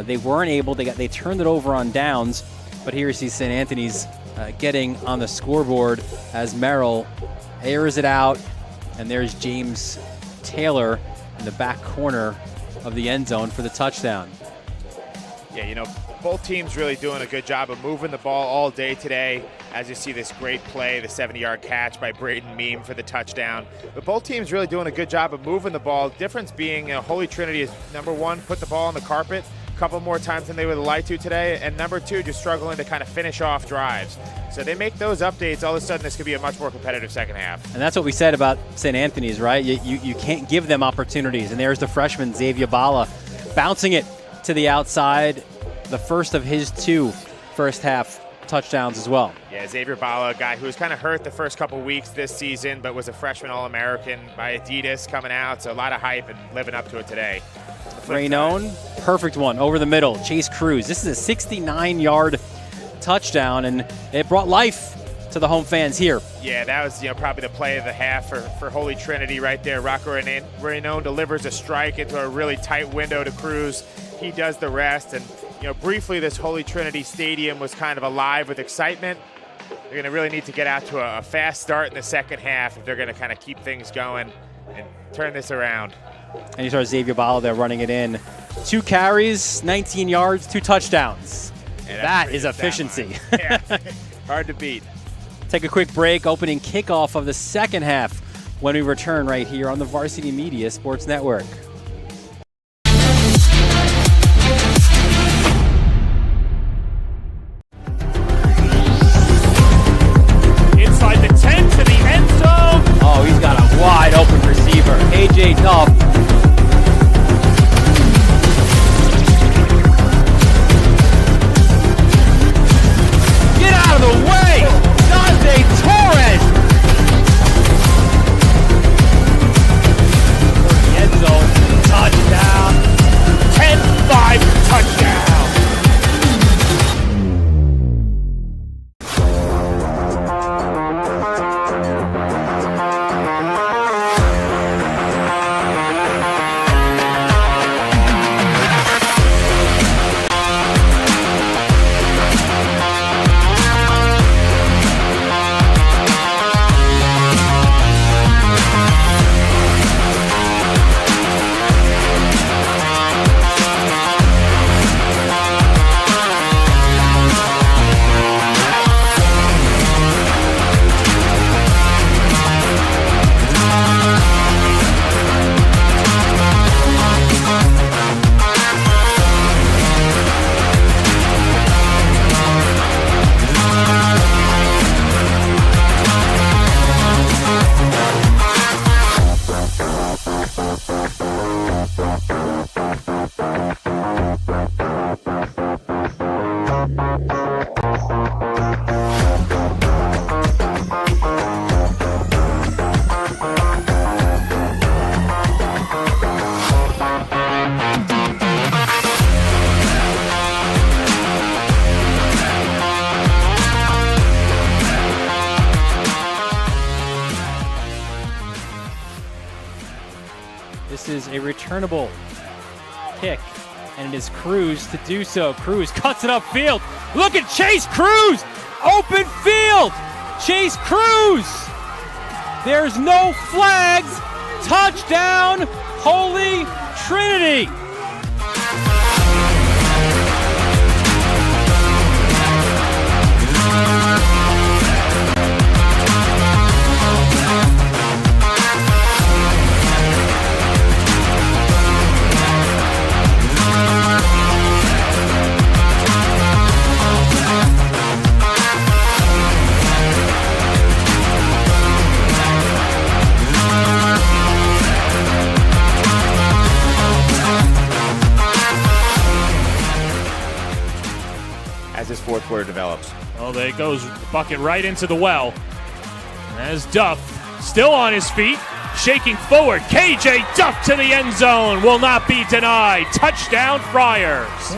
they weren't able. They turned it over on downs, but here you see St. Anthony's getting on the scoreboard as Merrill airs it out, and there's James Taylor in the back corner of the end zone for the touchdown.
Yeah, you know, both teams really doing a good job of moving the ball all day today. As you see this great play, the 70-yard catch by Braden Meem for the touchdown. But both teams really doing a good job of moving the ball. Difference being, Holy Trinity is, number one, put the ball on the carpet a couple more times than they would like to today. And number two, just struggling to kind of finish off drives. So they make those updates, all of a sudden this could be a much more competitive second half.
And that's what we said about St. Anthony's, right? You can't give them opportunities. And there's the freshman, Xavier Bala, bouncing it to the outside. The first of his 2 first half touchdowns as well.
Yeah, Xavier Bala, a guy who was kind of hurt the first couple weeks this season, but was a freshman All-American by Adidas coming out, so a lot of hype and living up to it today.
Raynone, perfect one over the middle. Chase Cruz. This is a 69-yard touchdown, and it brought life to the home fans here.
Yeah, that was probably the play of the half for Holy Trinity right there. Rocco Raynone delivers a strike into a really tight window to Cruz. He does the rest, and briefly this Holy Trinity Stadium was kind of alive with excitement. They're going to really need to get out to a fast start in the second half if they're going to kind of keep things going and turn this around.
And you saw Xavier Bala there running it in. 2 carries, 19 yards, 2 touchdowns. That is efficiency.
Yeah, hard to beat.
Take a quick break, opening kickoff of the second half when we return right here on the Varsity Media Sports Network.
Inside the 10 to the end zone.
Oh, he's got a wide open receiver. AJ Duff. Get out of the way! Dante Torres! For the end zone. This is a returnable kick, and it is Cruz to do so. Cruz cuts it upfield. Look at Chase Cruz! Open field! Chase Cruz! There's no flags! Touchdown, Holy Trinity!
As this fourth quarter develops.
Oh, there goes the bucket right into the well. As Duff, still on his feet, shaking forward. KJ Duff to the end zone, will not be denied. Touchdown, Friars.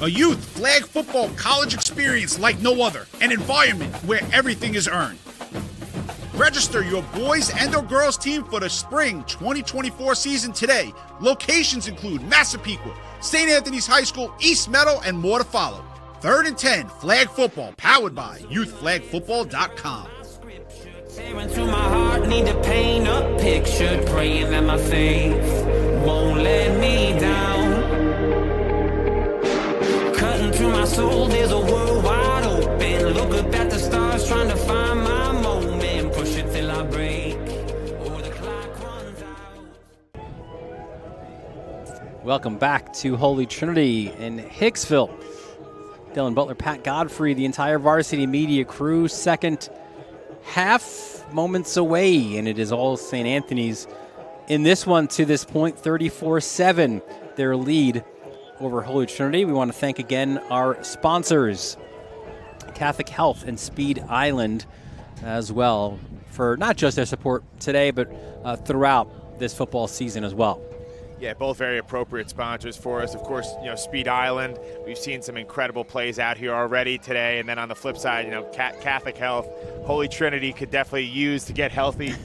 A youth flag football college experience like no other. An environment where everything is earned. Register your boys and or girls team for the spring 2024 season today. Locations include Massapequa, St. Anthony's High School, East Meadow, and more to follow. 3rd and 10 Flag Football, powered by YouthFlagFootball.com.
Tearing through my heart, need to paint a picture, praying that my faith won't let me down. Cutting through my soul, there's a world wide open. Look up at the stars, trying to find my moment. Push it till I break, or the clock runs out.
Welcome back to Holy Trinity in Hicksville. Dylan Butler, Pat Godfrey, the entire Varsity Media crew, second half moments away, and it is all St. Anthony's in this one to this point, 34-7, their lead over Holy Trinity. We want to thank again our sponsors, Catholic Health and Speed Island, as well, for not just their support today, but throughout this football season as well.
Yeah, both very appropriate sponsors for us. Of course, Speed Island. We've seen some incredible plays out here already today. And then on the flip side, Catholic Health, Holy Trinity could definitely use to get healthy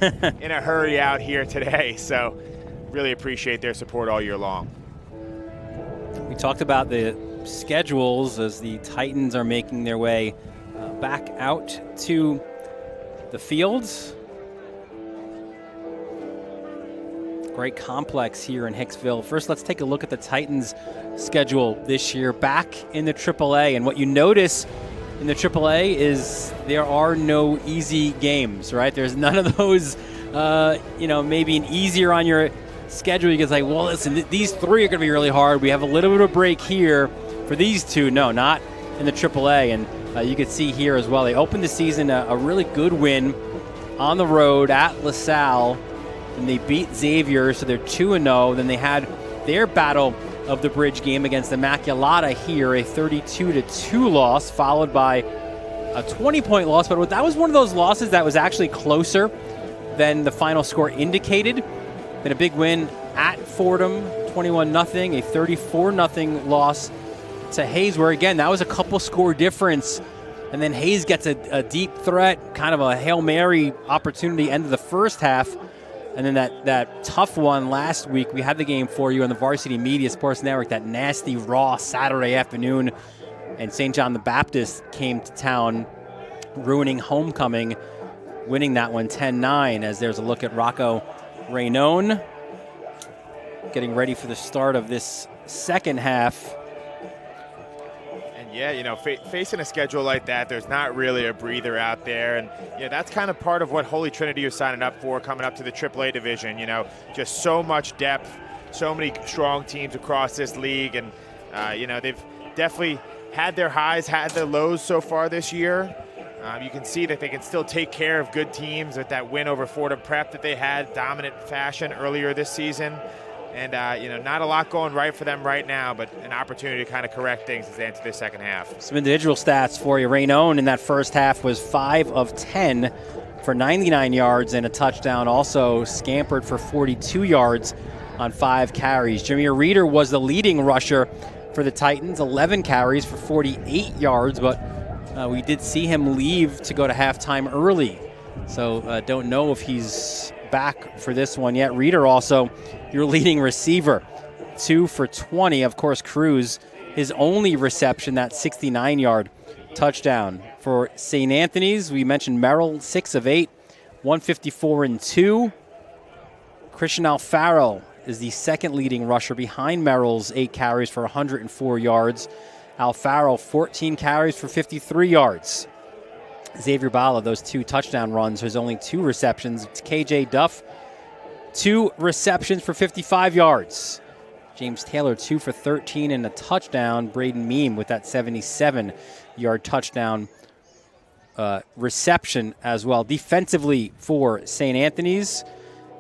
in a hurry out here today. So really appreciate their support all year long.
We talked about the schedules as the Titans are making their way back out to the fields. Great complex here in Hicksville. First, let's take a look at the Titans' schedule this year back in the AAA. And what you notice in the AAA is there are no easy games, right? There's none of those, maybe an easier on your schedule. You can say, well, listen, these three are going to be really hard. We have a little bit of a break here for these two. No, not in the AAA. And you can see here as well, they opened the season a really good win on the road at LaSalle. And they beat Xavier, so they're 2-0. Then they had their battle of the bridge game against the Immaculata here, a 32-2 loss, followed by a 20-point loss. But that was one of those losses that was actually closer than the final score indicated. Then a big win at Fordham, 21-0, a 34-0 loss to Hayes, where again, that was a couple score difference. And then Hayes gets a deep threat, kind of a Hail Mary opportunity end of the first half. And then that tough one last week, we had the game for you on the Varsity Media Sports Network, that nasty, raw Saturday afternoon. And St. John the Baptist came to town, ruining homecoming, winning that one 10-9, as there's a look at Rocco Raynone getting ready for the start of this second half.
Yeah, facing a schedule like that, there's not really a breather out there. And, that's kind of part of what Holy Trinity is signing up for coming up to the AAA division. Just so much depth, so many strong teams across this league. And, they've definitely had their highs, had their lows so far this year. You can see that they can still take care of good teams with that win over Fordham Prep that they had, dominant fashion earlier this season. And, not a lot going right for them right now, but an opportunity to kind of correct things as they enter the second half.
Some individual stats for you. Raynone in that first half was 5 of 10 for 99 yards and a touchdown. Also scampered for 42 yards on 5 carries. Jameer Reeder was the leading rusher for the Titans, 11 carries for 48 yards, but we did see him leave to go to halftime early. So don't know if he's back for this one yet. Reeder also your leading receiver, 2 for 20. Of course, Cruz, his only reception, that 69-yard touchdown. For St. Anthony's, we mentioned Merrill, 6 of 8, 154 and 2. Christian Alfaro is the second leading rusher behind Merrill's 8 carries for 104 yards. Alfaro, 14 carries for 53 yards. Xavier Bala, those 2 touchdown runs, there's only 2 receptions. KJ Duff, 2 receptions for 55 yards. James Taylor, 2 for 13 and a touchdown. Braden Meem with that 77-yard touchdown reception as well. Defensively for St. Anthony's,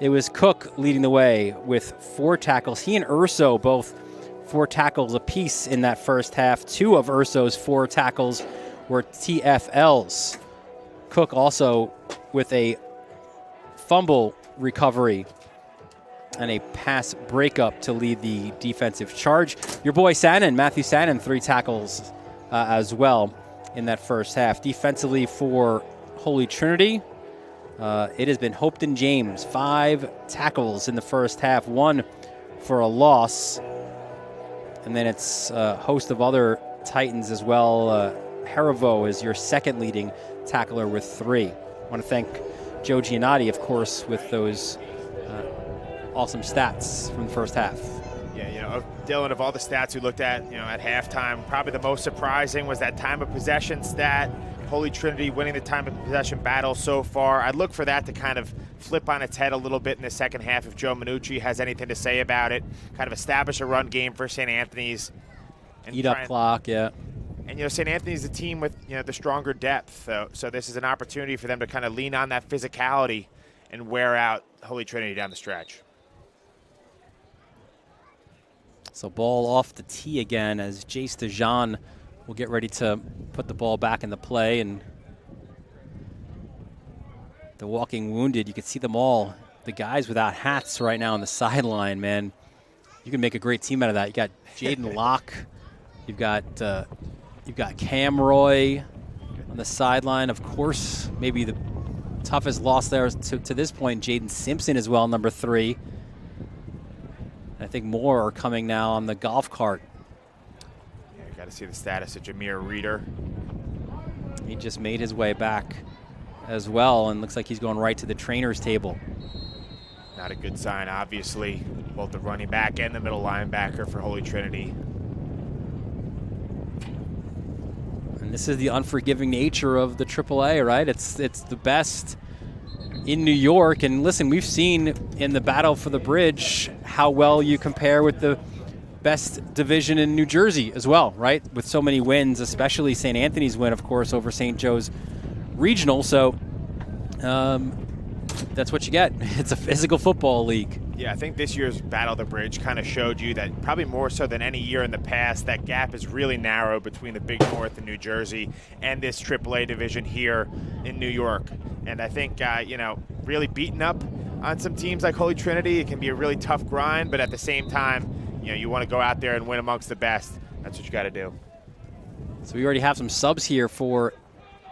it was Cook leading the way with 4 tackles. He and Urso both 4 tackles apiece in that first half. 2 of Urso's 4 tackles were TFLs. Cook also with a fumble recovery and a pass breakup to lead the defensive charge. Your boy Matthew Sannon, 3 tackles as well in that first half. Defensively for Holy Trinity, it has been Hopeton James, 5 tackles in the first half, 1 for a loss. And then it's a host of other Titans as well. Harivo is your second leading tackler with 3. I want to thank Joe Giannotti, of course, with those awesome stats from the first half.
Yeah, Dylan, of all the stats we looked at, at halftime, probably the most surprising was that time of possession stat. Holy Trinity winning the time of possession battle so far. I'd look for that to kind of flip on its head a little bit in the second half if Joe Minucci has anything to say about it. Kind of establish a run game for St. Anthony's. And
eat up clock, yeah.
And, St. Anthony's a team with, the stronger depth. So this is an opportunity for them to kind of lean on that physicality and wear out Holy Trinity down the stretch.
So ball off the tee again as Jace DeJean will get ready to put the ball back into play. And the walking wounded, you can see them all. The guys without hats right now on the sideline, man. You can make a great team out of that. You got Jaden Locke. You've got Cam Roy on the sideline. Of course, maybe the toughest loss there to this point, Jaden Simpson as well, number 3. I think more are coming now on the golf cart.
Yeah, you got to see the status of Jameer Reeder.
He just made his way back as well, and looks like he's going right to the trainer's table.
Not a good sign, obviously. Both the running back and the middle linebacker for Holy Trinity.
And this is the unforgiving nature of the AAA, right? It's the best in New York. And listen, we've seen in the battle for the bridge how well you compare with the best division in New Jersey as well, right? With so many wins, especially St. Anthony's win, of course, over St. Joe's Regional. So that's what you get. It's a physical football league.
Yeah, I think this year's Battle of the Bridge kind of showed you that probably more so than any year in the past, that gap is really narrow between the Big North in New Jersey and this AAA division here in New York. And I think, really beating up on some teams like Holy Trinity, it can be a really tough grind, but at the same time, you want to go out there and win amongst the best. That's what you got to do.
So we already have some subs here for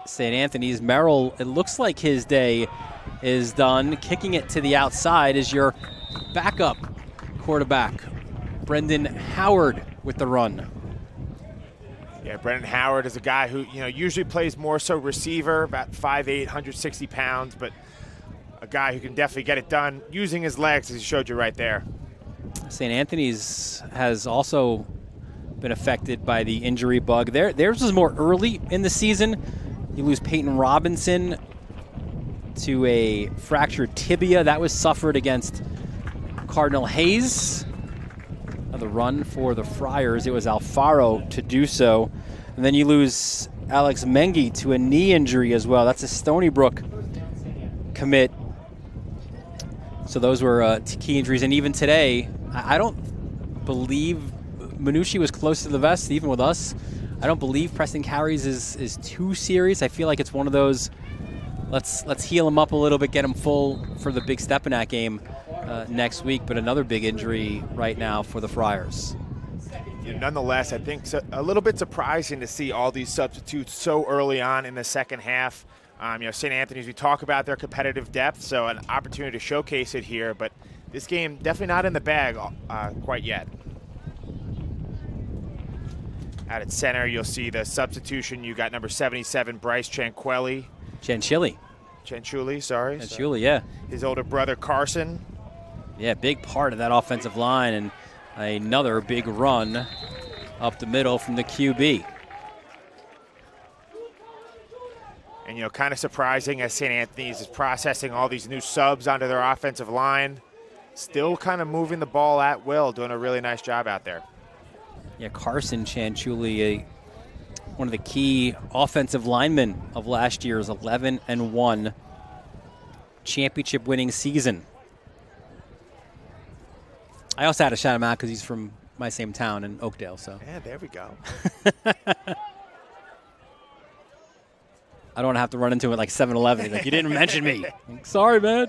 St. Anthony's. Merrill, it looks like his day is done. Kicking it to the outside is your backup quarterback, Brendan Howard, with the run.
Yeah, Brendan Howard is a guy who, usually plays more so receiver, about 5'8", 160 pounds, but a guy who can definitely get it done using his legs, as he showed you right there.
St. Anthony's has also been affected by the injury bug. Theirs was more early in the season. You lose Peyton Robinson to a fractured tibia. That was suffered against Cardinal Hayes. Another run for the Friars. It was Alfaro to do so. And then you lose Alex Mengi to a knee injury as well. That's a Stony Brook commit. So those were key injuries. And even today, I don't believe Minucci was close to the vest, even with us. I don't believe Preston carries is too serious. I feel like it's one of those, let's heal him up a little bit, get him full for the big Stepanak game next week, but another big injury right now for the Friars.
Nonetheless, I think a little bit surprising to see all these substitutes so early on in the second half. St. Anthony's, we talk about their competitive depth, so an opportunity to showcase it here, but this game definitely not in the bag quite yet. Out at center, you'll see the substitution. You got number 77, Bryce Chanchulli, sorry.
Chanchulli, yeah.
His older brother, Carson.
Yeah, big part of that offensive line, and another big run up the middle from the QB.
And, kind of surprising as St. Anthony's is processing all these new subs onto their offensive line. Still kind of moving the ball at will, doing a really nice job out there.
Yeah, Carson Chanchulli, one of the key offensive linemen of last year's 11-1 championship-winning season. I also had to shout him out because he's from my same town in Oakdale. So
yeah, there we go.
I don't want to have to run into it like 7-Eleven. Like, you didn't mention me. Like, sorry, man.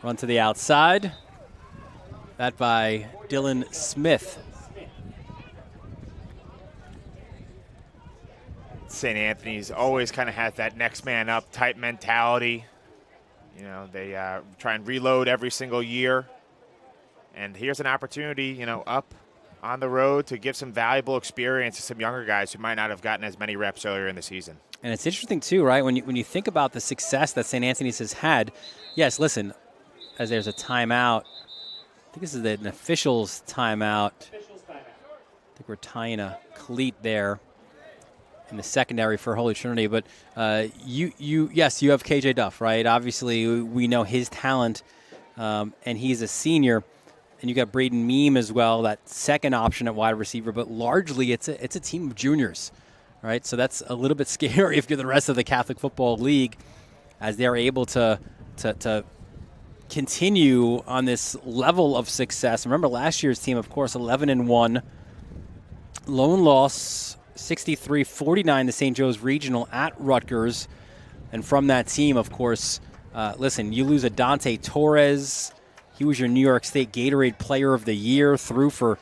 Run to the outside. That by Dylan Smith.
St. Anthony's always kind of has that next man up type mentality. They try and reload every single year. And here's an opportunity, up on the road to give some valuable experience to some younger guys who might not have gotten as many reps earlier in the season.
And it's interesting, too, right? When you think about the success that St. Anthony's has had, yes, as there's a timeout. I think this is an official's timeout. I think we're tying a cleat there in the secondary for Holy Trinity. But you have KJ Duff, right? Obviously, we know his talent, and he's a senior. And you got Braden Meem as well, that second option at wide receiver. But largely, it's a team of juniors, right? So that's a little bit scary if you're the rest of the Catholic Football League, as they're able to continue on this level of success. Remember last year's team, of course, 11-1, lone loss 63-49 to St. Joe's Regional at Rutgers. And from that team, of course, you lose a Dante Torres. He was your New York State Gatorade Player of the Year, threw for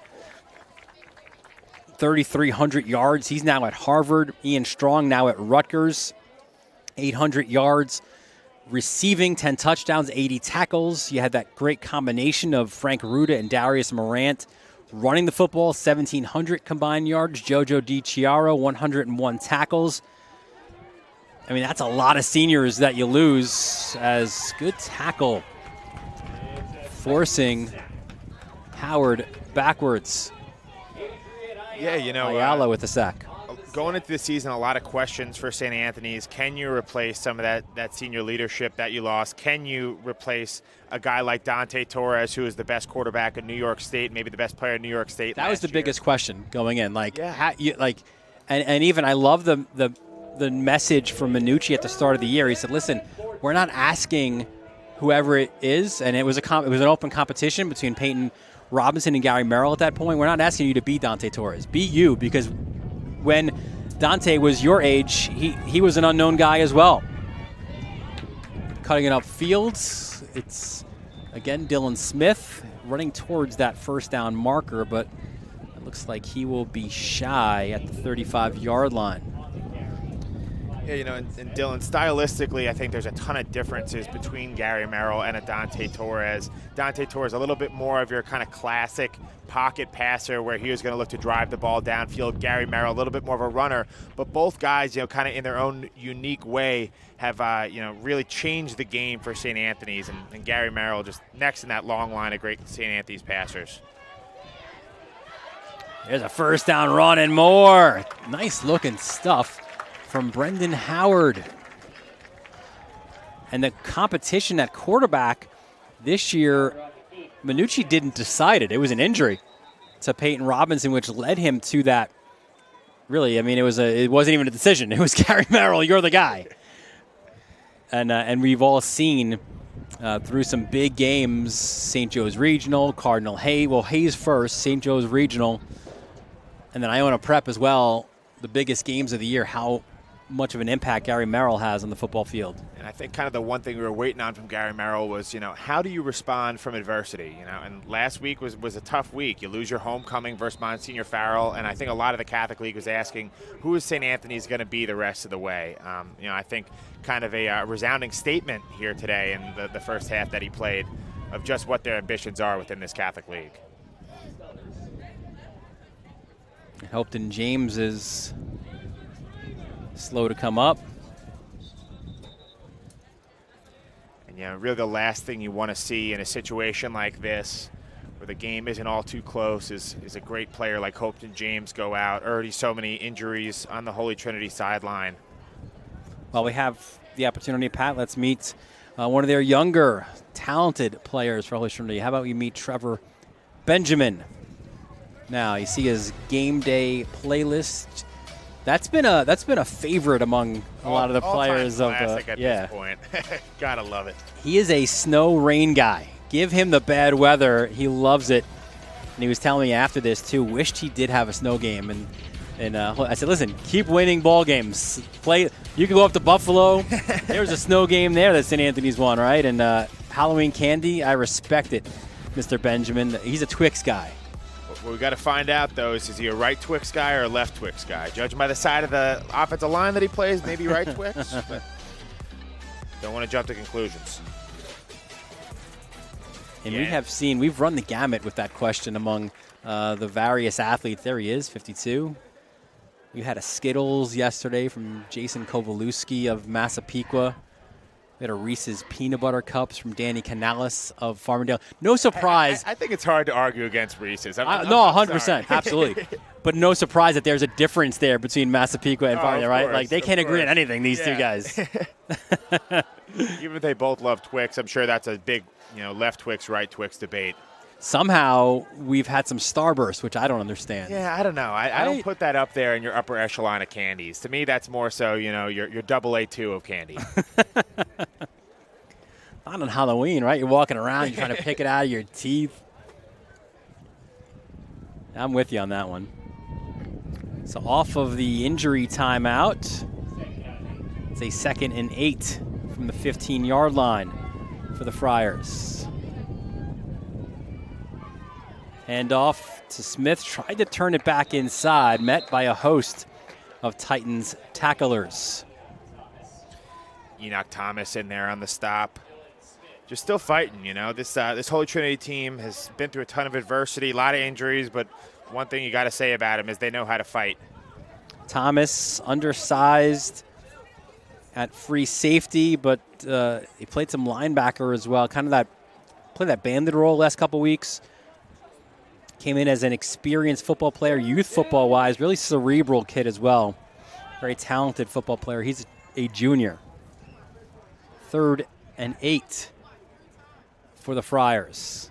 3,300 yards. He's now at Harvard. Ian Strong now at Rutgers, 800 yards. Receiving, 10 touchdowns, 80 tackles. You had that great combination of Frank Ruda and Darius Morant. Running the football, 1,700 combined yards. Jojo DiChiaro, 101 tackles. I mean, that's a lot of seniors that you lose, as good tackle forcing Howard backwards.
Yeah,
Ayala with the sack.
Going into the season, a lot of questions for St. Anthony's. Can you replace some of that senior leadership that you lost? Can you replace a guy like Dante Torres, who is the best quarterback in New York State, maybe the best player in New York State?
That was the biggest question going in. And even I love the message from Minucci at the start of the year. He said, "Listen, we're not asking whoever it is," and it was an open competition between Peyton Robinson and Gary Merrill at that point. We're not asking you to be Dante Torres. Be you, because when Dante was your age, he was an unknown guy as well. Cutting it up fields. It's, again, Dylan Smith running towards that first down marker, but it looks like he will be shy at the 35-yard line.
Yeah, and Dylan, stylistically, I think there's a ton of differences between Gary Merrill and a Dante Torres. Dante Torres, a little bit more of your kind of classic pocket passer where he was going to look to drive the ball downfield. Gary Merrill, a little bit more of a runner. But both guys, kind of in their own unique way have, really changed the game for St. Anthony's. And Gary Merrill just next in that long line of great St. Anthony's passers.
There's a first down run and more. Nice looking stuff from Brendan Howard. And the competition at quarterback this year, Minucci didn't decide it. It was an injury to Peyton Robinson, which led him to that. Really, I mean, it wasn't even a decision. It was Gary Merrill, you're the guy. And we've all seen through some big games. St. Joe's Regional, Cardinal Hayes. Well, Hayes first, St. Joe's Regional, and then Iona Prep as well. The biggest games of the year. How much of an impact Gary Merrill has on the football field.
And I think kind of the one thing we were waiting on from Gary Merrill was, how do you respond from adversity? And last week was a tough week. You lose your homecoming versus Monsignor Farrell, and I think a lot of the Catholic League was asking, who is St. Anthony's going to be the rest of the way? I think kind of a resounding statement here today in the first half that he played of just what their ambitions are within this Catholic League.
Helpton James is slow to come up.
And really the last thing you want to see in a situation like this where the game isn't all too close is a great player like Helpton James go out. Already so many injuries on the Holy Trinity sideline.
Well, we have the opportunity, Pat. Let's meet one of their younger, talented players for Holy Trinity. How about we meet Trevor Benjamin? Now, you see his game day playlist. That's been a favorite among a lot of the players of
this point. Gotta love it.
He is a snow rain guy. Give him the bad weather. He loves it. And he was telling me after this too, wished he did have a snow game. And I said, listen, keep winning ball games. Play. You can go up to Buffalo. There's a snow game there that St. Anthony's won, right? And Halloween candy, I respect it, Mr. Benjamin. He's a Twix guy.
What we got to find out, though, is he a right Twix guy or a left Twix guy? Judging by the side of the offensive line that he plays, maybe right Twix. But don't want to jump to conclusions.
And we've run the gamut with that question among the various athletes. There he is, 52. We had a Skittles yesterday from Jason Kovalewski of Massapequa. We had a Reese's Peanut Butter Cups from Danny Canales of Farmingdale. No surprise.
I think it's hard to argue against Reese's.
No, 100%. Absolutely. But no surprise that there's a difference there between Massapequa and Farmingdale, right? Like, they can't agree on anything, these two guys.
Even if they both love Twix, I'm sure that's a big, left Twix, right Twix debate.
Somehow, we've had some Starburst, which I don't understand.
Yeah, I don't know. I don't put that up there in your upper echelon of candies. To me, that's more so, your AA2 of candy.
Not on Halloween, right? You're walking around, you're trying to pick it out of your teeth. I'm with you on that one. So off of the injury timeout, it's a 2nd and 8 from the 15-yard line for the Friars. Hand off to Smith, tried to turn it back inside, met by a host of Titans tacklers.
Enoch Thomas in there on the stop. Just still fighting, This Holy Trinity team has been through a ton of adversity, a lot of injuries, but one thing you got to say about them is they know how to fight.
Thomas, undersized at free safety, but he played some linebacker as well. Played that bandit role last couple weeks. Came in as an experienced football player, youth football-wise, really cerebral kid as well. Very talented football player. He's a junior. 3rd and 8 for the Friars.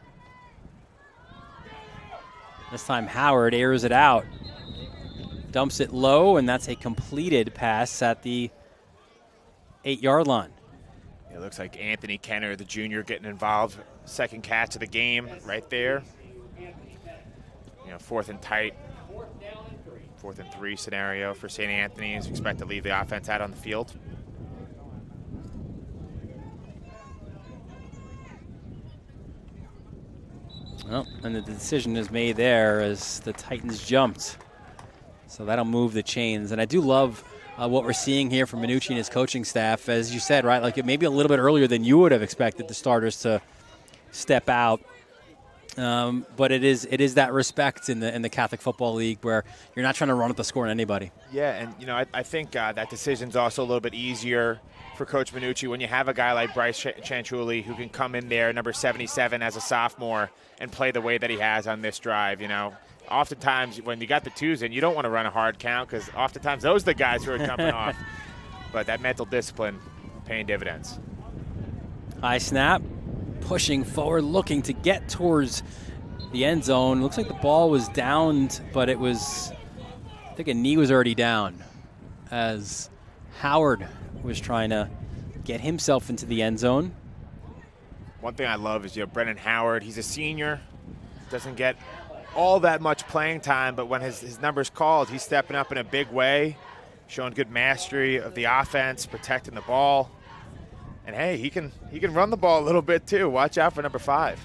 This time Howard airs it out. Dumps it low, and that's a completed pass at the 8-yard line.
It looks like Anthony Kenner, the junior, getting involved. Second catch of the game right there. 4th and tight, 4th and 3 scenario for St. Anthony's. Expect to leave the offense out on the field.
Well, and the decision is made there as the Titans jumped. So that'll move the chains. And I do love what we're seeing here from Minucci and his coaching staff. As you said, right, like it maybe a little bit earlier than you would have expected the starters to step out. But it is that respect in the Catholic Football League where you're not trying to run up the score on anybody.
Yeah, and I think that decision's also a little bit easier for Coach Minucci when you have a guy like Bryce Chanchuli who can come in there, number 77 as a sophomore, and play the way that he has on this drive. Oftentimes when you got the twos in, you don't want to run a hard count because oftentimes those are the guys who are jumping off. But that mental discipline paying dividends.
High snap. Pushing forward, looking to get towards the end zone. Looks like the ball was downed, but it was, I think a knee was already down as Howard was trying to get himself into the end zone.
One thing I love is, Brendan Howard. He's a senior, doesn't get all that much playing time, but when his number's called, he's stepping up in a big way, showing good mastery of the offense, protecting the ball. And hey, he can run the ball a little bit too. Watch out for number 5.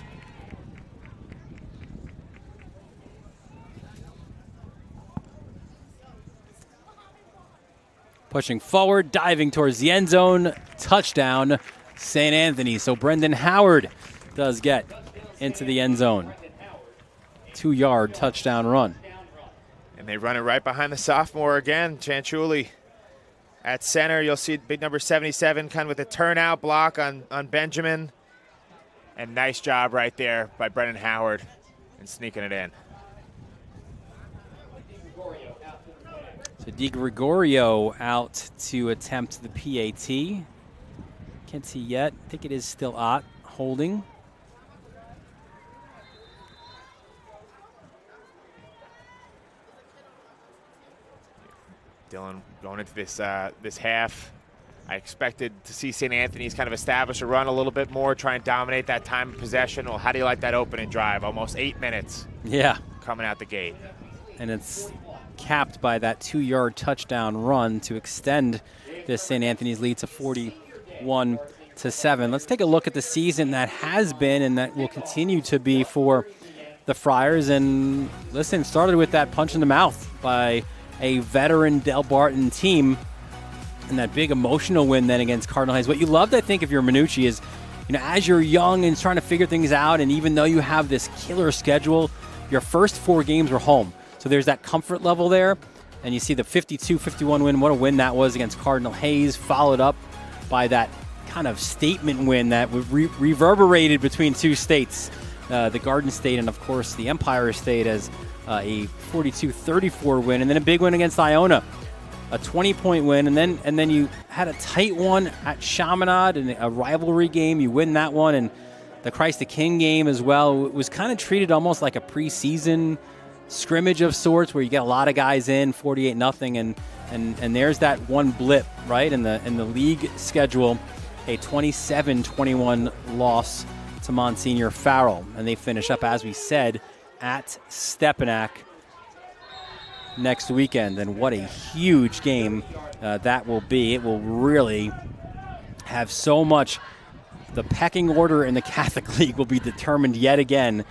Pushing forward, diving towards the end zone, touchdown, St. Anthony. So Brendan Howard does get into the end zone. 2-yard touchdown run.
And they run it right behind the sophomore again, Chanchuli. At center, you'll see big number 77 kind of with a turnout block on Benjamin. And nice job right there by Brendan Howard in sneaking it in.
So DiGregorio out to attempt the PAT. Can't see yet. I think it is still Ott holding.
Dylan going into this half, I expected to see St. Anthony's kind of establish a run a little bit more, try and dominate that time of possession. Well, how do you like that opening drive? Almost 8 minutes.
Yeah.
Coming out the gate.
And it's capped by that 2-yard touchdown run to extend this St. Anthony's lead to 41-7. Let's take a look at the season that has been and that will continue to be for the Friars. And listen, started with that punch in the mouth by a veteran Del Barton team and that big emotional win then against Cardinal Hayes. What you loved, I think, if you're Minucci is, as you're young and trying to figure things out, and even though you have this killer schedule, your first 4 games were home. So there's that comfort level there. And you see the 52-51 win. What a win that was against Cardinal Hayes, followed up by that kind of statement win that reverberated between 2 states, the Garden State and, of course, the Empire State, as a 42-34 win, and then a big win against Iona, a 20-point win, and then you had a tight one at Chaminade in a rivalry game. You win that one, and the Christ the King game as well. It was kind of treated almost like a preseason scrimmage of sorts, where you get a lot of guys in, 48-0, and there's that one blip right in the league schedule, a 27-21 loss to Monsignor Farrell, and they finish up, as we said, at Stepinac next weekend. And what a huge game that will be. It will really have so much. The pecking order in the Catholic League will be determined yet again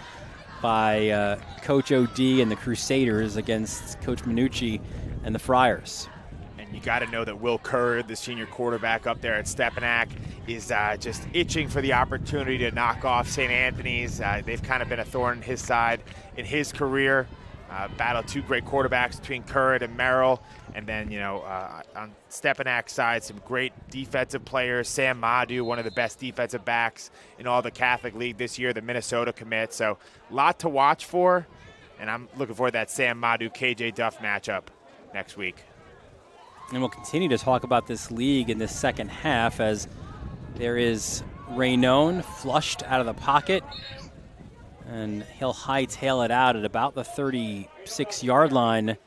by Coach O.D. and the Crusaders against Coach Minucci and the Friars.
And you got to know that Will Kerr, the senior quarterback up there at Stepinac, is just itching for the opportunity to knock off St. Anthony's. They've kind of been a thorn in his side in his career. Battled 2 great quarterbacks between Currid and Merrill. And then, on Stepinac's side, some great defensive players. Sam Madu, one of the best defensive backs in all the Catholic League this year, the Minnesota commit. So a lot to watch for. And I'm looking forward to that Sam Madu, KJ Duff matchup next week.
And we'll continue to talk about this league in this second half, as there is Raynone flushed out of the pocket, and he'll hightail it out at about the 36-yard line.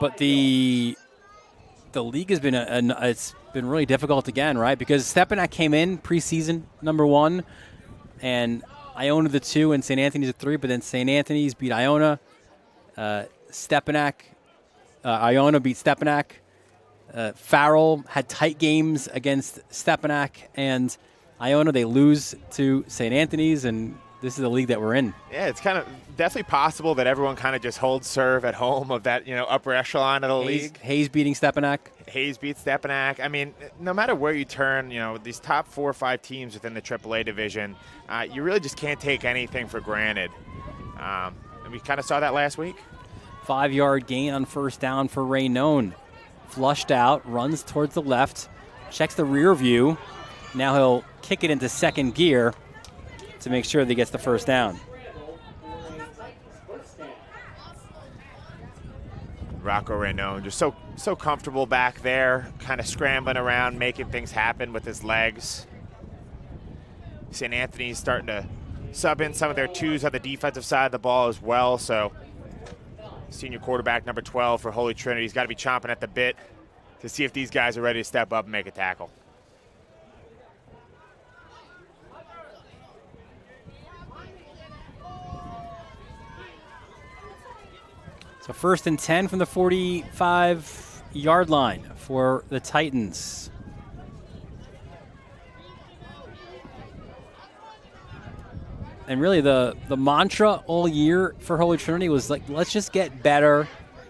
But the league has been it's been really difficult again, right? Because Stepinac came in preseason number 1, and Iona the 2, and St. Anthony's the 3. But then St. Anthony's beat Iona. Iona beat Stepinac. Farrell had tight games against Stepinac and Iona. They lose to St. Anthony's, and this is the league that we're in.
Yeah, it's kind of definitely possible that everyone kind of just holds serve at home of that, upper echelon of the league.
Hayes beating Stepinac.
Hayes beats Stepinac. I mean, no matter where you turn, these top 4 or 5 teams within the AAA division, you really just can't take anything for granted. And we kind of saw that last week.
5-yard gain on first down for Raynone. Flushed out, runs towards the left, checks the rear view. Now he'll kick it into second gear to make sure that he gets the first down.
Rocco Raynone just so comfortable back there, kind of scrambling around, making things happen with his legs. St. Anthony's starting to sub in some of their 2s on the defensive side of the ball as well, so senior quarterback number 12 for Holy Trinity, he's got to be chomping at the bit to see if these guys are ready to step up and make a tackle.
So 1st and 10 from the 45-yard line for the Titans. And really the mantra all year for Holy Trinity was like, let's just get better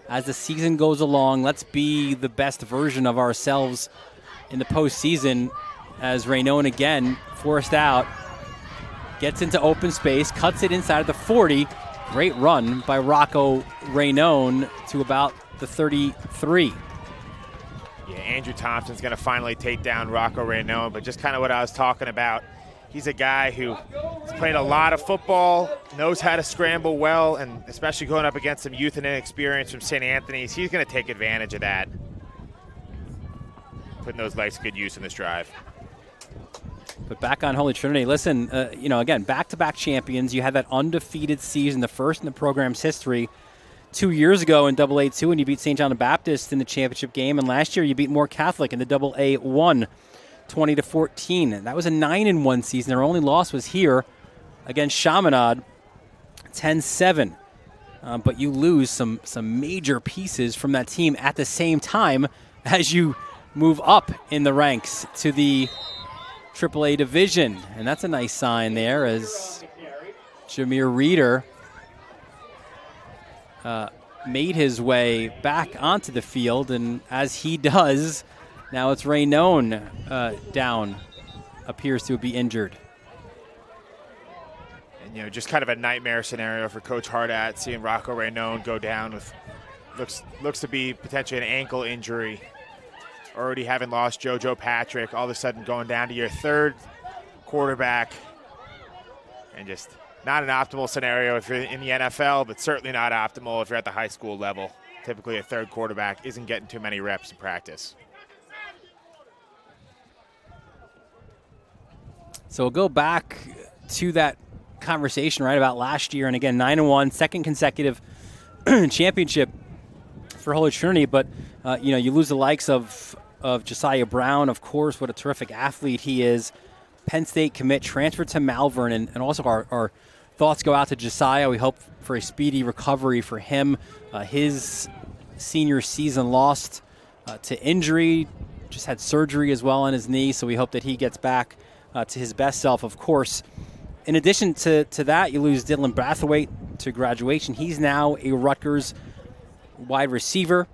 as the season goes along. Let's be the best version of ourselves in the postseason, as Raynone again forced out, gets into open space, cuts it inside of the 40. Great run by Rocco Raynone to about the 33.
Yeah, Andrew Thompson's going to finally take down Rocco Raynone, but just kind of what I was talking about. He's a guy who has played a lot of football, knows how to scramble well, and especially going up against some youth and inexperience from St. Anthony's, he's going to take advantage of that. Putting those legs to good use in this drive.
But back on Holy Trinity, listen, again, back-to-back champions. You had that undefeated season, the first in the program's history, 2 years ago in AA2, and you beat St. John the Baptist in the championship game. And last year you beat Moore Catholic in the AA1, 20-14. That was a 9-1 season. Their only loss was here against Chaminade, 10-7. But you lose some major pieces from that team at the same time as you move up in the ranks to the AAA division. And that's a nice sign there as Jameer Reeder made his way back onto the field. And as he does, now it's Raynone down, appears to be injured.
And, just kind of a nightmare scenario for Coach Hardat, seeing Rocco Raynone go down with looks to be potentially an ankle injury. Already having lost JoJo Patrick, all of a sudden going down to your third quarterback. And just not an optimal scenario if you're in the NFL, but certainly not optimal if you're at the high school level. Typically a third quarterback isn't getting too many reps in practice.
So we'll go back to that conversation right about last year. And again, 9-1, second consecutive championship for Holy Trinity. But, you lose the likes of Josiah Brown, of course, what a terrific athlete he is. Penn State commit, transferred to Malvern. And also our thoughts go out to Josiah. We hope for a speedy recovery for him. His senior season lost to injury, just had surgery as well on his knee. So we hope that he gets back to his best self, of course. In addition to that, you lose Dylan Brathwaite to graduation. He's now a Rutgers wide receiver.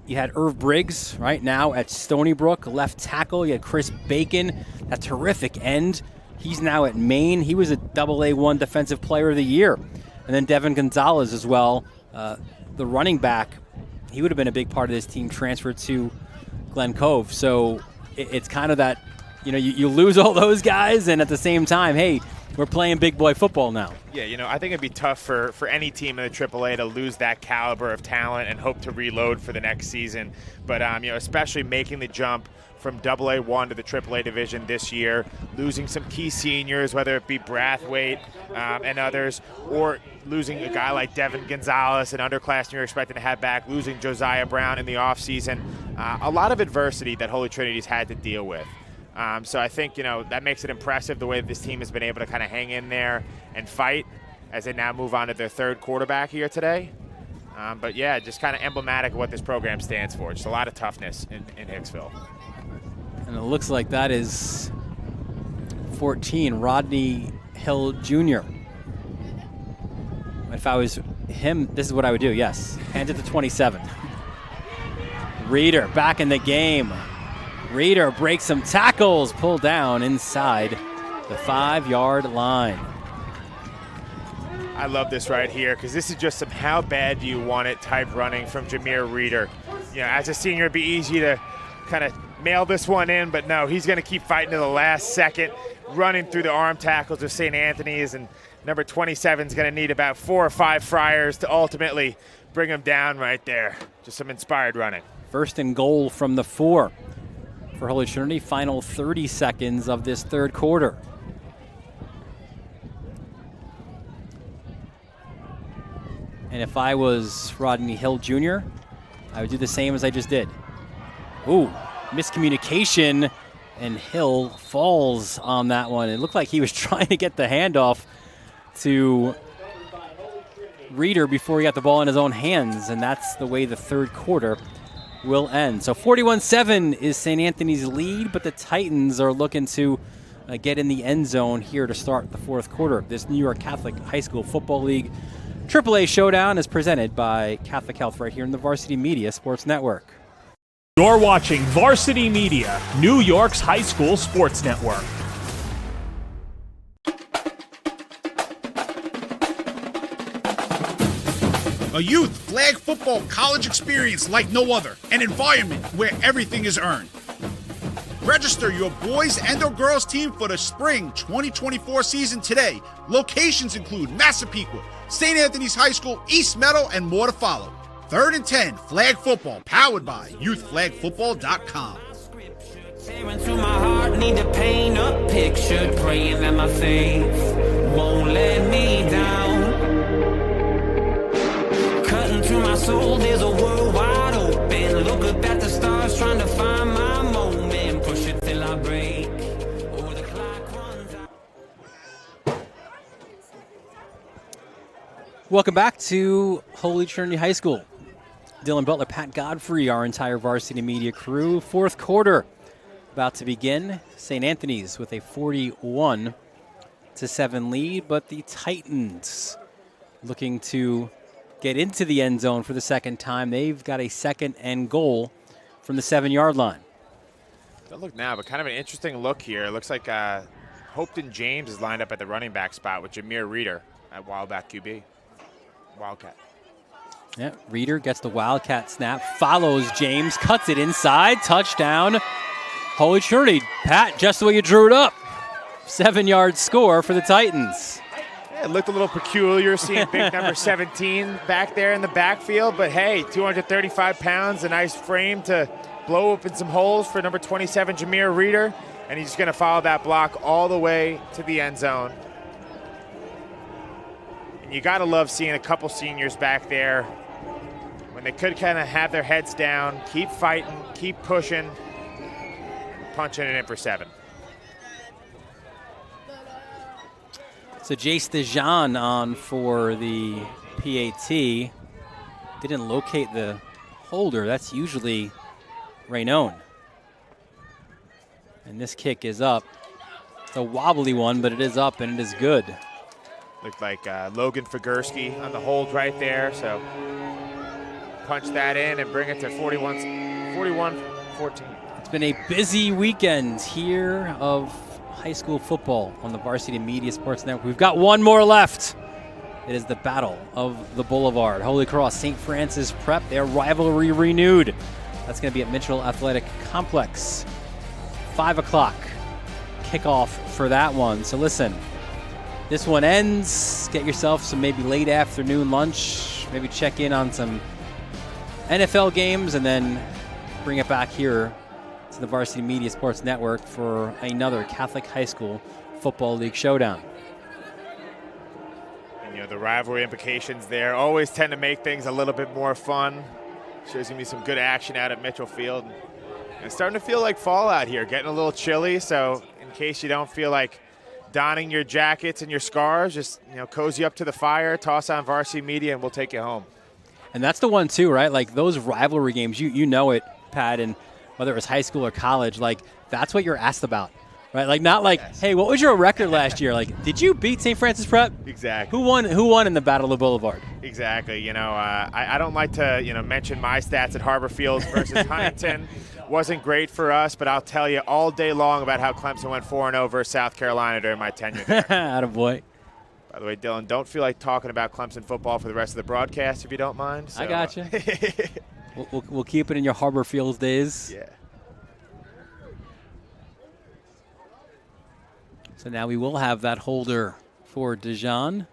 You had Irv Briggs right now at Stony Brook, left tackle. You had Chris Bacon, that terrific end. He's now at Maine. He was a AA1 Defensive Player of the Year. And then Devin Gonzalez as well, the running back. He would have been a big part of this team, transferred to Glen Cove. So it's kind of that, you lose all those guys, and at the same time, hey, we're playing big boy football now.
Yeah, I think it'd be tough for any team in the AAA to lose that caliber of talent and hope to reload for the next season. But, especially making the jump from AA1 to the AAA division this year, losing some key seniors, whether it be Brathwaite and others, or losing a guy like Devin Gonzalez, an underclassman you're expecting to have back, losing Josiah Brown in the offseason. A lot of adversity that Holy Trinity's had to deal with. So I think, that makes it impressive the way that this team has been able to kind of hang in there and fight as they now move on to their third quarterback here today. But, yeah, just kind of emblematic of what this program stands for. Just a lot of toughness in Hicksville.
And it looks like that is 14, Rodney Hill Jr. If I was him, this is what I would do, yes. Hand it to 27. Reeder back in the game. Reeder breaks some tackles, pulled down inside the 5-yard line.
I love this right here because this is just some how bad do you want it type running from Jameer Reeder. As a senior, it'd be easy to kind of mail this one in, but no, he's going to keep fighting to the last second, running through the arm tackles of St. Anthony's, and number 27 is going to need about 4 or 5 Friars to ultimately bring him down right there. Just some inspired running.
First and goal from the 4 for Holy Trinity. Final 30 seconds of this third quarter. And if I was Rodney Hill Jr., I would do the same as I just did. Ooh, miscommunication, and Hill falls on that one. It looked like he was trying to get the handoff to Reeder before he got the ball in his own hands, and that's the way the third quarter will end. So 41-7 is St. Anthony's lead, but the Titans are looking to get in the end zone here to start the fourth quarter. This New York Catholic High School Football League AAA Showdown is presented by Catholic Health right here in the Varsity Media Sports Network.
You're watching Varsity Media, New York's high school sports network.
A youth flag football college experience like no other. An environment where everything is earned. Register your boys and or girls team for the spring 2024 season today. Locations include Massapequa, St. Anthony's High School, East Meadow, and more to follow. 3rd and 10 flag football powered by youthflagfootball.com.
Tearing through my heart, need to paint a picture, praying that my faith won't let me down. Cutting through my soul, there's a world wide open. Look up at the stars, trying to find my moment. Push it till I break, or the clock runs out.
Welcome back to Holy Trinity High School. Dylan Butler, Pat Godfrey, our entire Varsity Media crew. Fourth quarter about to begin. St. Anthony's with a 41-7 lead, but the Titans looking to get into the end zone for the second time. They've got a 2nd and goal from the 7-yard line.
Don't look now, but kind of an interesting look here. It looks like Hopeton James is lined up at the running back spot with Jameer Reeder at Wildcat QB. Wildcat.
Yeah, Reeder gets the Wildcat snap, follows James, cuts it inside, touchdown. Holy Trinity. Pat, just the way you drew it up. 7-yard score for the Titans.
Yeah, it looked a little peculiar seeing big number 17 back there in the backfield, but hey, 235 pounds, a nice frame to blow open some holes for number 27, Jameer Reeder, and he's going to follow that block all the way to the end zone. And you got to love seeing a couple seniors back there when they could kind of have their heads down, keep fighting, keep pushing, punching it in for 7.
So Jace DeJean on for the PAT. Didn't locate the holder. That's usually Raynone. And this kick is up. It's a wobbly one, but it is up and it is good.
Looked like Logan Figursky on the hold right there. So punch that in and bring it to 41-14.
It's been a busy weekend here of high school football on the Varsity Media Sports Network. We've got one more left. It is the Battle of the Boulevard. Holy Cross, St. Francis Prep, their rivalry renewed. That's going to be at Mitchell Athletic Complex. 5 o'clock kickoff for that one. So listen, this one ends. Get yourself some maybe late afternoon lunch. Maybe check in on some NFL games and then bring it back here to the Varsity Media Sports Network for another Catholic High School Football League showdown.
And, you know, the rivalry implications there always tend to make things a little bit more fun. Sure, there's going to be some good action out at Mitchell Field. And it's starting to feel like fall out here, getting a little chilly. So in case you don't feel like donning your jackets and your scarves, just, you know, cozy up to the fire, toss on Varsity Media, and we'll take you home.
And that's the one, too, right? Like those rivalry games, you know it, Pat, and whether it was high school or college, like that's what you're asked about, right? Like not like, yes, hey, what was your record last year? Like, did you beat St. Francis Prep?
Exactly.
Who won in the Battle of the Boulevard?
Exactly. You know, I don't like to, you know, mention my stats at Harbor Fields versus Huntington. Wasn't great for us, but I'll tell you all day long about how Clemson went 4-0 versus South Carolina during my tenure there.
Attaboy.
By the way, Dylan, don't feel like talking about Clemson football for the rest of the broadcast if you don't mind. So,
I got you. We'll keep it in your Harbor Fields days.
Yeah.
So now we will have that holder for DeJean.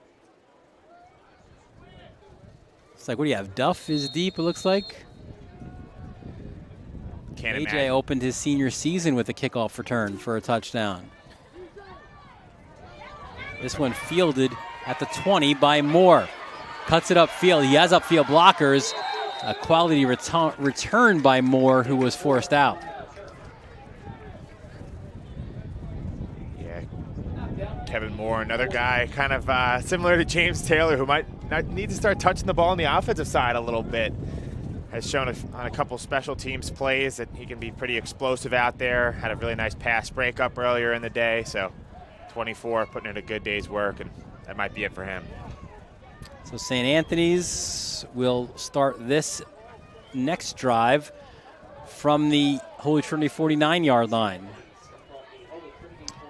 It's like, what do you have? Duff is deep, it looks like.
Can't
AJ
imagine.
opened his senior season with a kickoff return for a touchdown. This one fielded at the 20 by Moore. Cuts it upfield. He has upfield blockers. A quality return by Moore, who was forced out.
Yeah. Kevin Moore, another guy kind of similar to James Taylor, who might need to start touching the ball on the offensive side a little bit. Has shown on a couple special teams plays that he can be pretty explosive out there. Had a really nice pass breakup earlier in the day, so 24, putting in a good day's work, and that might be it for him.
So St. Anthony's will start this next drive from the Holy Trinity 49-yard line.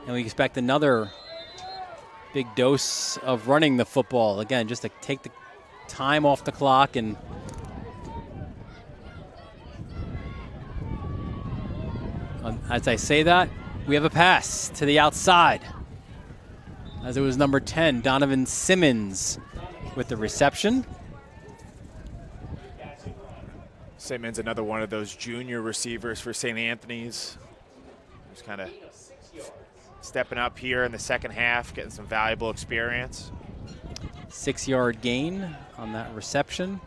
And we expect another big dose of running the football. Again, just to take the time off the clock. And as I say that, we have a pass to the outside, as it was number 10, Donovan Simmons, with the reception.
Simmons, another one of those junior receivers for St. Anthony's. Just kind of stepping up here in the second half, getting some valuable experience.
6-yard gain on that reception.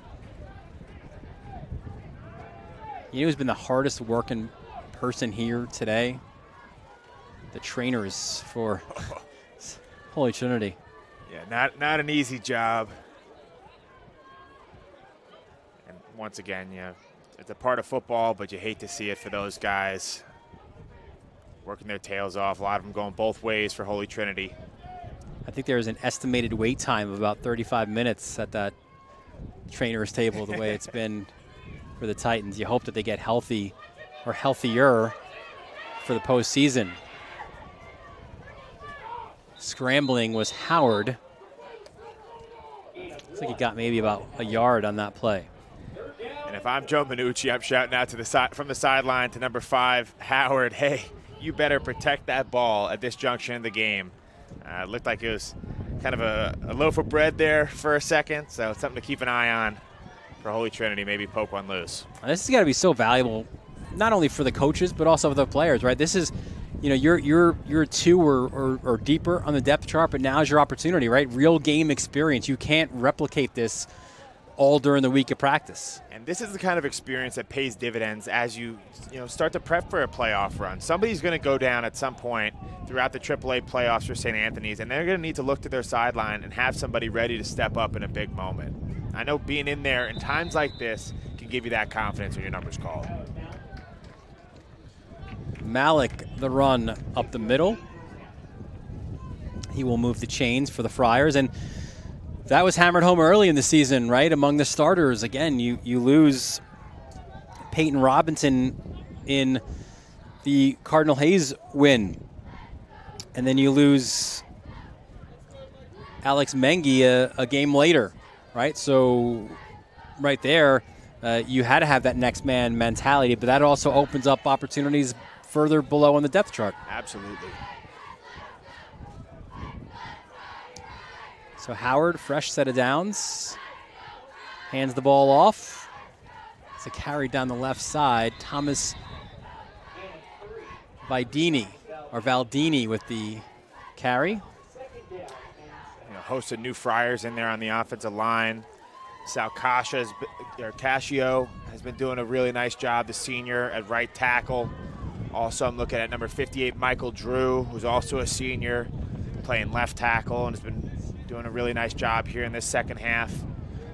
You know who's been the hardest working person here today? The trainers for Holy Trinity.
Yeah, not an easy job. And once again, it's a part of football, but you hate to see it for those guys working their tails off. A lot of them going both ways for Holy Trinity.
I think there's an estimated wait time of about 35 minutes at that trainer's table, the way it's been for the Titans. You hope that they get healthy or healthier for the postseason. Scrambling was Howard. Looks like he got maybe about a yard on that play.
And if I'm Joe Minucci, I'm shouting out to the side from the sideline to number 5, Howard. Hey, you better protect that ball at this junction in the game. It looked like it was kind of a loaf of bread there for a second, so it's something to keep an eye on for Holy Trinity. Maybe poke one loose.
This has got to be so valuable, not only for the coaches but also for the players, right? This is, you're 2 or deeper on the depth chart, but now's your opportunity, right? Real game experience. You can't replicate this all during the week of practice.
And this is the kind of experience that pays dividends as you start to prep for a playoff run. Somebody's going to go down at some point throughout the AAA playoffs for St. Anthony's, and they're going to need to look to their sideline and have somebody ready to step up in a big moment. I know being in there in times like this can give you that confidence when your number's called.
Malik, the run up the middle. He will move the chains for the Friars, and that was hammered home early in the season, right? Among the starters, again, you lose Peyton Robinson in the Cardinal Hayes win, and then you lose Alex Mengi a game later, right? So right there, you had to have that next man mentality, but that also opens up opportunities further below on the depth chart.
Absolutely.
So Howard, fresh set of downs, hands the ball off. It's a carry down the left side. Thomas Valdini with the carry.
Host of new Friars in there on the offensive line. Sal Cascio has been doing a really nice job, the senior at right tackle. Also, I'm looking at number 58, Michael Drew, who's also a senior, playing left tackle and has been doing a really nice job here in this second half.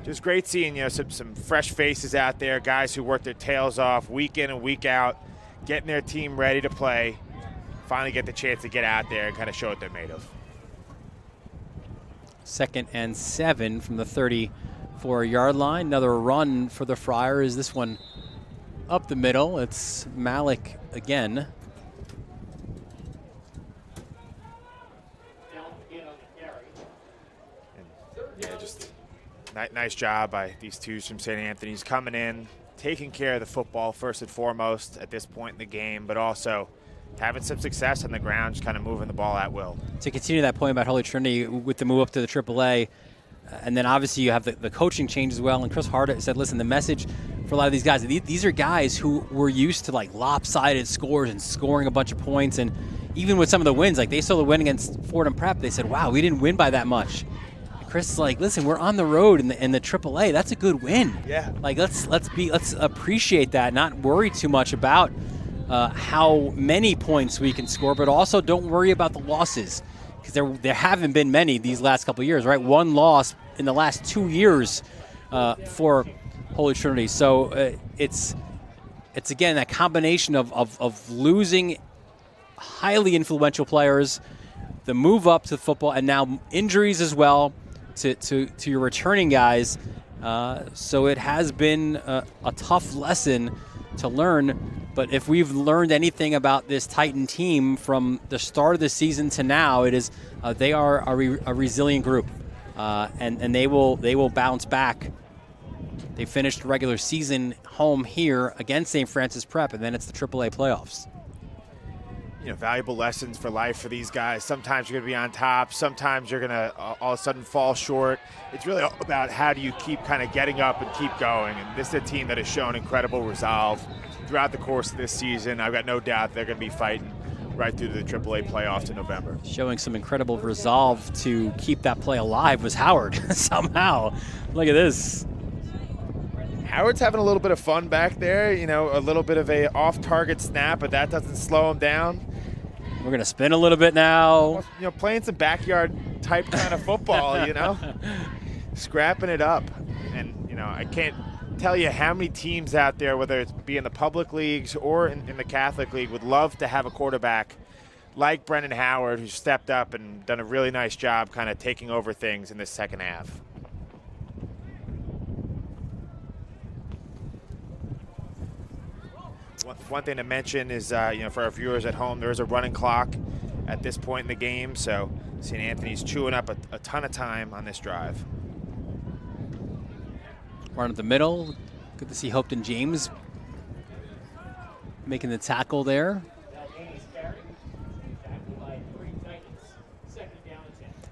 Just great seeing some fresh faces out there, guys who work their tails off week in and week out, getting their team ready to play, finally get the chance to get out there and kind of show what they're made of.
2nd and 7 from the 34-yard line. Another run for the Friars. This one up the middle. It's Malik again.
Just nice job by these twos from St. Anthony's coming in, taking care of the football first and foremost at this point in the game, but also having some success on the ground, just kind of moving the ball at will.
To continue that point about Holy Trinity with the move up to the AAA, and then obviously you have the coaching change as well, and Chris Hart said, listen, the message for a lot of these guys, these are guys who were used to like lopsided scores and scoring a bunch of points, and even with some of the wins, like they saw the win against Fordham Prep, they said, wow, we didn't win by that much. Chris is like, listen, we're on the road in the AAA. That's a good win.
Yeah.
Like let's appreciate that, not worry too much about how many points we can score, but also don't worry about the losses, because there haven't been many these last couple of years, right? One loss in the last 2 years for Holy Trinity. So it's again that combination of losing highly influential players, the move up to football, and now injuries as well to your returning guys. So it has been a tough lesson to learn. But if we've learned anything about this Titan team from the start of the season to now, it is they are a resilient group, and they will bounce back. They finished the regular season home here against St. Francis Prep, and then it's the AAA playoffs.
Valuable lessons for life for these guys. Sometimes you're going to be on top. Sometimes you're going to all of a sudden fall short. It's really all about how do you keep kind of getting up and keep going. And this is a team that has shown incredible resolve throughout the course of this season. I've got no doubt they're going to be fighting right through the AAA playoffs in November.
Showing some incredible resolve to keep that play alive was Howard somehow. Look at this.
Howard's having a little bit of fun back there, a little bit of a off-target snap, but that doesn't slow him down.
We're going to spin a little bit now.
Playing some backyard type kind of football, scrapping it up. And, I can't tell you how many teams out there, whether it's be in the public leagues or in the Catholic League, would love to have a quarterback like Brendan Howard, who stepped up and done a really nice job kind of taking over things in this second half. One thing to mention is, for our viewers at home, there is a running clock at this point in the game, so St. Anthony's chewing up a ton of time on this drive.
Right at the middle. Good to see Hopeton James making the tackle there.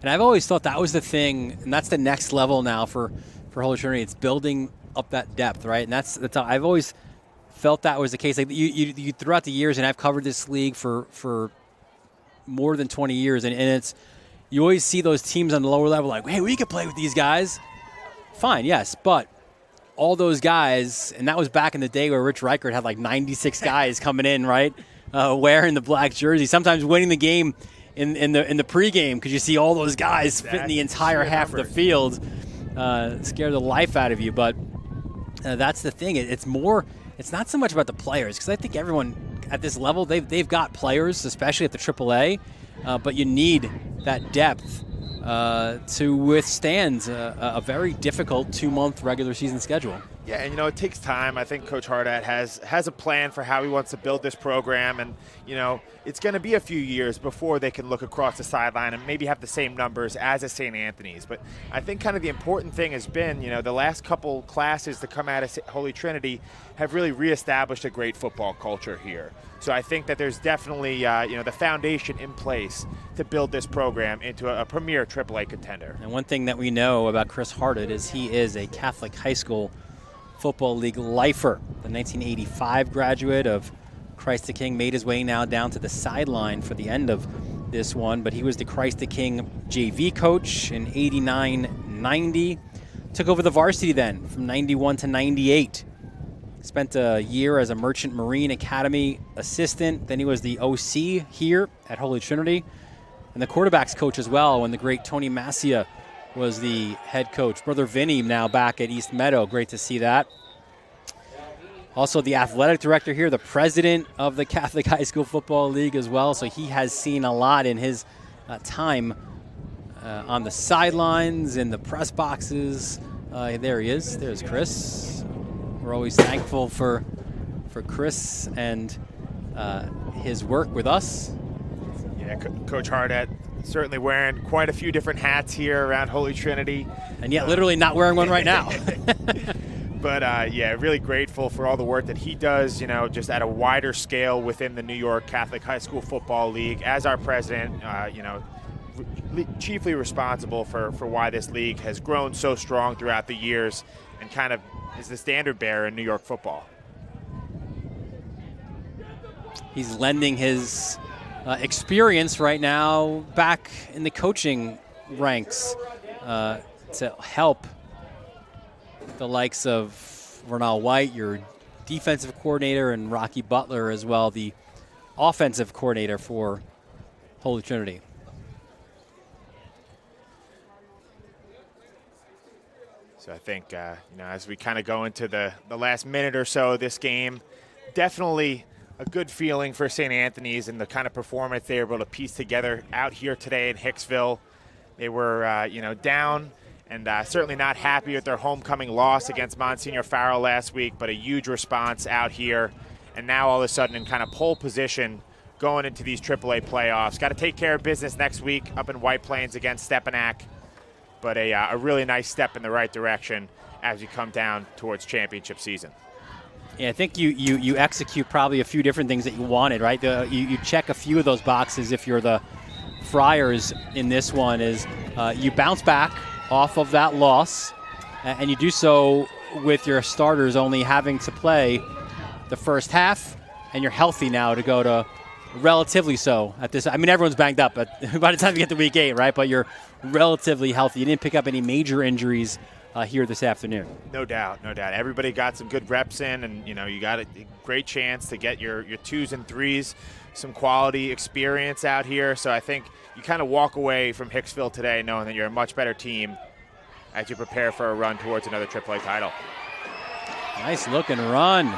And I've always thought that was the thing, and that's the next level now for Holy Trinity. It's building up that depth, right? And that's how I've always felt that was the case. Like you throughout the years, and I've covered this league for more than 20 years, and it's you always see those teams on the lower level like, hey, we could play with these guys. Fine, yes, but all those guys, and that was back in the day where Rich Reichert had like 96 guys coming in, right, wearing the black jersey, sometimes winning the game in the pregame because you see all those guys fitting the entire half of the field, scare the life out of you. But that's the thing. It's not so much about the players, because I think everyone at this level, they've got players, especially at the AAA, but you need that depth to withstand a very difficult 2-month regular season schedule.
Yeah, and it takes time. I think Coach Hardat has a plan for how he wants to build this program, and it's going to be a few years before they can look across the sideline and maybe have the same numbers as a St. Anthony's. But I think kind of the important thing has been, the last couple classes to come out of Holy Trinity have really reestablished a great football culture here. So I think that there's definitely the foundation in place to build this program into a premier AAA contender.
And one thing that we know about Chris Hardat is he is a Catholic high school Football League lifer. The 1985 graduate of Christ the King made his way now down to the sideline for the end of this one, but he was the Christ the King JV coach in 89-90. Took over the varsity then from 91 to 98. Spent a year as a Merchant Marine Academy assistant. Then he was the OC here at Holy Trinity, and the quarterbacks coach as well when the great Tony Massia was the head coach. Brother Vinny now back at East Meadow. Great to see that. Also the athletic director here, the president of the Catholic High School Football League as well. So he has seen a lot in his time on the sidelines, in the press boxes. There he is. There's Chris. We're always thankful for Chris and his work with us.
Yeah, Coach Hardat certainly wearing quite a few different hats here around Holy Trinity.
And yet literally not wearing one right now.
But, really grateful for all the work that he does, just at a wider scale within the New York Catholic High School Football League. As our president, chiefly responsible for why this league has grown so strong throughout the years and kind of is the standard bearer in New York football.
He's lending his experience right now back in the coaching ranks to help the likes of Vernal White, your defensive coordinator, and Rocky Butler as well, the offensive coordinator for Holy Trinity.
So I think, as we kind of go into the last minute or so of this game, definitely a good feeling for St. Anthony's and the kind of performance they were able to piece together out here today in Hicksville. They were, down and certainly not happy with their homecoming loss against Monsignor Farrell last week, but a huge response out here. And now all of a sudden in kind of pole position going into these AAA playoffs. Got to take care of business next week up in White Plains against Stepanak. But a really nice step in the right direction as you come down towards championship season.
Yeah, I think you execute probably a few different things that you wanted, right? You check a few of those boxes if you're the Friars in this one. Is you bounce back off of that loss, and you do so with your starters only having to play the first half, and you're healthy now to go to relatively so at this. I mean, everyone's banged up by the time you get to week 8, right? But you're relatively healthy. You didn't pick up any major injuries here this afternoon.
No doubt. Everybody got some good reps in, and you got a great chance to get your 2s and 3s, some quality experience out here. So I think you kind of walk away from Hicksville today knowing that you're a much better team as you prepare for a run towards another AAA title.
Nice looking run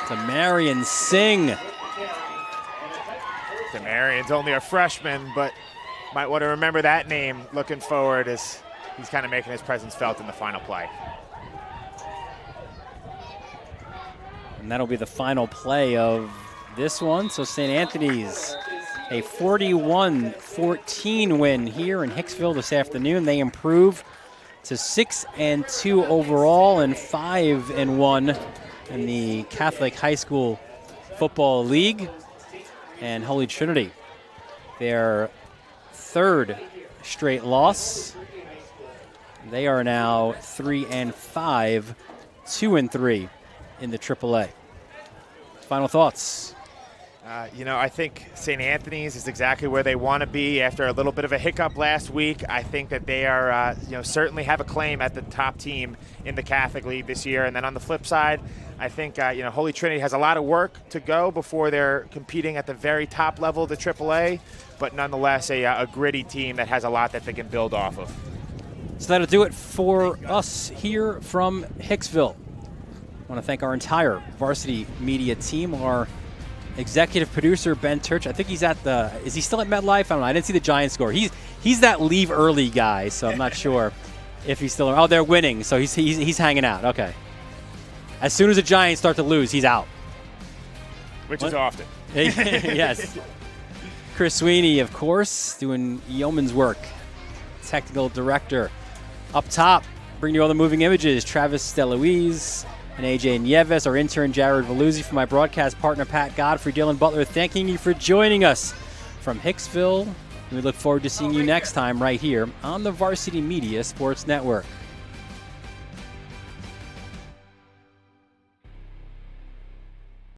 to Marion Singh.
Marion's only a freshman, but might want to remember that name looking forward as he's kind of making his presence felt in the final play.
And that'll be the final play of this one. So St. Anthony's, a 41-14 win here in Hicksville this afternoon. They improve to 6-2 overall and 5-1 in the Catholic High School Football League. And Holy Trinity, their 3rd straight loss. They are now 3-5, 2-3 in the AAA. Final thoughts?
I think St. Anthony's is exactly where they want to be after a little bit of a hiccup last week. I think that they are, certainly have a claim at the top team in the Catholic League this year. And then on the flip side, I think, Holy Trinity has a lot of work to go before they're competing at the very top level of the AAA, but nonetheless a gritty team that has a lot that they can build off of.
So that'll do it for us here from Hicksville. I want to thank our entire Varsity Media team, our executive producer, Ben Turch. I think he's is he still at MetLife? I don't know. I didn't see the Giants score. He's that leave early guy, so I'm not sure if he's still. Oh, they're winning, so he's hanging out. Okay. As soon as the Giants start to lose, he's out.
Which is often.
Yes. Chris Sweeney, of course, doing yeoman's work. Technical director. Up top, bring you all the moving images. Travis DeLuise and AJ Nieves, our intern Jared Veluzzi, for my broadcast partner Pat Godfrey, Dylan Butler, thanking you for joining us from Hicksville. We look forward to seeing you next time right here on the Varsity Media Sports Network.